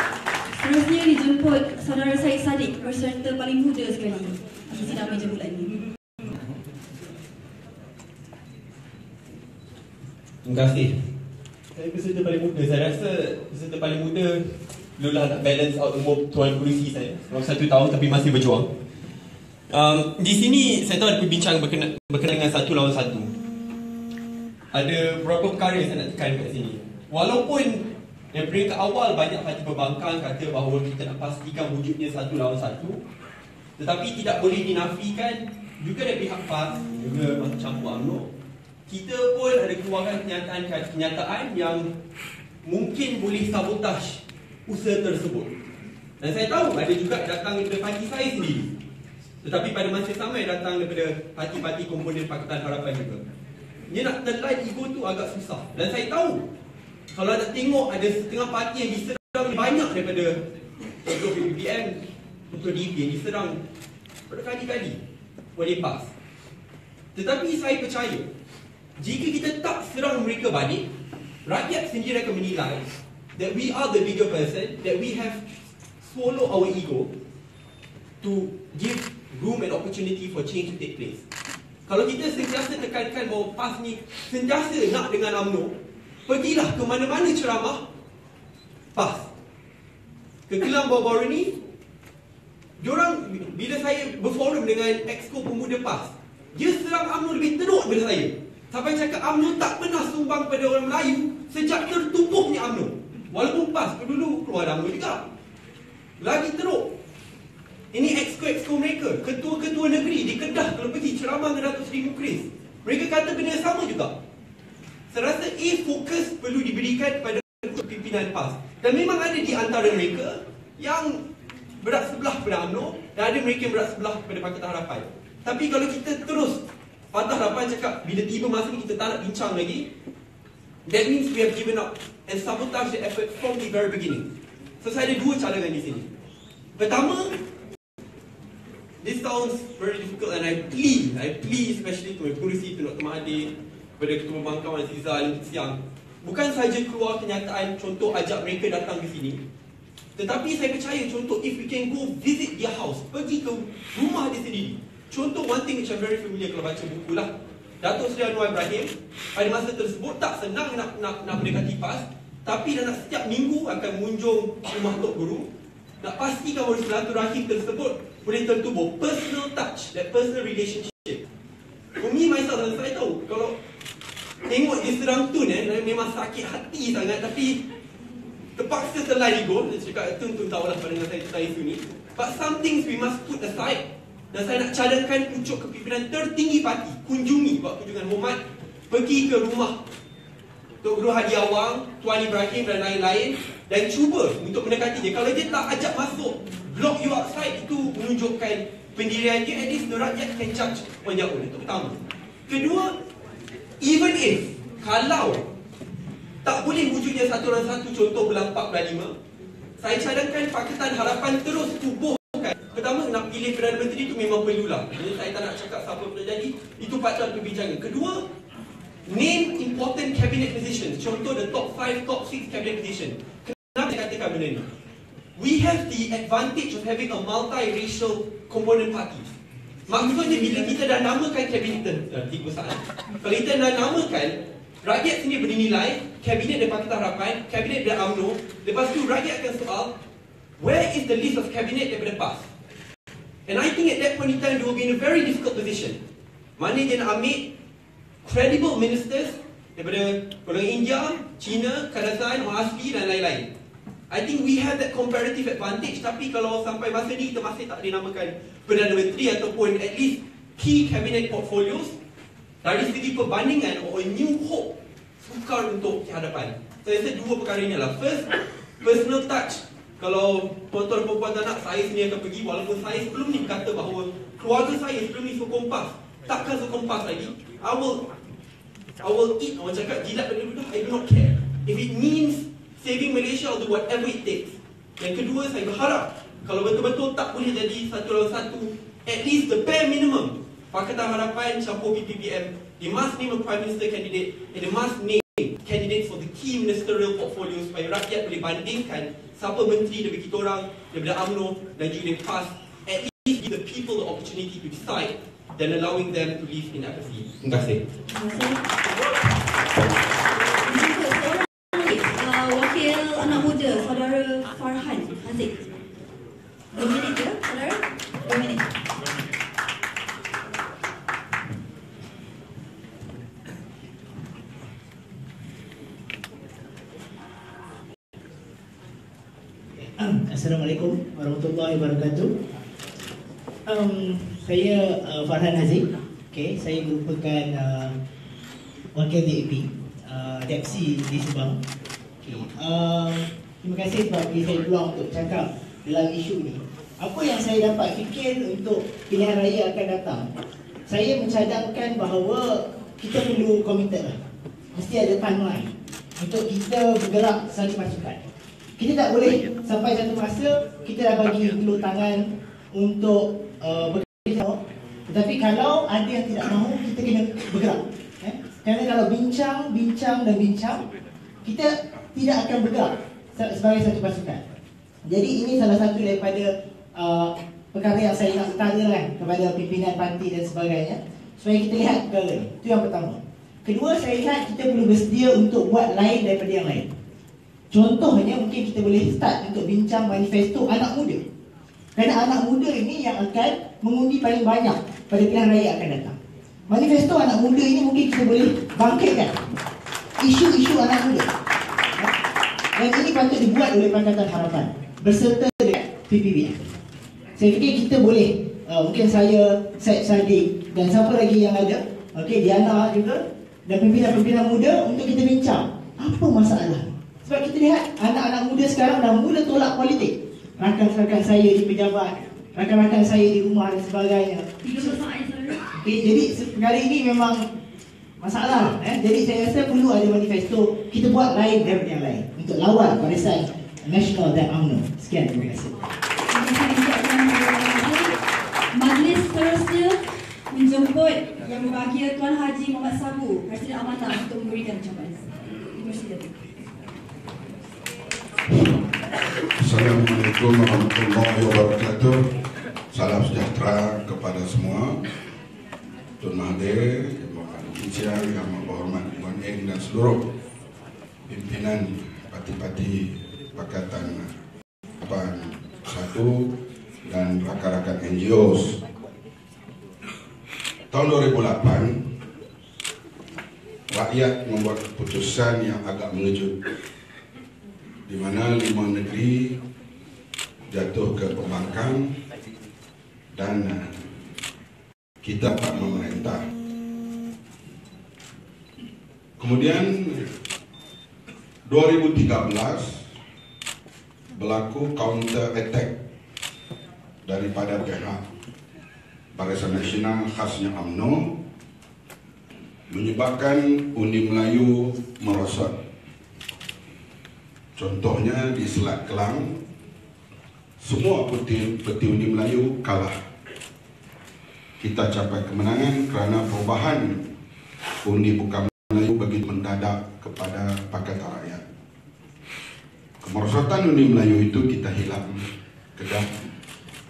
Seterusnya dijemput saudara Syed Saddiq, peserta paling muda sekali di sidang meja bulat ini. Terima kasih. Saya peserta paling muda. Saya rasa peserta paling muda dululah nak balance out umur tuan polisi saya. Orang 1 tahun tapi masih berjuang. Di sini saya tahu ada perbincangan berkenaan dengan 1 lawan 1. Ada beberapa perkara yang saya nak tekan kat sini. Walaupun yang peringkat awal banyak parti pembangkang kata bahawa kita nak pastikan wujudnya 1 lawan 1, tetapi tidak boleh dinafikan juga dari pihak PAS juga masuk campur UMNO. Kita pun ada keluarkan kenyataan yang mungkin boleh sabotaj usaha tersebut. Dan saya tahu ada juga datang daripada parti saya sendiri. Tetapi pada masa sama datang daripada parti-parti komponen Pakatan Harapan juga. Dia nak telan ego tu agak susah. Dan saya tahu kalau nak tengok ada setengah parti yang diserang banyak daripada contoh PPM, contoh DP yang diserang berkali-kali oleh PAS. Tetapi saya percaya jika kita tak serang mereka balik, rakyat sendiri akan menilai that we are the bigger person, that we have swallow our ego to give room and opportunity for change to take place. Kalau kita sentiasa tekankan bahawa PAS ni sentiasa nak dengan UMNO, pergilah ke mana-mana ceramah PAS. Ke Kelang baru-baru ni, diorang, bila saya berforum dengan Exco Pemuda PAS, dia serang UMNO lebih teruk daripada saya. Sampai cakap UMNO tak pernah sumbang pada orang Melayu sejak tertubuhnya UMNO. Walaupun PAS dulu keluar UMNO juga. Lagi teruk. Ini exco mereka, ketua-ketua negeri di Kedah kalau pergi ceramah dengan Datuk Seri Mukris, mereka kata benda yang sama juga. Saya rasa fokus perlu diberikan kepada pimpinan PAS. Dan memang ada di antara mereka yang berat sebelah pada UMNO dan ada mereka yang berat sebelah pada Pakatan Harapan. Tapi kalau kita terus patah harapan cakap bila tiba masa ni kita tak nak bincang lagi, that means we have given up and sabotage the effort from the very beginning. So saya ada 2 cadangan di sini. Pertama, this sounds very difficult and I plead especially to my polisi, to Dr. Mahathir, kepada Ketua Pembangkang Aziza Siang, bukan saja keluar kenyataan contoh ajak mereka datang ke sini, tetapi saya percaya contoh if we can go visit their house, pergi ke rumah dia sendiri. Contoh one thing which I'm very familiar kalau baca buku lah, Datuk Seri Anwar Ibrahim pada masa tersebut tak senang nak mendekati PAS, tapi dalam setiap minggu akan mengunjung rumah Tok Guru, nak pastikan bahawa silaturahim tersebut boleh tertubuh. Personal touch, that personal relationship. For me myself, dan saya tahu kalau tengok dia serang Tun memang sakit hati sangat, tapi terpaksa telan ego. Dia cakap Tun tahulah pada saya sunyi. But some things we must put aside Dan saya nak cadangkan pucuk kepimpinan tertinggi parti kunjungi, buat kunjungan hormat, pergi ke rumah Tok Guru Hadi Awang, Tuan Ibrahim dan lain-lain, dan cuba untuk mendekati dia. Kalau dia tak ajak masuk, block you outside, itu menunjukkan pendirian dia. At least rakyat can judge on their own. Itu pertama. Kedua, even if kalau tak boleh wujudnya satu orang satu, contoh bulan 4 bulan 5, saya cadangkan Pakatan Harapan terus tubuhkan. Pertama, nak pilih Perdana Menteri itu memang perlulah. Jadi saya tak nak cakap siapa boleh jadi, itu patut perbincangan. Kedua, name important cabinet positions. Contoh the top 5, top 6 cabinet position. Kenapa saya katakan benda ni? We have the advantage of having a multi-racial component party. Maksudnya bila kita dah namakan kabinet tertentu saat, kalau kita dah namakan, rakyat sendiri bernilai kabinet dari Pakatan Harapan, kabinet dari UMNO, lepas tu rakyat akan soal, where is the list of cabinet daripada PAS? And I think at that point in time, they will be in a very difficult position. Mana dia nak ambil credible ministers daripada golongan India, China, Kazakhstan, orang asli dan lain-lain. I think we have that comparative advantage. Tapi kalau sampai masa ni kita masih tak dinamakan Perdana Menteri ataupun at least key cabinet portfolios, dari segi perbandingan or a new hope, sukar untuk ke hadapan. Saya rasa dua perkara ini lah. First, personal touch. Kalau tuan-tuan dan perempuan tak nak, saya sendiri akan pergi. Walaupun saya sebelum ni berkata bahawa keluarga saya sebelum ni sekompas, takkan sekompas lagi. I will eat, orang cakap jilat dan duduk, I do not care. If it means saving Malaysia, I'll do whatever it takes. Yang kedua, saya berharap kalau betul-betul tak boleh jadi satu lawan satu, at least the bare minimum, Pakatan Harapan campur PPBM, they must name a Prime Minister candidate and they must name candidates for the key ministerial portfolio supaya rakyat boleh bandingkan siapa menteri daripada kita orang, daripada UMNO dan juga dari PAS. At least give the people the opportunity to decide than allowing them to live in apathy. Terima kasih. Wakil anak muda, saudara Farhan Haziq. 2 minit je, saudara? 2 minit. Assalamualaikum warahmatullahi wabarakatuh. Saya Farhan Haziq. Saya merupakan wakil DAP, Depsi di Subang. Terima kasih sebab beri saya peluang untuk cakap dalam isu ni. Apa yang saya dapat fikir untuk pilihan raya akan datang, saya mencadangkan bahawa kita perlu komited lah. Mesti ada timeline untuk kita bergerak satu pasukan. Kita tak boleh sampai satu masa kita dah bagi hulur tangan untuk bekerja. Tetapi kalau ada yang tidak mahu, kita kena bergerak. Kerana kalau bincang, kita tidak akan bergerak sebagai satu pasukan. Jadi ini salah satu daripada perkara yang saya nak utarakan kepada pimpinan parti dan sebagainya, supaya kita lihat perkara ini. Itu yang pertama. Kedua, saya lihat kita perlu bersedia untuk buat lain daripada yang lain. Contohnya mungkin kita boleh start untuk bincang manifesto anak muda. Kerana anak muda ini yang akan mengundi paling banyak pada pilihan raya akan datang. Manifesto anak muda ini mungkin kita boleh bangkitkan isu-isu anak muda. Dan ini patut dibuat oleh Pakatan Harapan berserta dengan PPBM. Saya fikir kita boleh, mungkin saya, Syed Sadiq dan siapa lagi yang ada, Diana juga, dan pimpinan-pimpinan muda untuk kita bincang apa masalah. Sebab kita lihat anak-anak muda sekarang dah mula tolak politik. Rakan-rakan saya di pejabat, rakan-rakan saya di rumah dan sebagainya. Jadi perkara ini memang masalah. Jadi saya rasa perlu ada manifesto, kita buat lain daripada yang lain untuk lawan barisan nasional dan UMNO. Sekian, terima kasih. Majlis seterusnya menjemput Yang Berbahagia Tuan Haji Muhammad Sabu, Presiden Amanah, untuk memberikan ucapan. Assalamualaikum warahmatullahi wabarakatuh. Salam sejahtera kepada semua. Tuan Mahathir, Yang Malaysia, Yang Berhormat Tuan Eng dan seluruh pimpinan parti-parti Pakatan Harapan 1 dan rakan-rakan NGOs. Tahun 2008, rakyat membuat keputusan yang agak mengejut, di mana 5 negeri jatuh ke pembangkang dan kita tak memerintah. Kemudian 2013 berlaku counter attack daripada pihak Barisan Nasional khasnya UMNO, menyebabkan undi Melayu merosot. Contohnya di Selat Kelang, semua peti undi Melayu kalah. Kita capai kemenangan kerana perubahan undi bukan Melayu begitu mendadak kepada Pakatan Rakyat. Kemerosotan undi Melayu itu kita hilang Kedah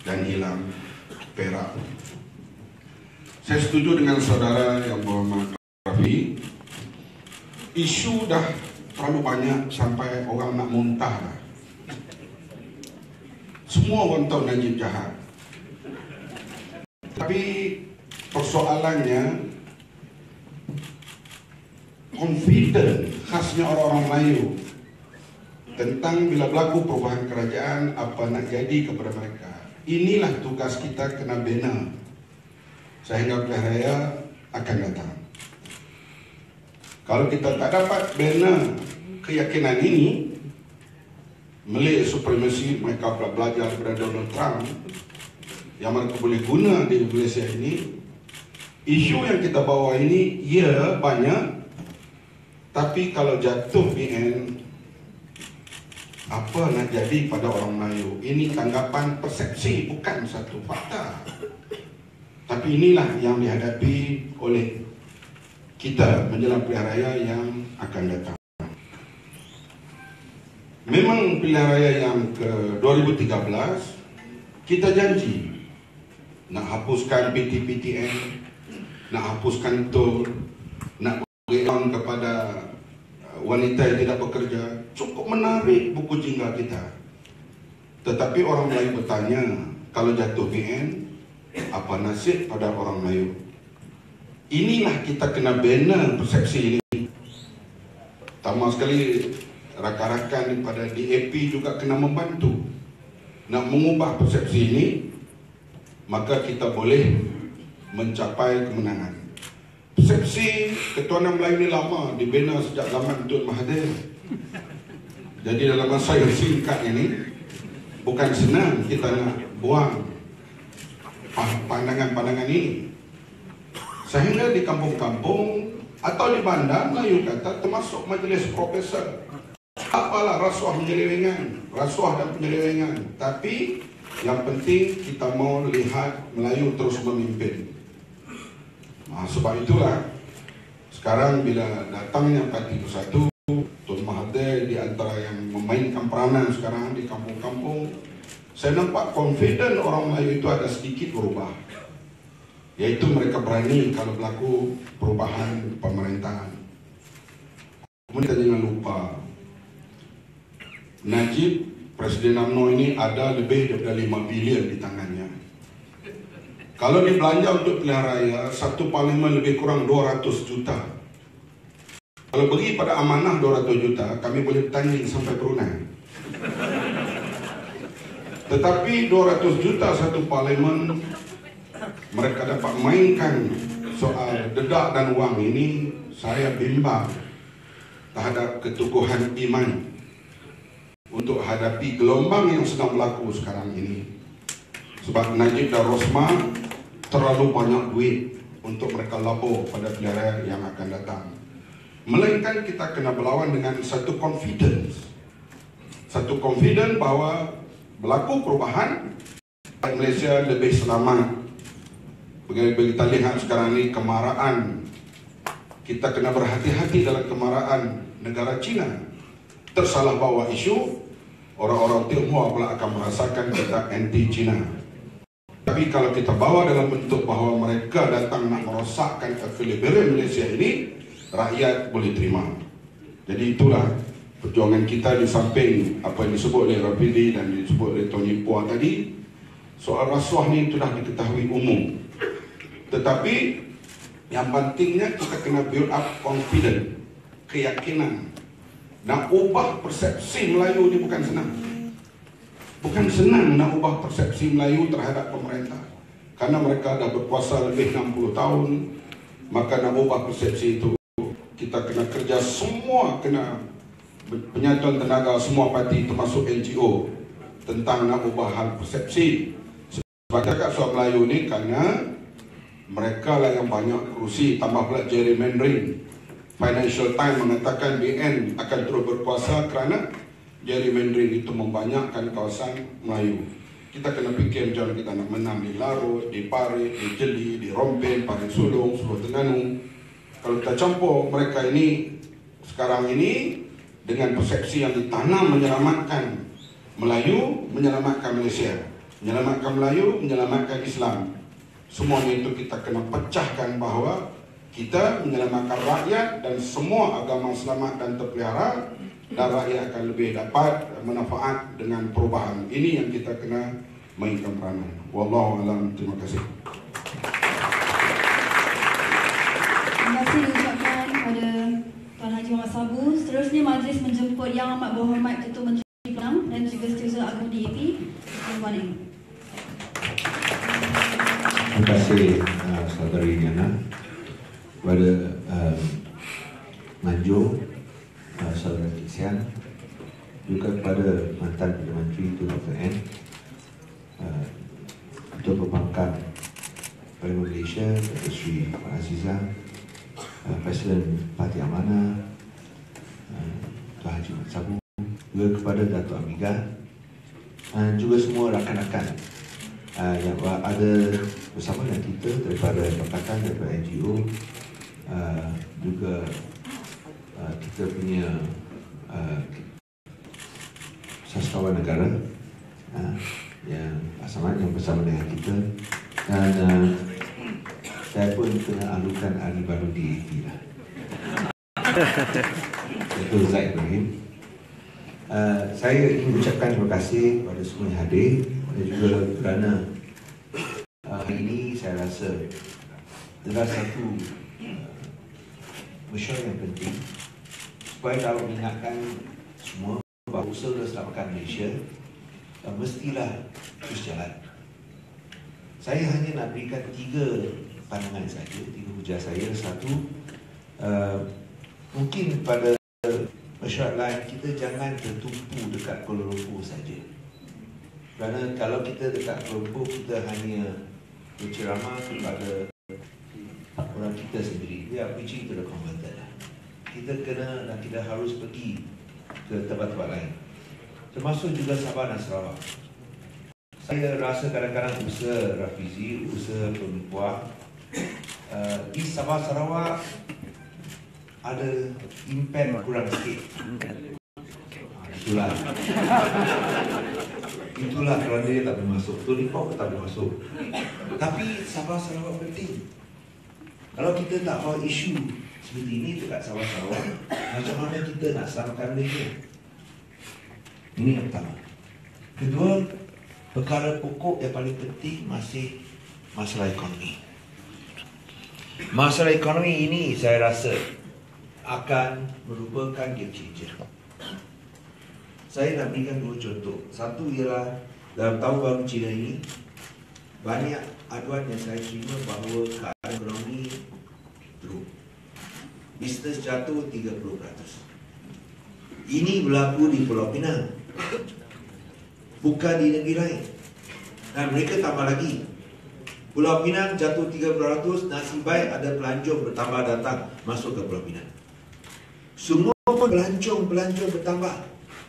dan hilang Perak. Saya setuju dengan saudara yang berhormat Rafi, isu dah terlalu banyak sampai orang nak muntah lah. Semua orang tahu Najib jahat. Tapi persoalannya confident khasnya orang-orang Melayu tentang bila berlaku perubahan kerajaan apa nak jadi kepada mereka. Inilah tugas kita kena bina sehingga pilihan raya akan datang. Kalau kita tak dapat bina keyakinan ini, Malay supremacy mereka belajar daripada Donald Trump yang mereka boleh guna di Malaysia ini. Isu yang kita bawa ini, ya banyak, tapi kalau jatuh BN, apa nak jadi pada orang Melayu? Ini tanggapan persepsi, bukan satu fakta. Tapi inilah yang dihadapi oleh kita menjelang pilihan raya yang akan datang. Memang pilihan raya yang ke 2013 kita janji nak hapuskan PTPTN, nak hapuskan tol, nak beri kepada wanita yang tidak bekerja. Cukup menarik buku jingga kita. Tetapi orang Melayu bertanya, kalau jatuh BN, apa nasib pada orang Melayu? Inilah kita kena bina persepsi ini. Tambah sekali, rakan-rakan daripada DAP juga kena membantu nak mengubah persepsi ini, maka kita boleh mencapai kemenangan. Persepsi ketuanan Melayu ini lama, dibina sejak zaman Tun Mahathir. Jadi dalam masa yang singkat ini, bukan senang kita nak buang pandangan-pandangan ini. Sehingga di kampung-kampung atau di bandar, Melayu kata termasuk majlis profesor, apalah rasuah penyelewengan, rasuah dan penyelewengan. Tapi yang penting kita mau lihat Melayu terus memimpin. Sebab itulah sekarang bila datangnya Parti Bersatu, Tun Mahathir di antara yang memainkan peranan sekarang di kampung-kampung, saya nampak confident orang Melayu itu ada sedikit berubah. Iaitu mereka berani kalau berlaku perubahan pemerintahan. Kemudian jangan lupa, Najib, Presiden UMNO ini ada lebih daripada 5 bilion di tangannya. Kalau dibelanja untuk pilihan raya, satu parlimen lebih kurang 200 juta. Kalau beri pada amanah 200 juta, kami boleh bertanding sampai Brunei. Tetapi 200 juta satu parlimen, mereka dapat mainkan soal dedak dan wang ini. Saya bimbang terhadap keteguhan iman untuk hadapi gelombang yang sedang berlaku sekarang ini. Sebab Najib dan Rosma terlalu banyak duit untuk mereka labur pada pilihan raya yang akan datang. Melainkan kita kena berlawan dengan satu confidence. Satu confidence bahawa berlaku perubahan, Malaysia lebih selamat. Bagi kita lihat sekarang ini kemarahan, kita kena berhati-hati dalam kemarahan negara China. Tersalah bawa isu, orang-orang Tionghoa pula akan merasakan kita anti-China. Tapi kalau kita bawa dalam bentuk bahawa mereka datang nak merosakkan ekvilibrium Malaysia ini, rakyat boleh terima. Jadi itulah perjuangan kita di samping apa yang disebut oleh Rapidi dan disebut oleh Tony Pua tadi. Soal rasuah ni sudah diketahui umum. Tetapi yang pentingnya kita kena build up confidence, keyakinan. Nak ubah persepsi Melayu ni bukan senang. Bukan senang nak ubah persepsi Melayu terhadap pemerintah. Karena mereka dah berkuasa lebih 60 tahun, maka nak ubah persepsi itu, kita kena kerja semua, kena penyatuan tenaga semua parti termasuk NGO tentang nak ubah hal persepsi. Sebab cakap soal Melayu ni kerana mereka lah yang banyak kerusi, tambah pula gerrymandering. Financial Times mengatakan BN akan terus berkuasa kerana gerrymandering itu membanyakkan kawasan Melayu. Kita kena fikir macam kita nak menang di Larut, di Parit, di Jeli, di Rompen, Parit Sulong, Seluruh Terengganu. Kalau kita campur mereka ini sekarang ini dengan persepsi yang ditanam menyelamatkan Melayu, menyelamatkan Malaysia, menyelamatkan Melayu, menyelamatkan Islam. Semuanya itu kita kena pecahkan bahawa kita menyelamatkan rakyat dan semua agama selamat dan terpelihara, dan rakyat akan lebih dapat manfaat dengan perubahan. Ini yang kita kena mainkan peranan. Wallahu a'lam. Terima kasih. Terima kasih diucapkan kepada Tuan Haji Muhammad Sabu. Seterusnya majlis menjemput Yang Amat Berhormat Ketua Menteri Penang dan juga Setiausaha Agung DAP, Tuan Eng. Terima kasih saudari Diana, kepada Manjo, saudara Kiksian, juga kepada mantan Perdana Menteri itu Dr. N, Ketua Perbankan Parlimen Malaysia Dr. Sri Azizah, Presiden Parti Amanah Tuan Haji Muhammad Sabu, juga kepada Datuk Amiga, dan juga semua rakan-rakan yang ada bersama dengan kita daripada Pakatan, daripada NGO, juga kita punya sastrawan negara yang bersama dengan kita, dan saya pun kena alukan ahli baru DAP lah, Datuk Zaid Ibrahim. Saya ingin mengucapkan terima kasih kepada semua yang hadir, dan juga kerana hari ini saya rasa adalah satu mesyuarat yang penting supaya dapat mengingatkan semua bahawa usaha selamatkan Malaysia mestilah terus jalan. Saya hanya nak berikan 3 pandangan saja, 3 hujah saya. Satu, mungkin pada masyarakat lain kita jangan tertumpu dekat Kuala Lumpur saja. Kerana kalau kita dekat Kuala Lumpur, kita hanya berceramah kepada orang kita sendiri. We are preaching to the converted. Kita kena dan kita harus pergi ke tempat-tempat lain, termasuk juga Sabah dan Sarawak. Saya rasa kadang-kadang usaha Rafizi, usaha penipuan di Sabah Sarawak ada impact kurang sikit. Itulah kerana dia tak boleh masuk. Penipuan tak boleh masuk. Tapi Sabah Sarawak penting. Kalau kita tak bawa isu seperti ini dekat Sabah Sarawak, macam mana kita nak selamatkan Malaysia? Ini yang pertama. Kedua, perkara pokok yang paling penting masih masalah ekonomi. Masalah ekonomi ini saya rasa akan merupakan game changer. Saya nak berikan 2 contoh. Satu ialah dalam tahun baru Cina ini, banyak aduan yang saya terima bahawa keadaan ekonomi drop. Bisnes jatuh 30%. Ini berlaku di Pulau Pinang, bukan di negeri lain. Dan mereka tambah lagi. Pulau Pinang jatuh 30%, nasib baik ada pelancong bertambah datang masuk ke Pulau Pinang. Semua pelancong bertambah,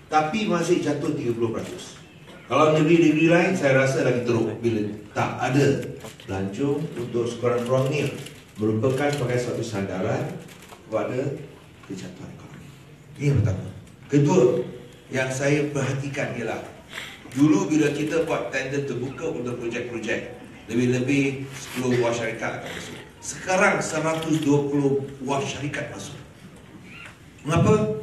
tapi masih jatuh 30%. Kalau negeri-negeri lain saya rasa lagi teruk bila tak ada pelancong untuk sekurang-kurangnya merupakan sebagai satu sandaran kepada kejatuhan ekonomi. Ini yang pertama. Kedua, yang saya perhatikan ialah dulu bila kita buat tender terbuka untuk projek-projek, lebih-lebih 10 wah syarikat akan masuk. Sekarang 120 wah syarikat masuk. Mengapa?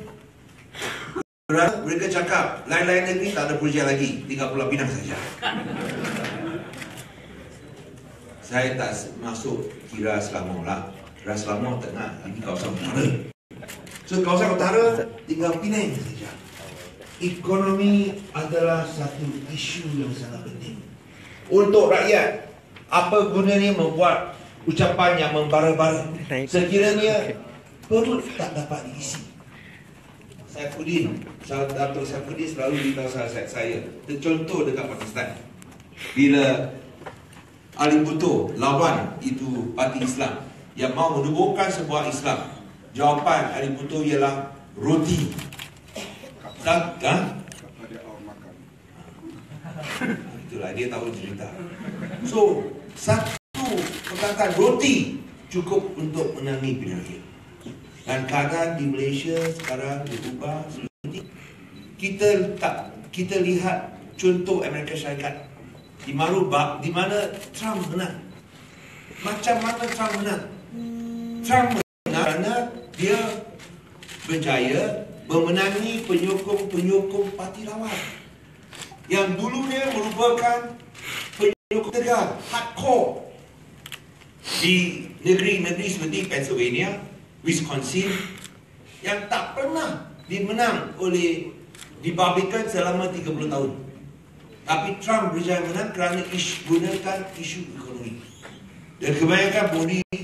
Mereka cakap lain-lain negeri tak ada projek lagi, tinggal Pulau Pinang saja. Saya tak masuk kira Selangor lah. Kira Selangor tengah, ini kawasan utara. So kawasan utara tinggal Penang saja. Ekonomi adalah satu isu yang sangat penting untuk rakyat. Apa gunanya membuat ucapan yang membara-bara sekiranya perut tak dapat diisi. Dato' Saifuddin selalu beritahu saya contoh dekat Pakistan, bila Ali Bhutto lawan itu parti Islam yang mahu menubuhkan sebuah Islam, jawapan Ali Bhutto ialah roti. Itulah dia tahu cerita. So satu perkataan roti cukup untuk menangi pilihan rakyat. Dan keadaan di Malaysia sekarang berubah seperti kita lihat contoh Amerika Syarikat di mana Trump menang. Macam mana Trump menang? Trump menang kerana dia berjaya memenangi penyokong parti lawan yang dulunya merupakan penyokong tegar, hardcore di negeri-negeri seperti Pennsylvania, Wisconsin, yang tak pernah dimenang oleh Republican selama 30 tahun. Tapi Trump berjaya menang kerana gunakan isu ekonomi. Dan kebanyakan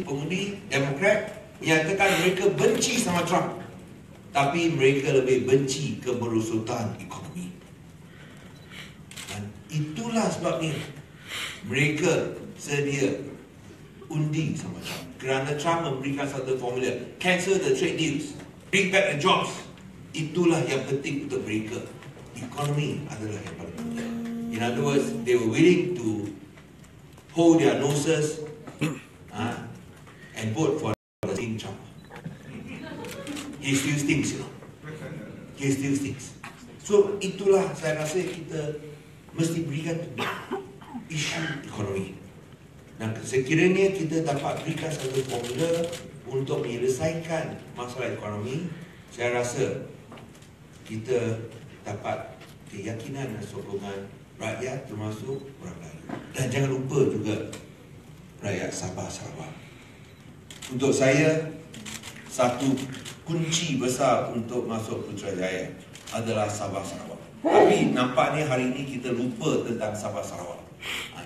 pengundi Demokrat menyatakan mereka benci sama Trump, tapi mereka lebih benci kemerosotan ekonomi. Dan itulah sebabnya mereka sedia undi sama Trump, kerana Trump memberikan satu formula: cancel the trade deals, bring back the jobs. Itulah yang penting untuk mereka. Ekonomi adalah yang paling penting. In other words, they were willing to hold their noses and vote for the King Trump. He still stinks, you know. He still stinks. So itulah saya rasa kita mesti berikan isu ekonomi. Dan sekiranya kita dapat berikan satu formula untuk menyelesaikan masalah ekonomi, saya rasa kita dapat keyakinan dan sokongan rakyat, termasuk orang Melayu. Dan jangan lupa juga rakyat Sabah Sarawak. Untuk saya, satu kunci besar untuk masuk Putrajaya adalah Sabah Sarawak. Tapi nampaknya hari ini kita lupa tentang Sabah Sarawak.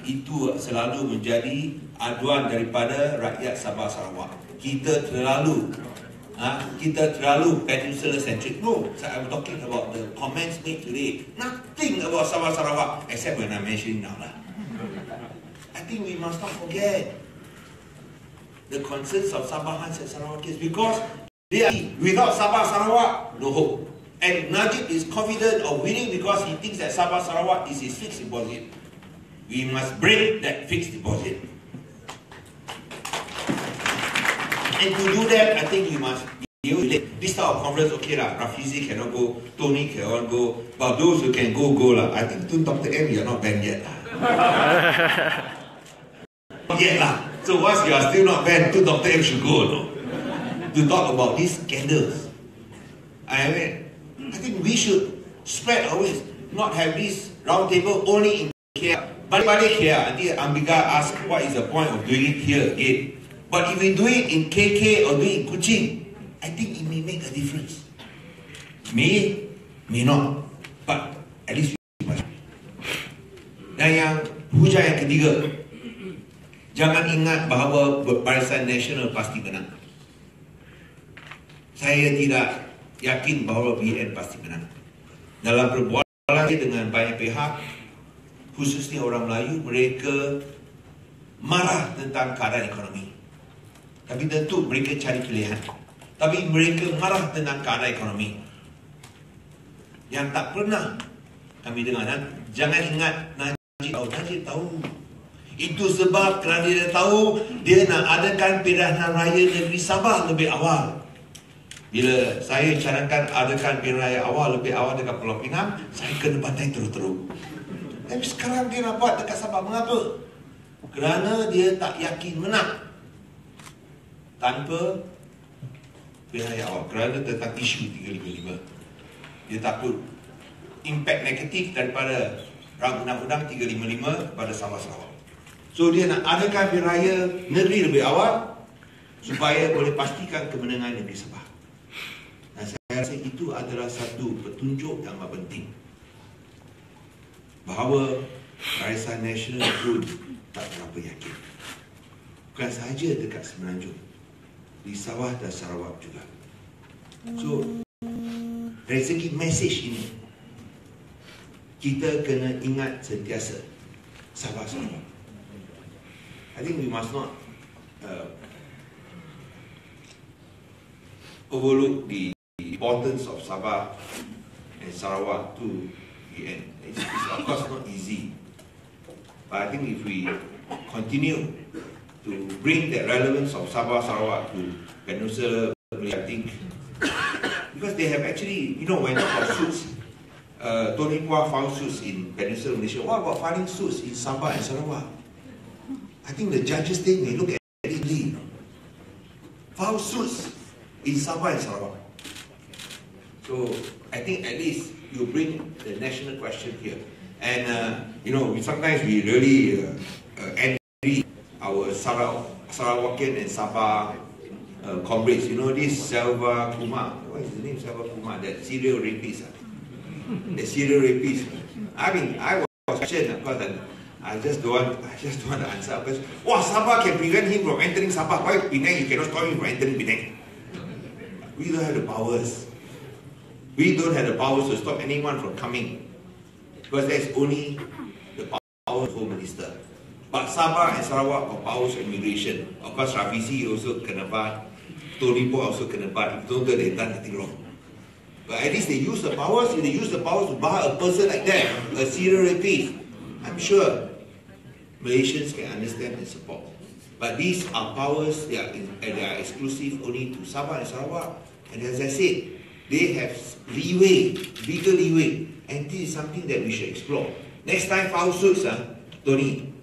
Itu selalu menjadi aduan daripada rakyat Sabah Sarawak. Kita terlalu peninsula centric. No, I'm talking about the comments made today. Nothing about Sabah Sarawak except when I mention now lah. I think we must not forget the concerns of Sabahans and Sarawakians, because they are, without Sabah Sarawak, no hope. And Najib is confident of winning because he thinks that Sabah Sarawak is his fixed deposit. We must break that fixed deposit. And to do that, I think we must deal with it. This type of conference, okay lah, Rafizi cannot go, Tony cannot go, but those who can go lah. I think to Dr. M, you are not banned yet lah. Yet lah. So once you are still not banned, to Dr. M should go, no? To talk about these scandals. I mean, I think we should spread our wings, not have this round table only in KL. Balik-balik here, nanti Ambika ask what is the point of doing it here again. But if we do it in KK or do it in Kuching, I think it may make a difference. May not, but at least we must. Dan yang hujah yang ketiga, jangan ingat bahawa Barisan Nasional pasti menang. Saya tidak yakin bahawa BN pasti menang. Dalam perbualan dengan banyak pihak, khususnya orang Melayu, mereka marah tentang keadaan ekonomi. Tapi tentu mereka cari pilihan. Tapi mereka marah tentang keadaan ekonomi. Yang tak pernah kami dengar, jangan ingat Najib tahu. Itu sebab kerana dia tahu dia nak adakan pilihan raya negeri Sabah lebih awal. Bila saya cadangkan adakan pilihan raya awal lebih awal dekat Pulau Pinang, saya kena bantai teruk-teruk. Tapi sekarang dia nak buat dekat Sabah. Mengapa? Kerana dia tak yakin menang tanpa pilihan raya awal. Kerana tentang isu 355. Dia takut impak negatif daripada undang-undang 355 kepada Sabah Sarawak. So dia nak adakan pilihan raya negeri lebih awal supaya boleh pastikan kemenangan negeri Sabah. Dan saya rasa itu adalah satu petunjuk yang amat penting bahawa Barisan Nasional pun tak berapa yakin. Bukan sahaja dekat Semenanjung, di Sabah dan Sarawak juga. So, dari segi mesej ini, kita kena ingat sentiasa Sabah Sarawak. I think we must not overlook the importance of Sabah and Sarawak to the end. It's of course not easy, but I think if we continue to bring the relevance of Sabah Sarawak to Peninsula Malaysia, I think, because they have actually, you know, when talk about suits, Tony Pua filed suits in Peninsula Malaysia. What about filing suits in Sabah and Sarawak? I think the judges think they look at it, file suits in Sabah and Sarawak. So I think at least you bring the national question here, and you know, sometimes we really envy our Sarawakian and Sabah comrades. You know this Selva Kumar. What is the name? Selva Kumar, that serial rapist. The serial rapist. I mean, I was questioned because I just don't want to answer. Because Sabah can prevent him from entering Sabah. Why Penang you cannot stop him from entering Penang? We don't have the powers. We don't have the powers to stop anyone from coming, because there's only the power of the Home Minister. But Sabah and Sarawak got powers of immigration. Of course, Rafizi also kena bar, Tony Pua also kena bar. If don't do, they've done nothing wrong. But at least they use the powers. If they use the powers to bar a person like that, a serial rapist, I'm sure Malaysians can understand and support. But these are powers, they are exclusive only to Sabah and Sarawak. And as I said, they have leeway, bigger leeway, and this is something that we should explore. Next time file suits, Tony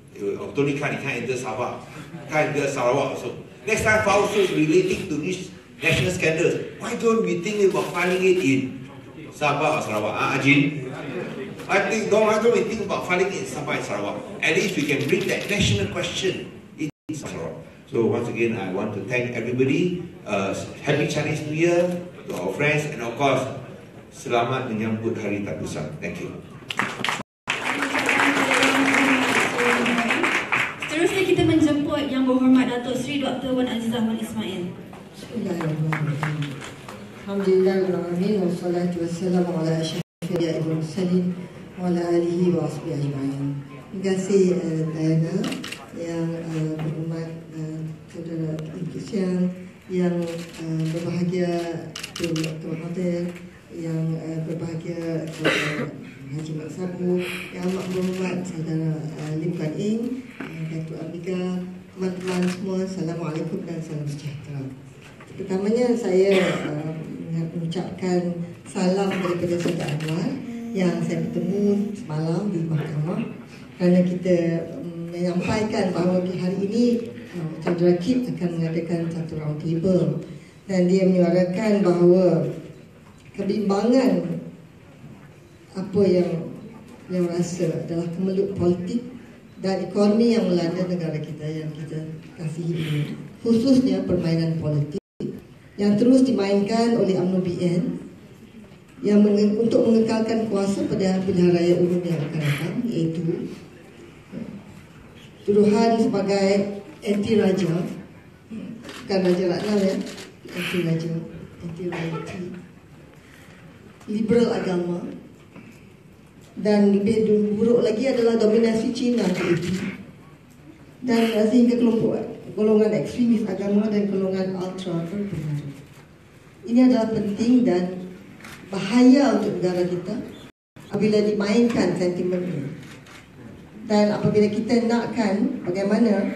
can't enter Sabah, can't enter Sarawak also. Next time file suits relating to these national scandals, why don't we think about filing it in Sabah or Sarawak? Ajin? I think, why don't we think about filing it in Sabah and Sarawak? At least we can bring that national question in Sarawak. So once again, I want to thank everybody. Happy Chinese New Year to our friends, and of course, selamat menyambut Hari Takusan. Thank you. Seterusnya kita menjemput Yang Berhormat Datuk Seri Dr. Wan Azizah Wan Ismail. Bismillahirrahmanirrahim. Alhamdulillahirrahmanirrahim. Wassalatu wassalamu ala asyrafil mursalin wa ala alihi wa ashabihi ajma'in. Terima kasih Diana, yang berhormat saudara Kisian, yang berbahagia Dr. Mahathir, yang berbahagia Haji Mat Sabu, yang amat berhormat saudara Lim Kuan Ing, Datuk Abika, teman-teman semua, Assalamualaikum dan salam sejahtera. Pertamanya saya mengucapkan salam daripada Saudara Anwar yang saya bertemu semalam di mahkamah, kerana kita menyampaikan bahawa hari ini Saudara Kip akan mengadakan satu round table, dan dia menyuarakan bahawa kebimbangan apa yang rasa adalah kemelut politik dan ekonomi yang melanda negara kita yang kita kasihi ini, khususnya permainan politik yang terus dimainkan oleh UMNO BN yang untuk mengekalkan kuasa pada pilihan raya umum yang akan datang, iaitu tuduhan sebagai anti-raja, bukan Raja Ratna ya, anti-raja, anti-royalty, liberal agama, dan lebih buruk lagi adalah dominasi Cina ke itu, dan sehingga golongan ekstremis agama dan golongan ultra berpengaruh. Ini adalah penting dan bahaya untuk negara kita apabila dimainkan sentimen ini. Dan apabila kita nakkan bagaimana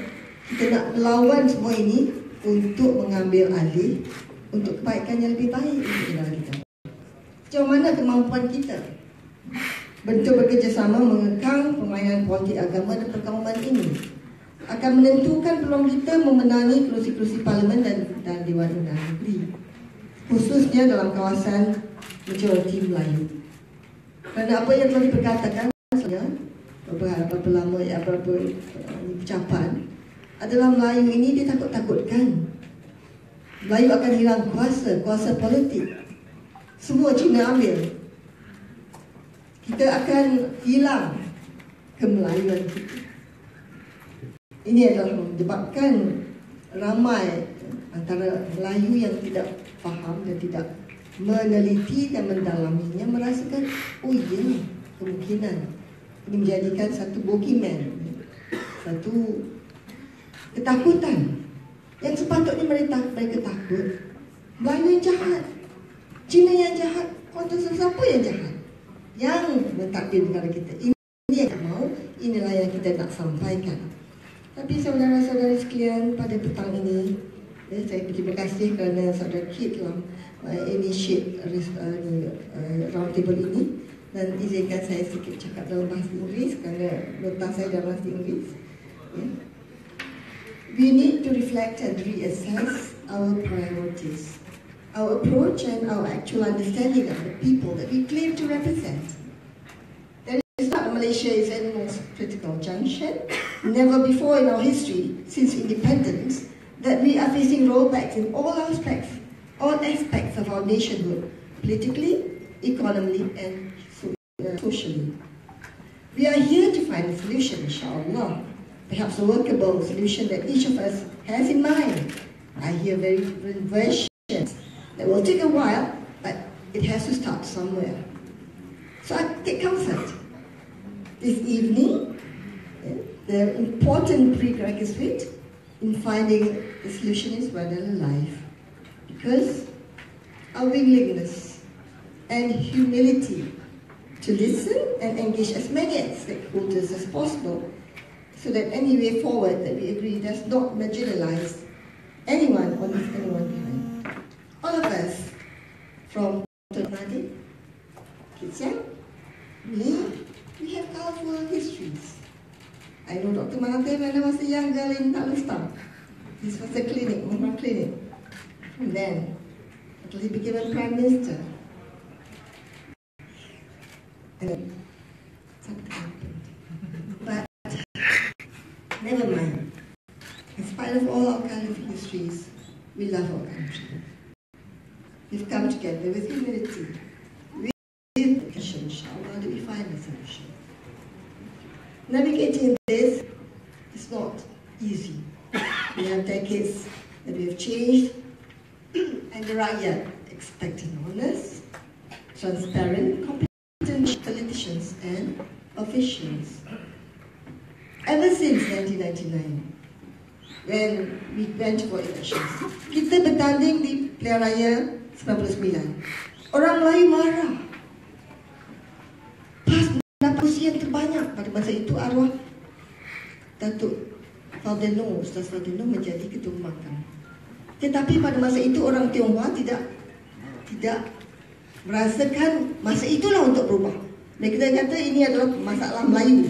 kita nak melawan semua ini untuk mengambil alih untuk kebaikan yang lebih baik untuk negara kita. Sejauh mana kemampuan kita bentuk bekerjasama mengekang permainan politik agama dan perkauman ini akan menentukan peluang kita memenangi kerusi-kerusi parlimen dan Dewan Undang Negeri, khususnya dalam kawasan majoriti Melayu. Kerana apa yang telah diperkatakan beberapa lama, beberapa ucapan adalah Melayu ini ditakut-takutkan. Melayu akan hilang kuasa politik. Semua Cina ambil. Kita akan hilang kemelayuan kita. Ini adalah menyebabkan ramai antara Melayu yang tidak faham dan tidak meneliti dan mendalaminya merasakan, oh iya, kemungkinan ini menjadikan satu boogeyman, satu ketakutan yang sepatutnya mereka takut. Melayu yang jahat, Cina yang jahat, atau siapa yang jahat yang mentadbir negara kita. Ini yang kita mahu, inilah yang kita nak sampaikan. Tapi saudara-saudara sekalian, pada petang ini saya berterima kasih kerana saudara Kit telah initiate round table ini, dan izinkan saya sedikit cakap dalam bahasa Inggeris kerana nota saya dalam bahasa Inggeris. We need to reflect and reassess our priorities, our approach and our actual understanding of the people that we claim to represent. There is not Malaysia is at the most critical junction. Never before in our history, since independence, that we are facing rollbacks in all aspects of our nationhood, politically, economically, and socially. We are here to find a solution, inshallah. Perhaps a workable solution that each of us has in mind. I hear very different versions that will take a while, but it has to start somewhere. So I take comfort. This evening, the important prerequisite in finding the solution is rather alive, because our willingness and humility to listen and engage as many stakeholders as possible, so that any way forward that we agree does not marginalize anyone or leave anyone behind. All of us, from Dr. Nadi, Kitchen, me, we have colorful histories. I know Dr. Mahathir when I was a young girl in Palestine. This was a clinic, Mumbai clinic. And then, until he became a prime minister. And then, something happened. But, never mind. In spite of all our colorful histories, we love our country. We've come together with humility, with passion, inshallah, that we find a solution. Navigating this is not easy. We have decades that we have changed, and the rakyat expect honest, transparent, competent politicians and officials. Ever since 1999, when we went for elections, kita bertanding di pilihan raya 99. Orang Melayu marah. PAS mendapat kursi yang terbanyak. Pada masa itu arwah Datuk Faldeno, Ustaz Faldeno menjadi ketua pembangkang. Tetapi pada masa itu orang Tionghoa tidak merasakan masa itulah untuk berubah. Mereka kata ini adalah masalah Melayu.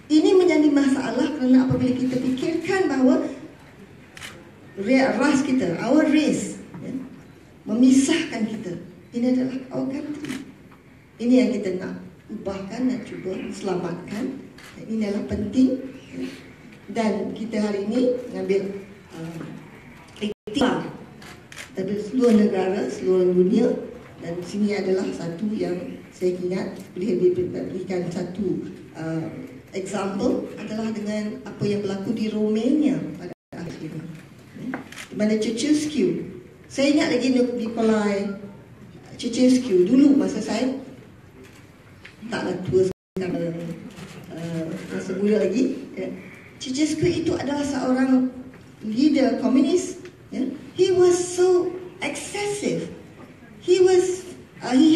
Ini menjadi masalah kerana apabila kita fikirkan bahawa ras kita, our race, memisahkan kita. Ini adalah our country. Ini yang kita nak ubahkan, nak cuba selamatkan. Ini adalah penting. Dan kita hari ini mengambil iktibar dari seluruh negara, seluruh dunia. Dan sini adalah satu yang saya ingat boleh diberikan satu example adalah dengan apa yang berlaku di Romania pada akhir ini. Di mana Ceausescu, saya ingat lagi Nicolae Ceausescu dulu masa saya taklah tua sekarang, masa muda lagi. Ceausescu itu adalah seorang leader komunis. He was so excessive. He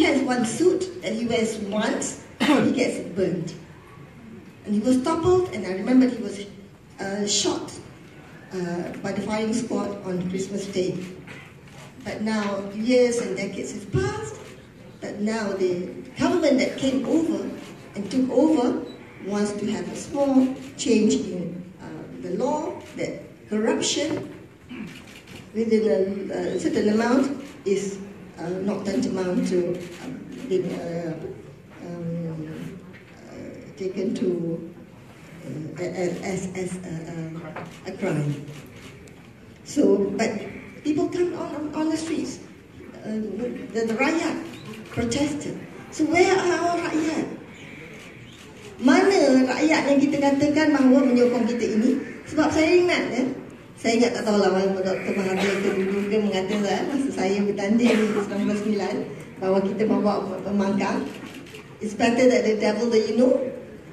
has one suit that he wears once, he gets it burnt. And he was toppled, and I remember he was shot by the firing squad on Christmas Day. But now, years and decades have passed, but now the government that came over and took over wants to have a small change in the law, that corruption within a certain amount is not tantamount to being taken to as a crime. So, but people come on the streets. The rakyat protested. So where are our rakyat? Mana rakyat yang kita katakan bahawa menyokong kita ini? Sebab saya ingat saya ingat tak tahulah Dr. Mahathir ke dulu ke mengatakan masa saya bertanding 1999 bahawa kita bawa pembangkang. It's better that the devil that you know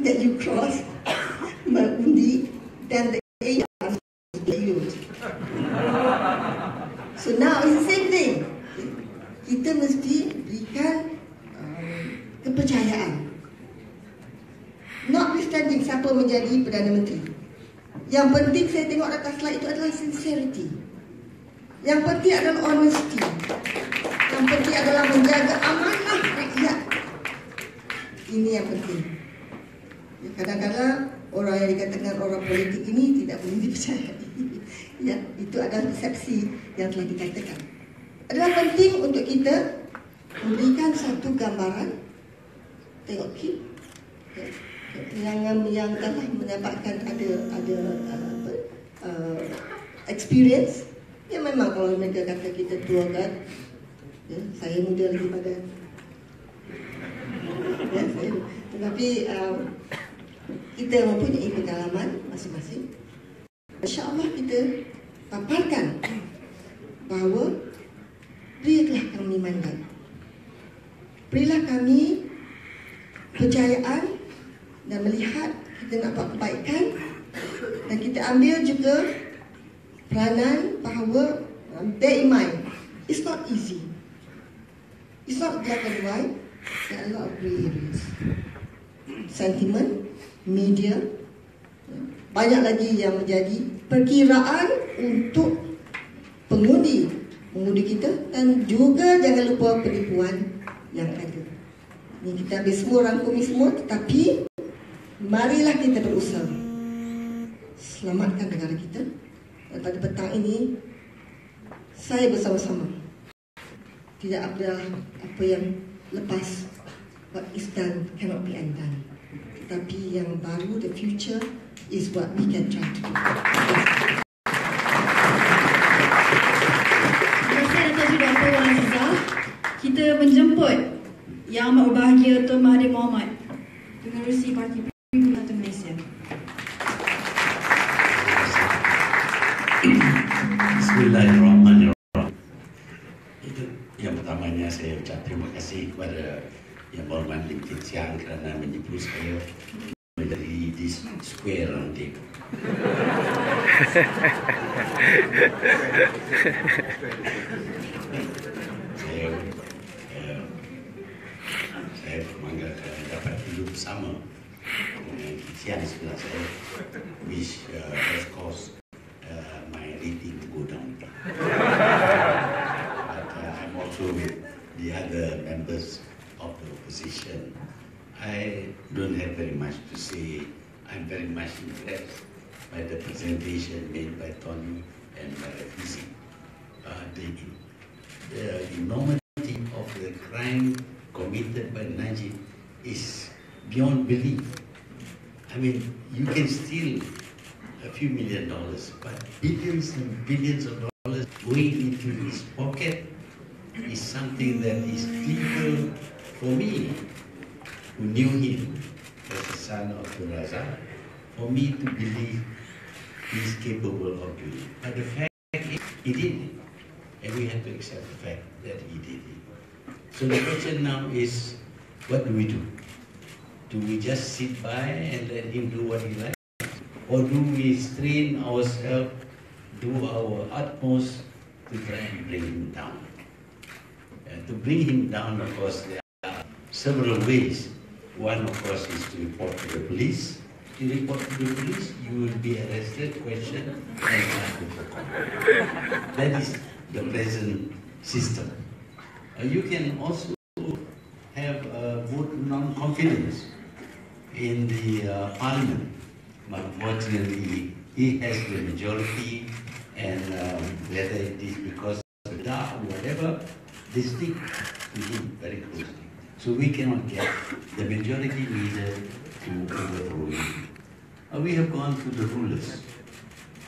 that you cross berundi than the AI used. So now it's the same thing. Kita mesti berikan kepercayaan. Notwithstanding siapa menjadi Perdana Menteri. Yang penting saya tengok atas slide itu adalah sincerity. Yang penting adalah honesty. Yang penting adalah menjaga amanah rakyat. Ini yang penting. Kadang-kadang orang yang dikatakan orang politik ini tidak boleh dipercayai. Ya, itu adalah persepsi yang telah dikatakan. Adalah penting untuk kita memberikan satu gambaran. Tengok yang telah mendapatkan ada experience. Ya memang kalau mereka kata kita tua kan, ya, saya muda lagi pada ya, tetapi kita mempunyai pengalaman masing-masing. InsyaAllah kita paparkan bahawa berilah kami mandat, berilah kami percayaan dan melihat kita nak buat kebaikan, dan kita ambil juga peranan bahawa bear in mind, it's not easy, it's not black and white, there are a lot of grey areas. Sentiment, media, banyak lagi yang menjadi perkiraan untuk pengundi kita, dan juga jangan lupa penipuan yang ada. Ini kita habis semua rangkumi semua, tetapi marilah kita berusaha selamatkan negara kita. Dan pada petang ini saya bersama-sama, tidak ada apa yang lepas. What is done cannot be undone. Tetapi yang baru, the future, is what we can try to do. Terima kasih Datuk Dr. Wan Azizah. Kita menjemput Yang Amat Berbahagia Tun Mahathir Mohamad, Pengerusi Parti Perikatan Malaysia. Bismillahirrahmanirrahim. Itu yang pertamanya saya ucap terima kasih kepada Yang Berhormat Lim Kit Siang kerana menyebut saya menjadi di square nanti. Saya bangga kerana dapat duduk bersama dengan Kit Siang sebelah saya, which of course my rating to go down. But I'm also with the other members of the opposition. I don't have very much to say. I'm very much impressed by the presentation made by Tony and by Fizi. The enormity of the crime committed by Najib is beyond belief. I mean, you can steal a few $1 million, but billions and billions of dollars going into his pocket is something that is difficult for me, who knew him as a son of the Raza, for me to believe he's capable of doing it. But the fact is, he did it, and we have to accept the fact that he did it. So the question now is, what do we do? Do we just sit by and let him do what he likes? Or do we strain ourselves, do our utmost to try and bring him down? To bring him down, of course, there are several ways. One, of course, is to report to the police. You report to the police, you will be arrested, questioned, and tried for comment. That is the present system. You can also have a vote of non-confidence in the parliament. Unfortunately, he has the majority, and whether it is because of the dark or whatever, they stick to him very closely. So we cannot get the majority leader to overthrow him. We have gone through the rulers.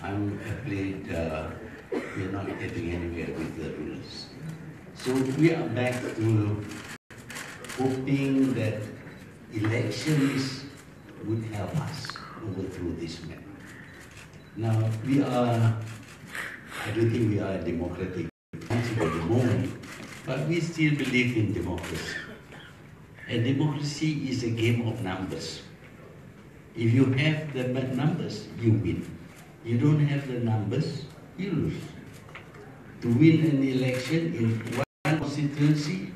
I'm afraid we are not getting anywhere with the rulers. So we are back to hoping that elections would help us overthrow this man. Now, I don't think we are a democratic country at the moment, but we still believe in democracy. And democracy is a game of numbers. If you have the numbers, you win. You don't have the numbers, you lose. To win an election in one constituency,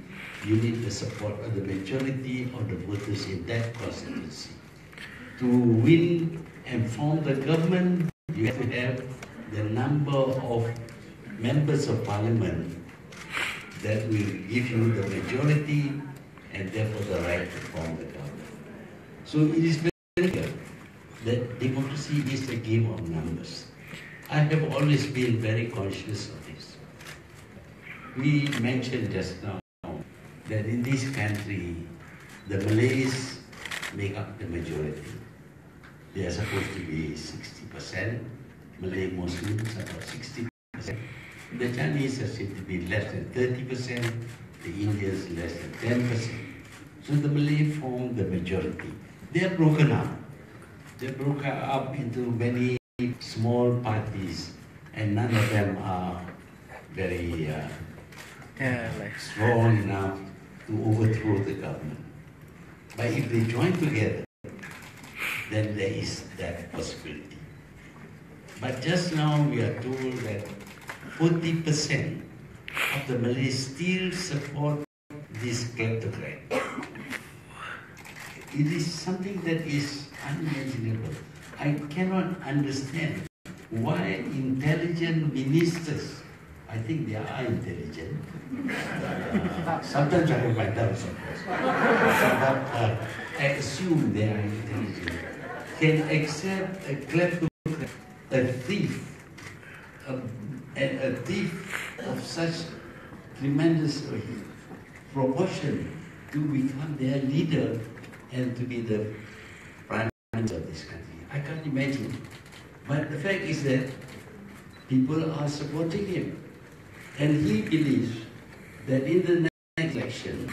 you need the support of the majority of the voters in that constituency. To win and form the government, you have to have the number of members of parliament that will give you the majority and therefore the right to form the government. So it is very clear that democracy is a game of numbers. I have always been very conscious of this. We mentioned just now that in this country, the Malays make up the majority. They are supposed to be 60%, Malay Muslims about 60%. The Chinese are said to be less than 30%, the Indians less than 10%. So the Malay form the majority. They are broken up. They broke up into many small parties, and none of them are very strong enough to overthrow the government. But if they join together, then there is that possibility. But just now we are told that 40% of the Malays still support this kleptocrat. It is something that is unimaginable. I cannot understand why intelligent ministers, I think they are intelligent, sometimes I have my doubts of course, but I assume they are intelligent, can accept a kleptocrat, a thief of such tremendous proportion to become their leader and to be the prime minister of this country. I can't imagine. But the fact is that people are supporting him. And he believes that in the next election,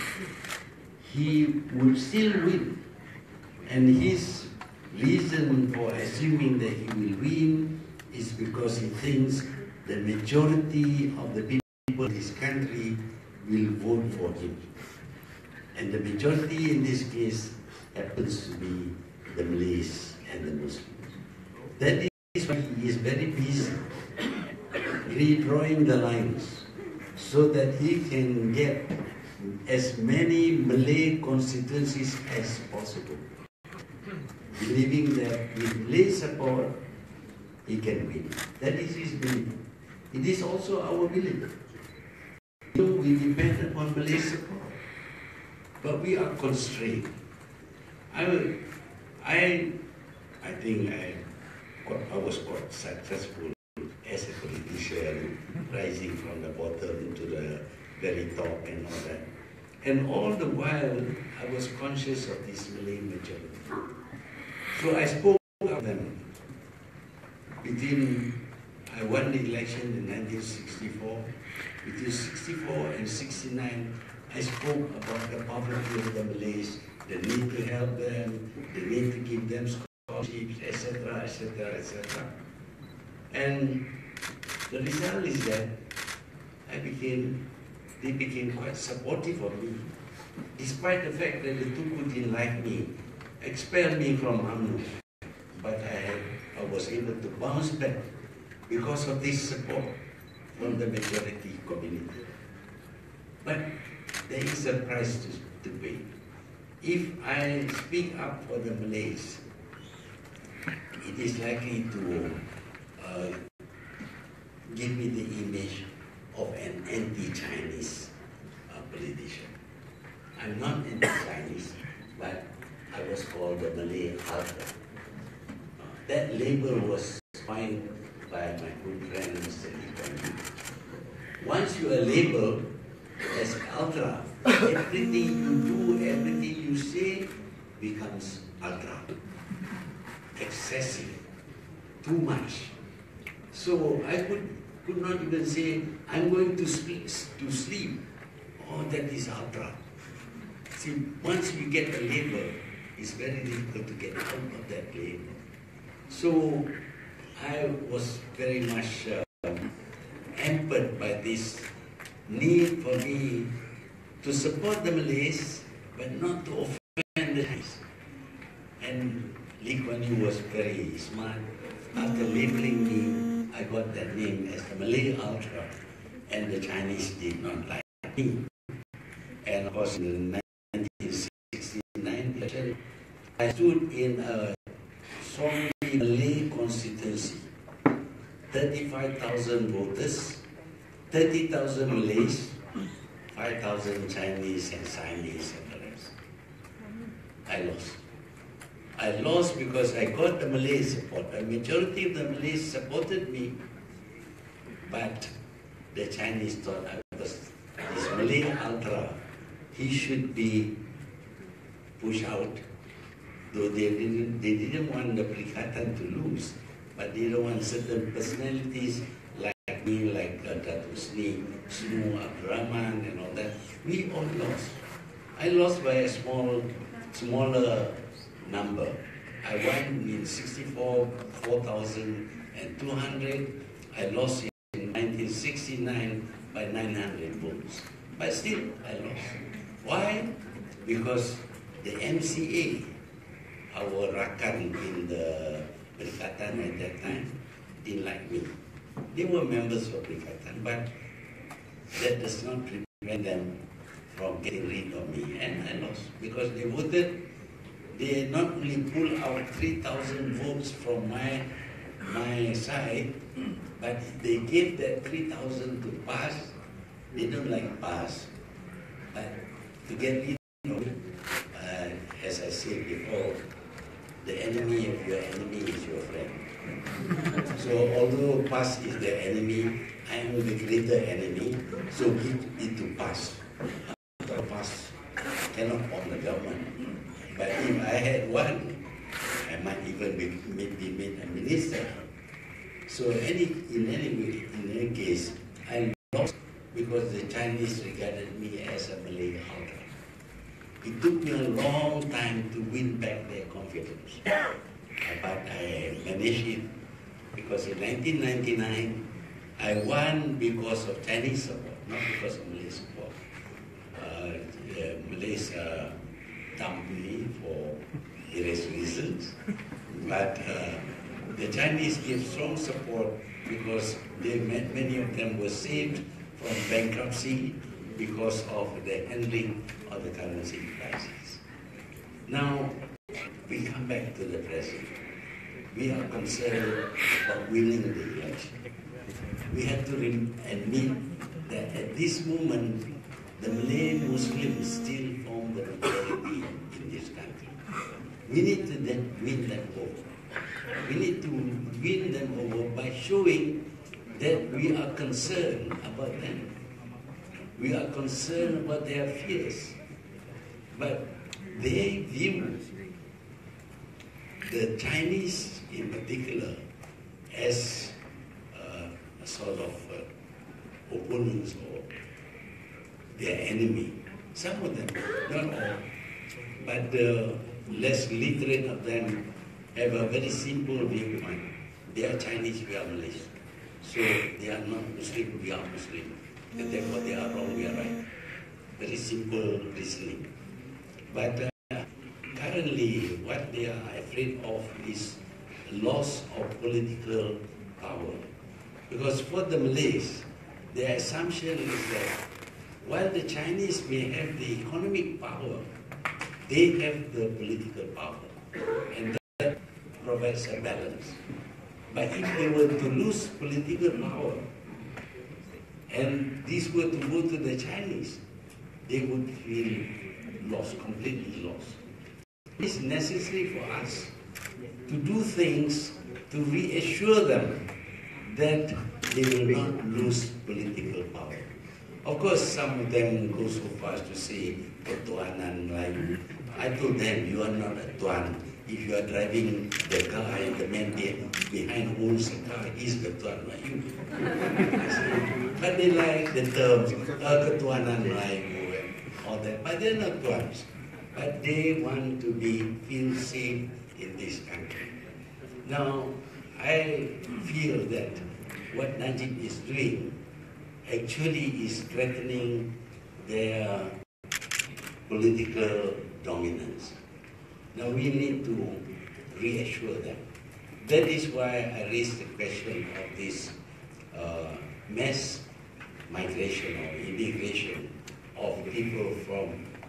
he would still win. And his reason for assuming that he will win is because he thinks the majority of the people in this country will vote for him. And the majority in this case happens to be the Malays and the Muslims. That is why he is very busy redrawing the lines so that he can get as many Malay constituencies as possible, believing that with Malay support, he can win. That is his belief. It is also our belief. We depend upon Malay support, but we are constrained. I think I was quite successful as a politician, rising from the bottom to the very top and all that. And all the while, I was conscious of this Malay majority. So I spoke of them. I won the election in 1964. Between 64 and 69, I spoke about the poverty of the Malays, the need to help them, the need to give them scholarships, etc., etc., etc. And the result is that they became quite supportive of me, despite the fact that the Tuku didn't like me, expelled me from UMNO. But I was able to bounce back because of this support from the majority community. But there is a price to pay. If I speak up for the Malays, it is likely to give me the image of an anti-Chinese politician. I'm not anti-Chinese, but I was called the Malay Ultra. That label was coined by my good friend Mr. Lee. Once you are labeled as Ultra, everything you do, everything you say becomes Ultra. Excessive, too much. So I could not even say, I'm going to sleep. Oh, that is Ultra. See, once you get a label, it's very difficult to get out of that plane. So I was very much hampered by this need for me to support the Malays, but not to offend the Chinese. And Lee Kuan Yew was very smart. After labeling me, I got that name as the Malay Ultra, and the Chinese did not like me. And of course, in 1969, I stood in a strongly Malay constituency, 35,000 voters, 30,000 Malays, 5,000 Chinese and Siamese and the rest. I lost. I lost because I got the Malay support. A majority of the Malays supported me, but the Chinese thought I was this Malay Ultra. He should be pushed out. Though they didn't want the Pakatan to lose, but they don't want certain personalities like me, like Datuk Sri, Snu, Abdurrahman, and all that. We all lost. I lost by a smaller number. I won in 4,200. I lost in 1969 by 900 votes. But still, I lost. Why? Because the MCA, our Rakan in the Pakatan at that time, didn't like me. They were members of Pakatan, but that does not prevent them from getting rid of me. And I lost because they voted. They not only pulled out 3,000 votes from my side, but they gave that 3,000 to pass. They don't like pass, but to get rid of it, as I said before, the enemy of your enemy is your friend. So although pass is the enemy, I am the greater enemy, so give it to pass. After pass cannot form the government. But if I had one, I might even be made a minister. So in any case, I lost because the Chinese regarded me as a Malay Ultra. It took me a long time to win back their confidence. But I managed it because in 1999, I won because of Chinese support, not because of Malay support. Malays dumped me for various reasons, but the Chinese gave strong support because many of them were saved from bankruptcy because of the handling of the currency crisis. Now, we come back to the present. We are concerned about winning the election. We have to admit that at this moment, the Malay Muslims still form the majority in this country. We need to then win them over. We need to win them over by showing that we are concerned about them. We are concerned about their fears. But they view the Chinese in particular as a sort of opponents or their enemy. Some of them, not all, but the less literate of them have a very simple viewpoint. They are Chinese, we are Malaysian. So they are not Muslim, we are Muslim. And therefore they are wrong, we are right. Very simple reasoning. But currently what they are afraid of is loss of political power. Because for the Malays, their assumption is that while the Chinese may have the economic power, they have the political power. And that provides a balance. But if they were to lose political power, and this were to go to the Chinese, they would feel lost, completely lost. It's necessary for us to do things to reassure them that they will not lose political power. Of course, some of them go so far as to say, ketuanan Melayu. I told them, you are not a tuan. If you are driving the car and the man behind owns the car, he's the tuan Melayu. But they like the terms, ketuanan Melayu and all that. But they're not tuans. but they want to feel safe in this country. Now, I feel that what Najib is doing actually is threatening their political dominance. Now we need to reassure them. That is why I raised the question of this mass migration or immigration of people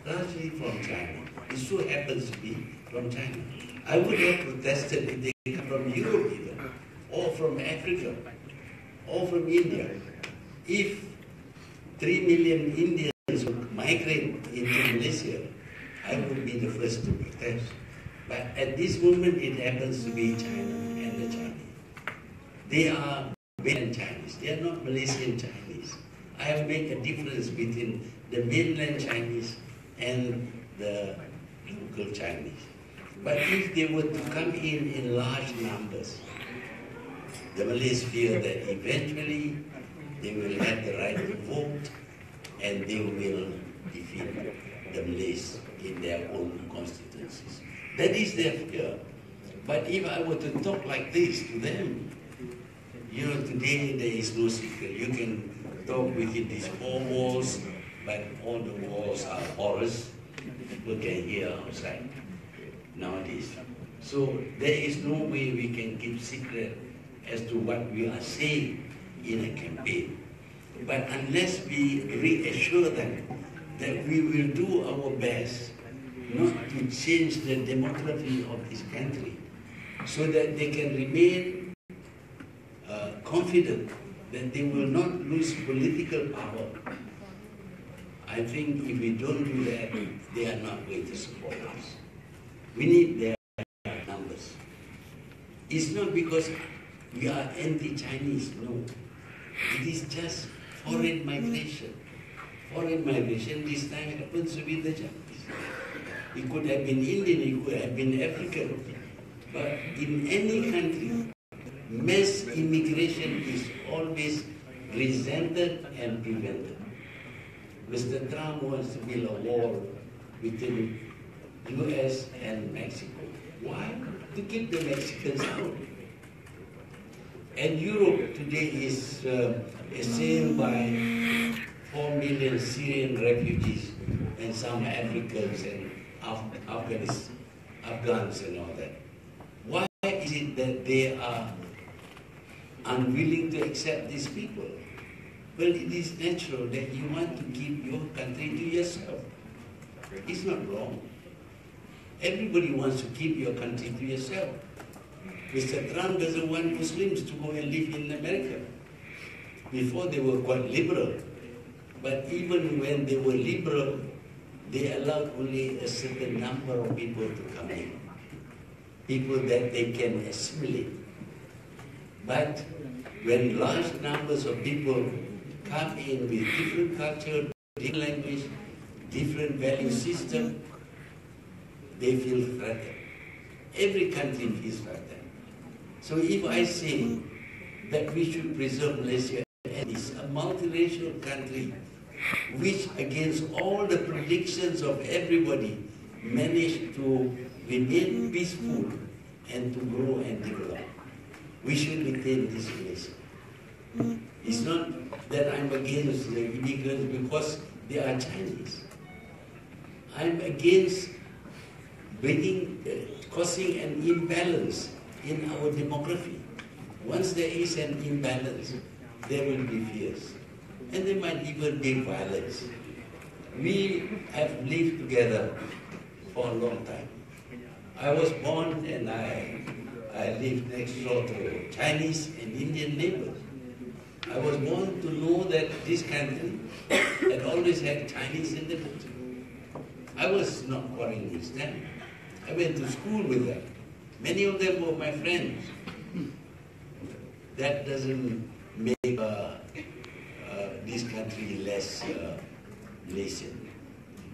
largely from China. It so happens to be from China. I would have protested if they come from Europe even, or from Africa, or from India. If 3 million Indians would migrate into Malaysia, I would be the first to protest. But at this moment, it happens to be China and the Chinese. They are mainland Chinese. They are not Malaysian Chinese. I have made a difference between the mainland Chinese and the local Chinese. But if they were to come in large numbers, the Malays fear that eventually they will have the right to vote and they will defeat the Malays in their own constituencies. That is their fear. But if I were to talk like this to them, you know, today there is no secret. You can talk within these 4 walls, but all the walls are porous. People can hear outside nowadays. So there is no way we can keep secret as to what we are saying in a campaign. But unless we reassure them that we will do our best not to change the demography of this country so that they can remain confident that they will not lose political power, I think if we don't do that, they are not going to support us. We need their numbers. It's not because we are anti-Chinese, no. It is just foreign migration. Foreign migration this time happens to be the Chinese. It could have been Indian, it could have been African. But in any country, mass immigration is always resented and prevented. Mr. Trump wants to build a wall between US and Mexico. Why? To keep the Mexicans out. And Europe today is assailed by 4 million Syrian refugees and some Africans and Afghans and all that. Why is it that they are unwilling to accept these people? Well, it is natural that you want to keep your country to yourself. It's not wrong. Everybody wants to keep your country to yourself. Mr. Trump doesn't want Muslims to go and live in America. Before they were quite liberal. But even when they were liberal, they allowed only a certain number of people to come in. People that they can assimilate. But when large numbers of people come in with different culture, different language, different value system, they feel threatened. Every country feels threatened. So if I say that we should preserve Malaysia as a multiracial country, which against all the predictions of everybody managed to remain peaceful and to grow and develop, we should retain this Malaysia. It's not that I'm against the immigrants because they are Chinese. I'm against causing an imbalance in our demography. Once there is an imbalance, there will be fears. And there might even be violence. We have lived together for a long time. I was born and I lived next door to Chinese and Indian neighbors. I was born to know that this country had always had Chinese in the country. I was not quarreling with them. I went to school with them. Many of them were my friends. That doesn't make this country less Malaysian.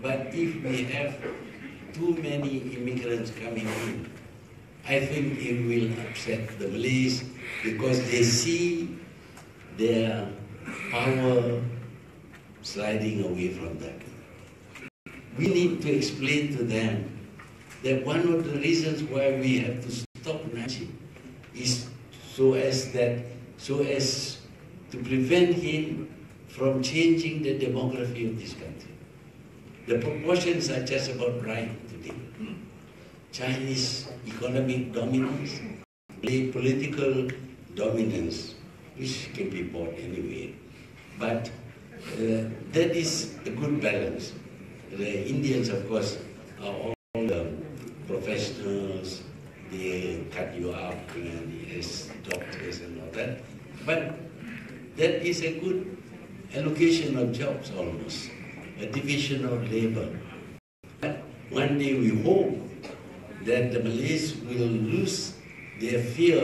But if we have too many immigrants coming in, I think it will upset the Malays because they see their power sliding away from them. we need to explain to them that one of the reasons why we have to stop Najib is so as to prevent him from changing the demography of this country. The proportions are just about right today. Chinese economic dominance, political dominance, which can be bought anyway. But that is a good balance. The Indians, of course, are all professionals. They cut you up as doctors and all that. But that is a good allocation of jobs almost, a division of labor. But one day we hope that the Malays will lose their fear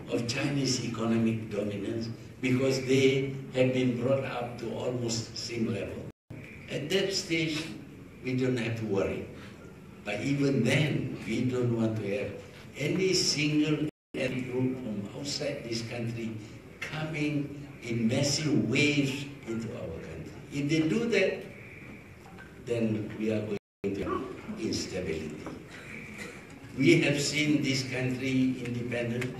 of Chinese economic dominance because they have been brought up to almost the same level. At that stage, we don't have to worry. But even then, we don't want to have any single ethnic group from outside this country coming in massive waves into our country. If they do that, then we are going to have instability. We have seen this country independent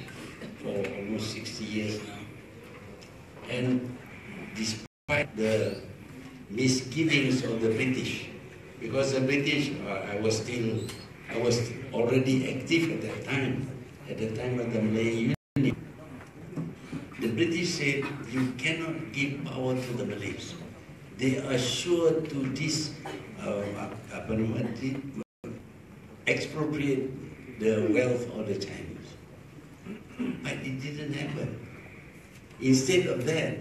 for almost 60 years now. And despite the misgivings of the British, because the British, I was already active at the time of the Malay Union. The British said, you cannot give power to the Malays. They are sure to expropriate the wealth of the Chinese. But it didn't happen. Instead of that,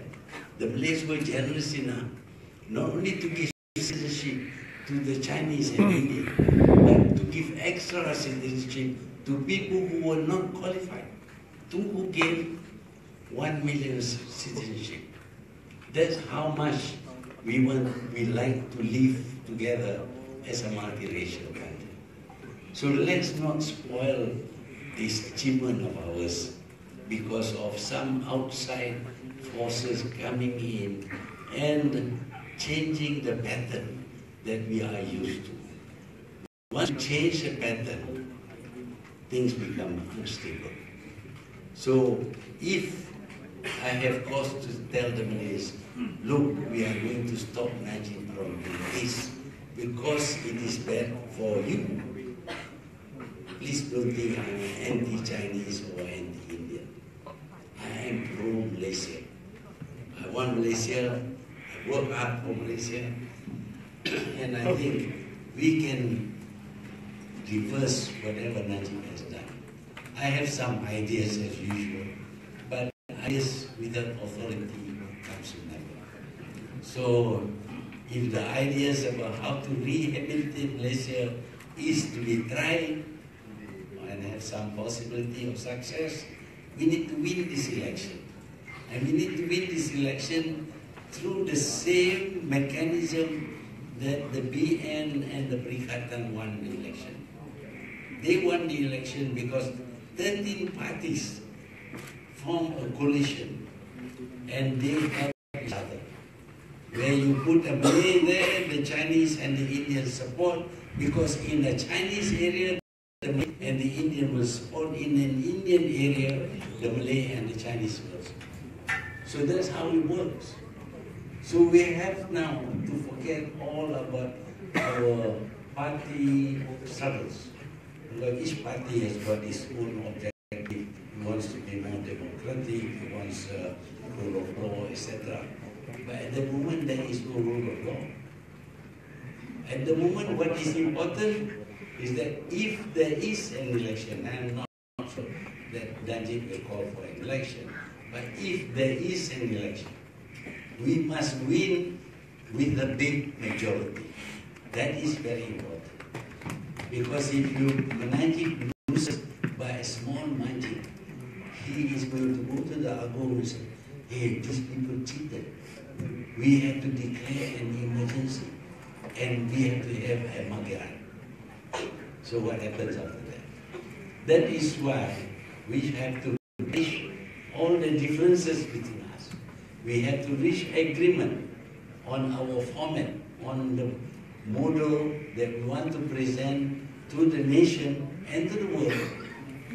the Malays were generous enough not only to give citizenship to the Chinese and Indians, but to give extra citizenship to people who were not qualified, who gave 1 million citizenship. That's how much we like to live together as a multiracial country. So let's not spoil this achievement of ours because of some outside forces coming in and changing the pattern that we are used to. Once you change the pattern, things become unstable. So if I have cause to tell the Malays, look, we are going to stop Najib from doing this because it is bad for you. Please don't think I am anti-Chinese or anti-Indian. I am pro-Malaysia. I want Malaysia, I work hard for Malaysia, and I think we can reverse whatever Najib has done. I have some ideas as usual, but ideas without authority comes to nothing. So if the ideas about how to rehabilitate Malaysia is to be tried and have some possibility of success, we need to win this election. And we need to win this election through the same mechanism that the BN and the Perikatan won the election. They won the election because 13 parties form a coalition and they help each other. Where you put a Malay there, the Chinese and the Indian support, because in the Chinese area, the Malay and the Indian will support. In an Indian area, the Malay and the Chinese will support. So that's how it works. So we have now to forget all about our party struggles. Because each party has got its own objective. It wants to be more democratic, it wants rule of law, etc. But at the moment, there is no rule of law. At the moment, what is important is that if there is an election, I am not sure that Najib will call for an election, but if there is an election, we must win with a big majority. That is very important. Because if Najib loses by a small margin, he is going to go to the Agung and say, hey, these people cheated. We have to declare an emergency and we have to have a Magiran. So what happens after that? That is why we have to reach all the differences between us. We have to reach agreement on our format, on the model that we want to present to the nation and to the world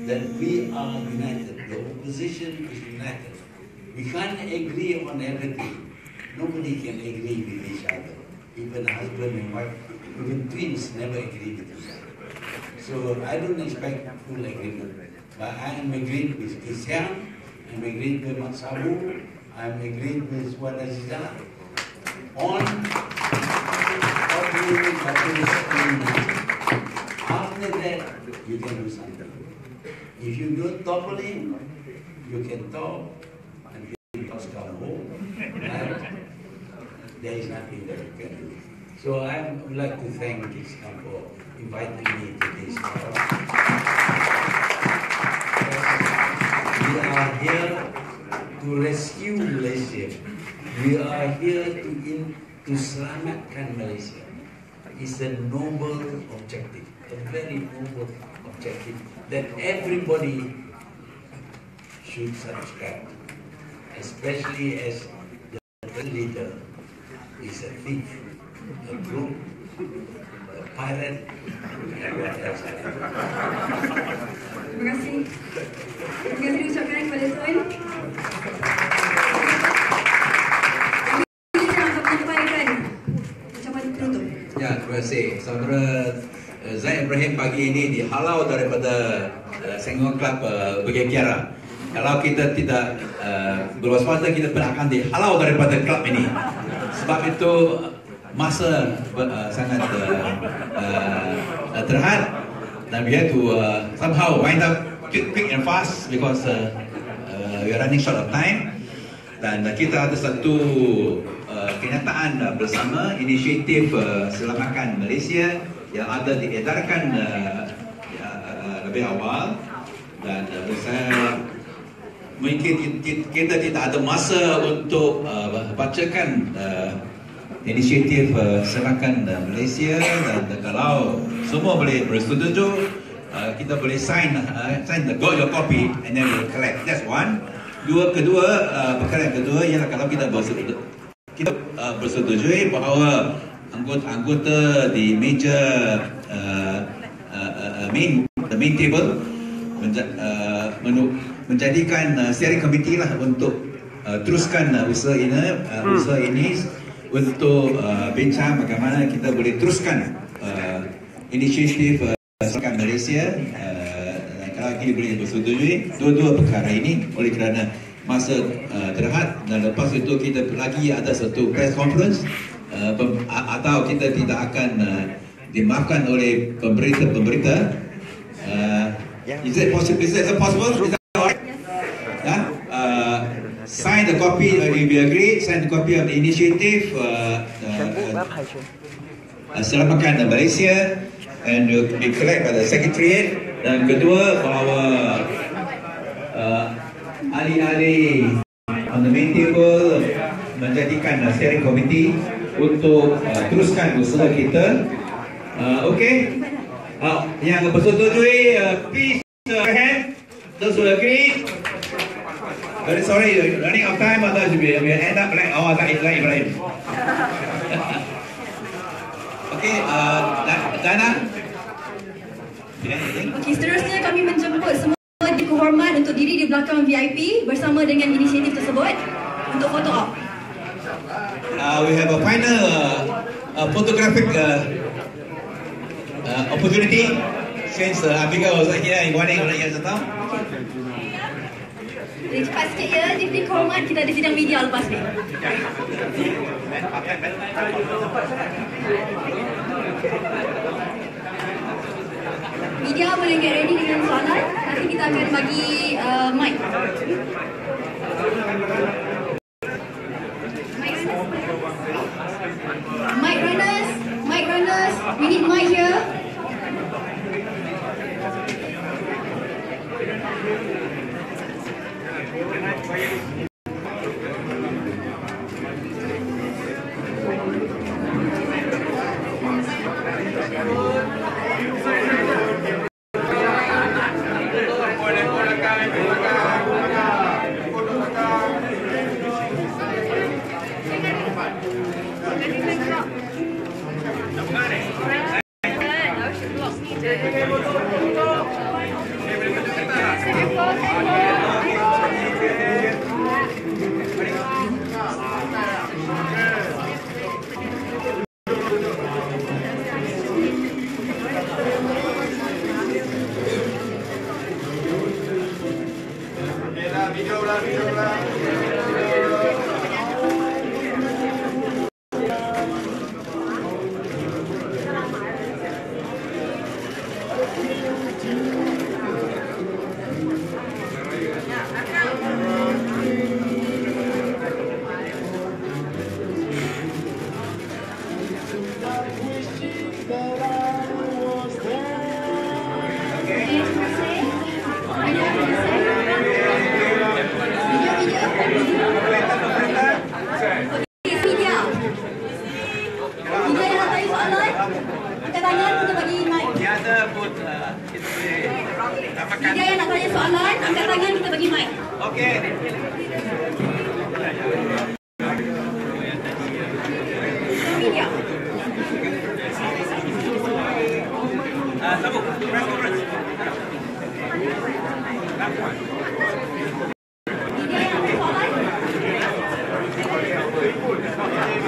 that we are united. The opposition is united. We can't agree on everything. Nobody can agree with each other. Even husband and wife, even twins never agree with each other. So I don't expect full agreement. But I am agreed with Isiang, I'm agreed with Mak Sabu, I'm agreed with Wan Azizah on after that, you can do something. If you don't topple him, you can talk until the cows come home. Right? There is nothing that you can do. So I would like to thank Isiang for inviting me to this. We are here to rescue Malaysia. We are here to selamatkan Malaysia. It's a noble objective, a very noble objective that everybody should subscribe, especially as the leader is a thief, a crook, a pirate, and what else. Terima kasih. Terima kasih diucapkan kepada Tuan. Ini saya akan menyampaikan ucapan penutup. Ya, terima kasih. Saudara Zaid Ibrahim pagi ini dihalau daripada Sengon Club Bukit Kiara. Kalau kita tidak berwaspada, kita pun akan dihalau daripada klub ini. Sebab itu masa sangat terhad, dan we have to somehow wind up quick and fast because we are running short of time. Dan kita ada satu kenyataan bersama, inisiatif Selamatkan Malaysia yang ada diedarkan lebih awal, dan saya mungkin kita tidak ada masa untuk bacakan inisiatif Selamatkan Malaysia, dan kalau semua boleh bersetuju, kita boleh sign got your copy and then we'll collect. That's one. Perkara yang kedua ialah kalau kita bersetuju bahawa anggota di meja the main table menjadikan steering committee lah untuk teruskan usaha ini untuk bincang bagaimana kita boleh teruskan inisiatif Selamatkan Malaysia. Kalau kita boleh bersetuju dua-dua perkara ini oleh kerana masa terhad, dan lepas itu kita lagi ada satu press conference atau kita tidak akan dimaafkan oleh pemberita. Is it possible? Is that alright? Sign the copy, if you agree, sign the copy of the initiative Selamatkan Malaysia, and will be collected by the Secretariat. Dan kedua, bahawa ahli-ahli on the main table menjadikan steering committee untuk teruskan usaha kita. Okay, yang bersetujui, please hand. Those who agree. Very sorry, running out of time. Others will end up like Ibrahim. Okay, Dana. Okay, seterusnya kami menjemput semua dikehormat untuk diri di belakang VIP bersama dengan inisiatif tersebut untuk foto op. We have a final photographic opportunity since Abigail was here in warning on the time. Cepat sikit ya, dikehormat, kita ada sidang media lepas ni. Media boleh get ready dengan soalan. Nanti kita akan bagi mic. Mic runners, we need mic here. Angkat tangan, kita bagi mic. Tiada pun kita boleh dapatkan. Media yang nak tanya soalan, angkat tangan, kita bagi mic. Okey. Media. Sambung. Press conference.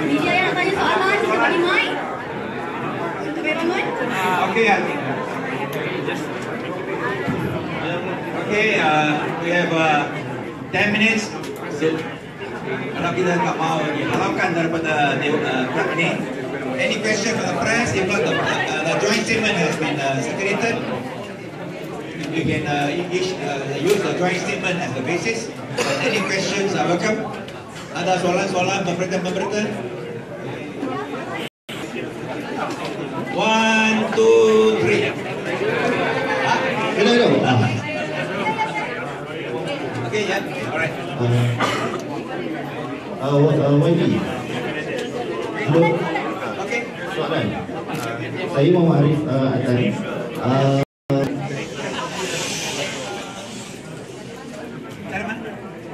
Media yang nak tanya soalan, kita bagi mic. Untuk bangun. Okay. Okay, we have 10 minutes. So, kalau kita tak mau diharapkan daripada press ini, any question from the press? If not, the joint statement has been circulated. You can use the joint statement as the basis. Any questions are welcome. Ada soalan-soalan pemerintah? 1, 2, 3. Hello. Okay, yeah. Alright. Wendy. Hello. Okay. Soalan. Saya Muhammad Arif Atari.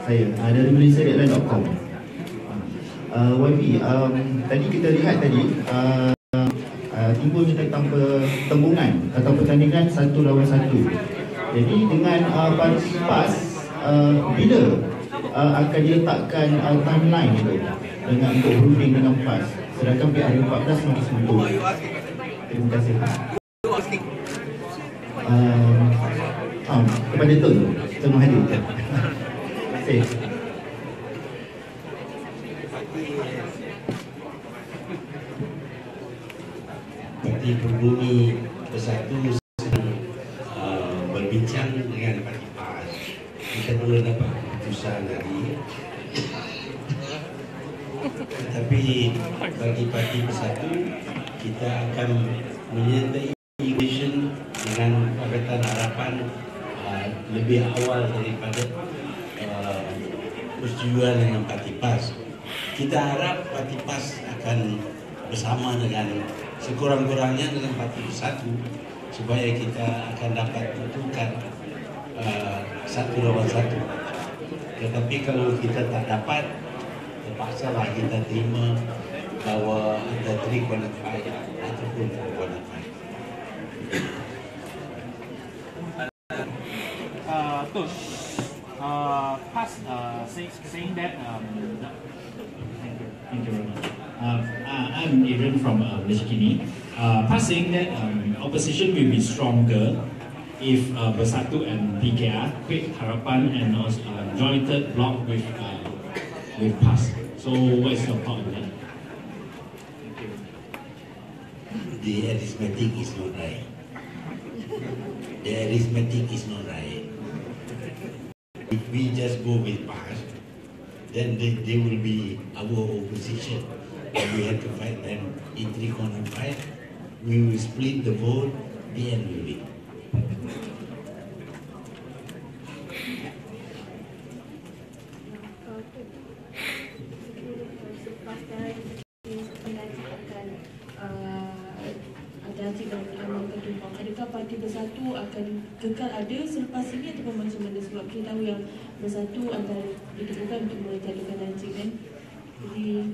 Saya dari MalaysiaDeadline.com. YB, tadi kita lihat timbulnya tentang pertembungan atau pertandingan 1 lawan 1. Jadi dengan PAS, bila akan diletakkan timeline itu dengan untuk berunding dengan PAS, sedangkan pihak 14 masih sembuh. Terima kasih. Kepada Tun Mahathir. Terima kasih. Parti Berbumi Bersatu sedang berbincang dengan Parti PAS. Kita belum dapat keputusan lagi. Tetapi bagi Parti Bersatu, kita akan menyertai vision dengan Pakatan Harapan lebih awal daripada persetujuan dengan Parti PAS. Kita harap Parti PAS akan bersama dengan sekurang-kurangnya dengan Parti Bersatu supaya kita akan dapat tentukan 1 lawan 1. Tetapi kalau kita tak dapat, terpaksalah kita terima bahawa ada 3 qualified ataupun 4 qualified. PAS saying that thank you very much. I'm Adrian from Leshkini. PAS saying that opposition will be stronger if Bersatu and PKR create Harapan and also jointed bloc with PAS. So what is your thought on that? The arithmetic is not right. The arithmetic is not right. If we just go with PAS, then they will be our opposition. And we have to fight them in 3 corner fight. We will split the vote, the end will be. Adakah Parti Bersatu akan kekal ada selepas ini ataupun macam mana? Sebab kita tahu yang Bersatu antara ditemukan untuk menjadikan Najib kan. Jadi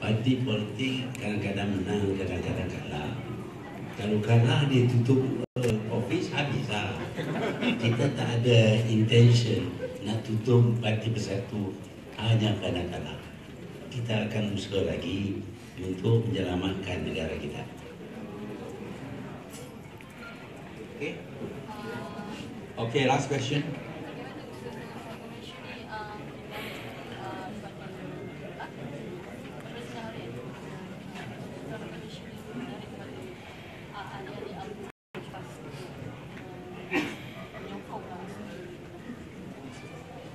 parti politik kadang-kadang menang, kadang-kadang kalah. Kalau kalah dia tutup office, habis lah. Kita tak ada intention nak tutup Parti Bersatu hanya kerana kalah. Kita akan usaha lagi untuk menyelamatkan negara kita. Okay. Okay, last question.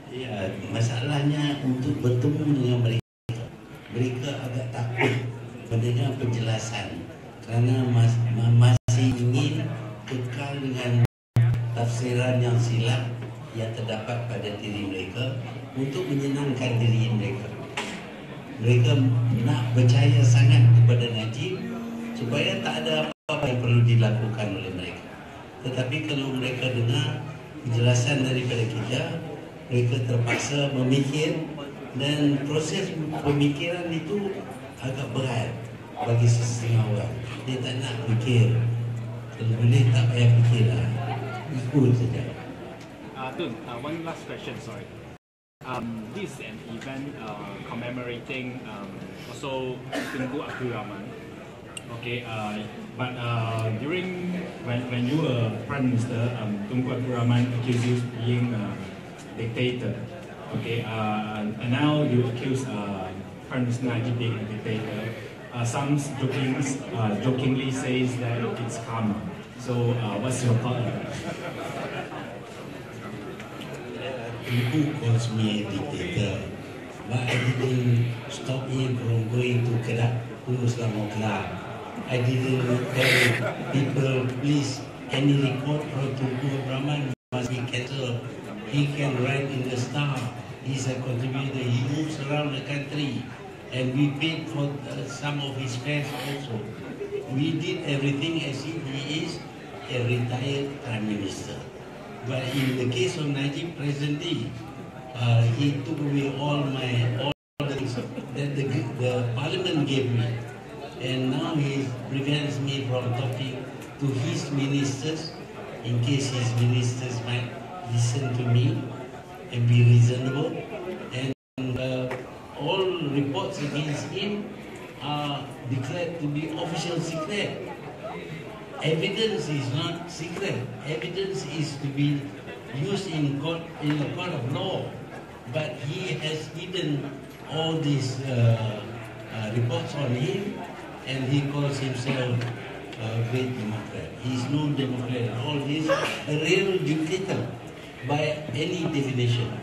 Ya, masalahnya untuk bertemu dengan mereka, mereka agak takut mendengar penjelasan kerana masih ingin kekal dengan tafsiran yang silap yang terdapat pada diri mereka untuk menyenangkan diri mereka. mereka nak percaya sangat kepada Najib supaya tak ada apa-apa yang perlu dilakukan oleh mereka. Tetapi kalau mereka dengar penjelasan daripada kita, mereka terpaksa memikir, dan proses pemikiran itu agak berat bagi setengah orang. Dia tak nak fikir. Kalau boleh tak payah fikir lah, ikut saja. Tun, one last question, sorry. This is an event commemorating also Tunku Abdul Rahman. Okay, but during when you were Prime Minister, Tunku Abdul Rahman accused you of being a dictator. Okay, and now you accuse Prime Minister Najib being a dictator. Some jokingly says that it's karma. So, what's your thought on that? Tunku calls me a dictator, but I didn't stop him from going to Kedah, to Muslim Club. I didn't tell people, please, any report from Tunku Abdul must be cancelled. He can write in the Star. He's a contributor. He moves around the country, and we paid for some of his fares also. We did everything as if he is a retired Prime Minister. But in the case of Najib presently, he took away all the things that the Parliament gave me, and now he prevents me from talking to his ministers, in case his ministers might listen to me and be reasonable. And all reports against him are declared to be official secret. Evidence is not secret. Evidence is to be used in a court of law. But he has hidden all these reports on him, and he calls himself a great Democrat. He is no Democrat at all. He is a real dictator by any definition.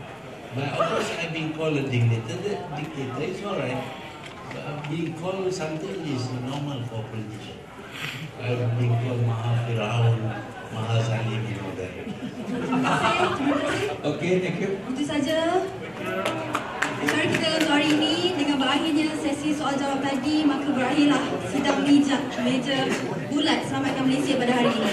But of course, I've been called a dictator. The dictator is all right. Being called something is normal for politicians. I've been called Maha Firaun, Maha Zalim, and all that. Okay, thank you. Itu saja acara kita untuk hari ini. Dengan berakhirnya sesi soal jawab tadi, maka berakhirlah sidang meja bulat Selamatkan Malaysia pada hari ini.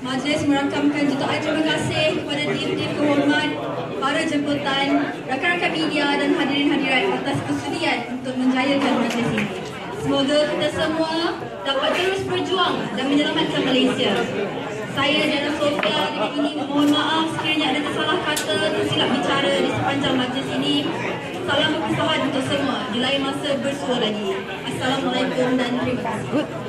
Majlis merakamkan jutaan terima kasih kepada tim-tim kehormat, para jemputan, rakan-rakan media dan hadirin-hadirat atas kesudian untuk menjayakan majlis ini. Semoga kita semua dapat terus berjuang dan menyelamatkan Malaysia. Saya dan Sofia dengan ini memohon maaf sekiranya ada tersalah kata, tersilap bicara di sepanjang majlis ini. Salam berkesudahan untuk semua. Di lain masa bersua lagi. Assalamualaikum dan terima kasih.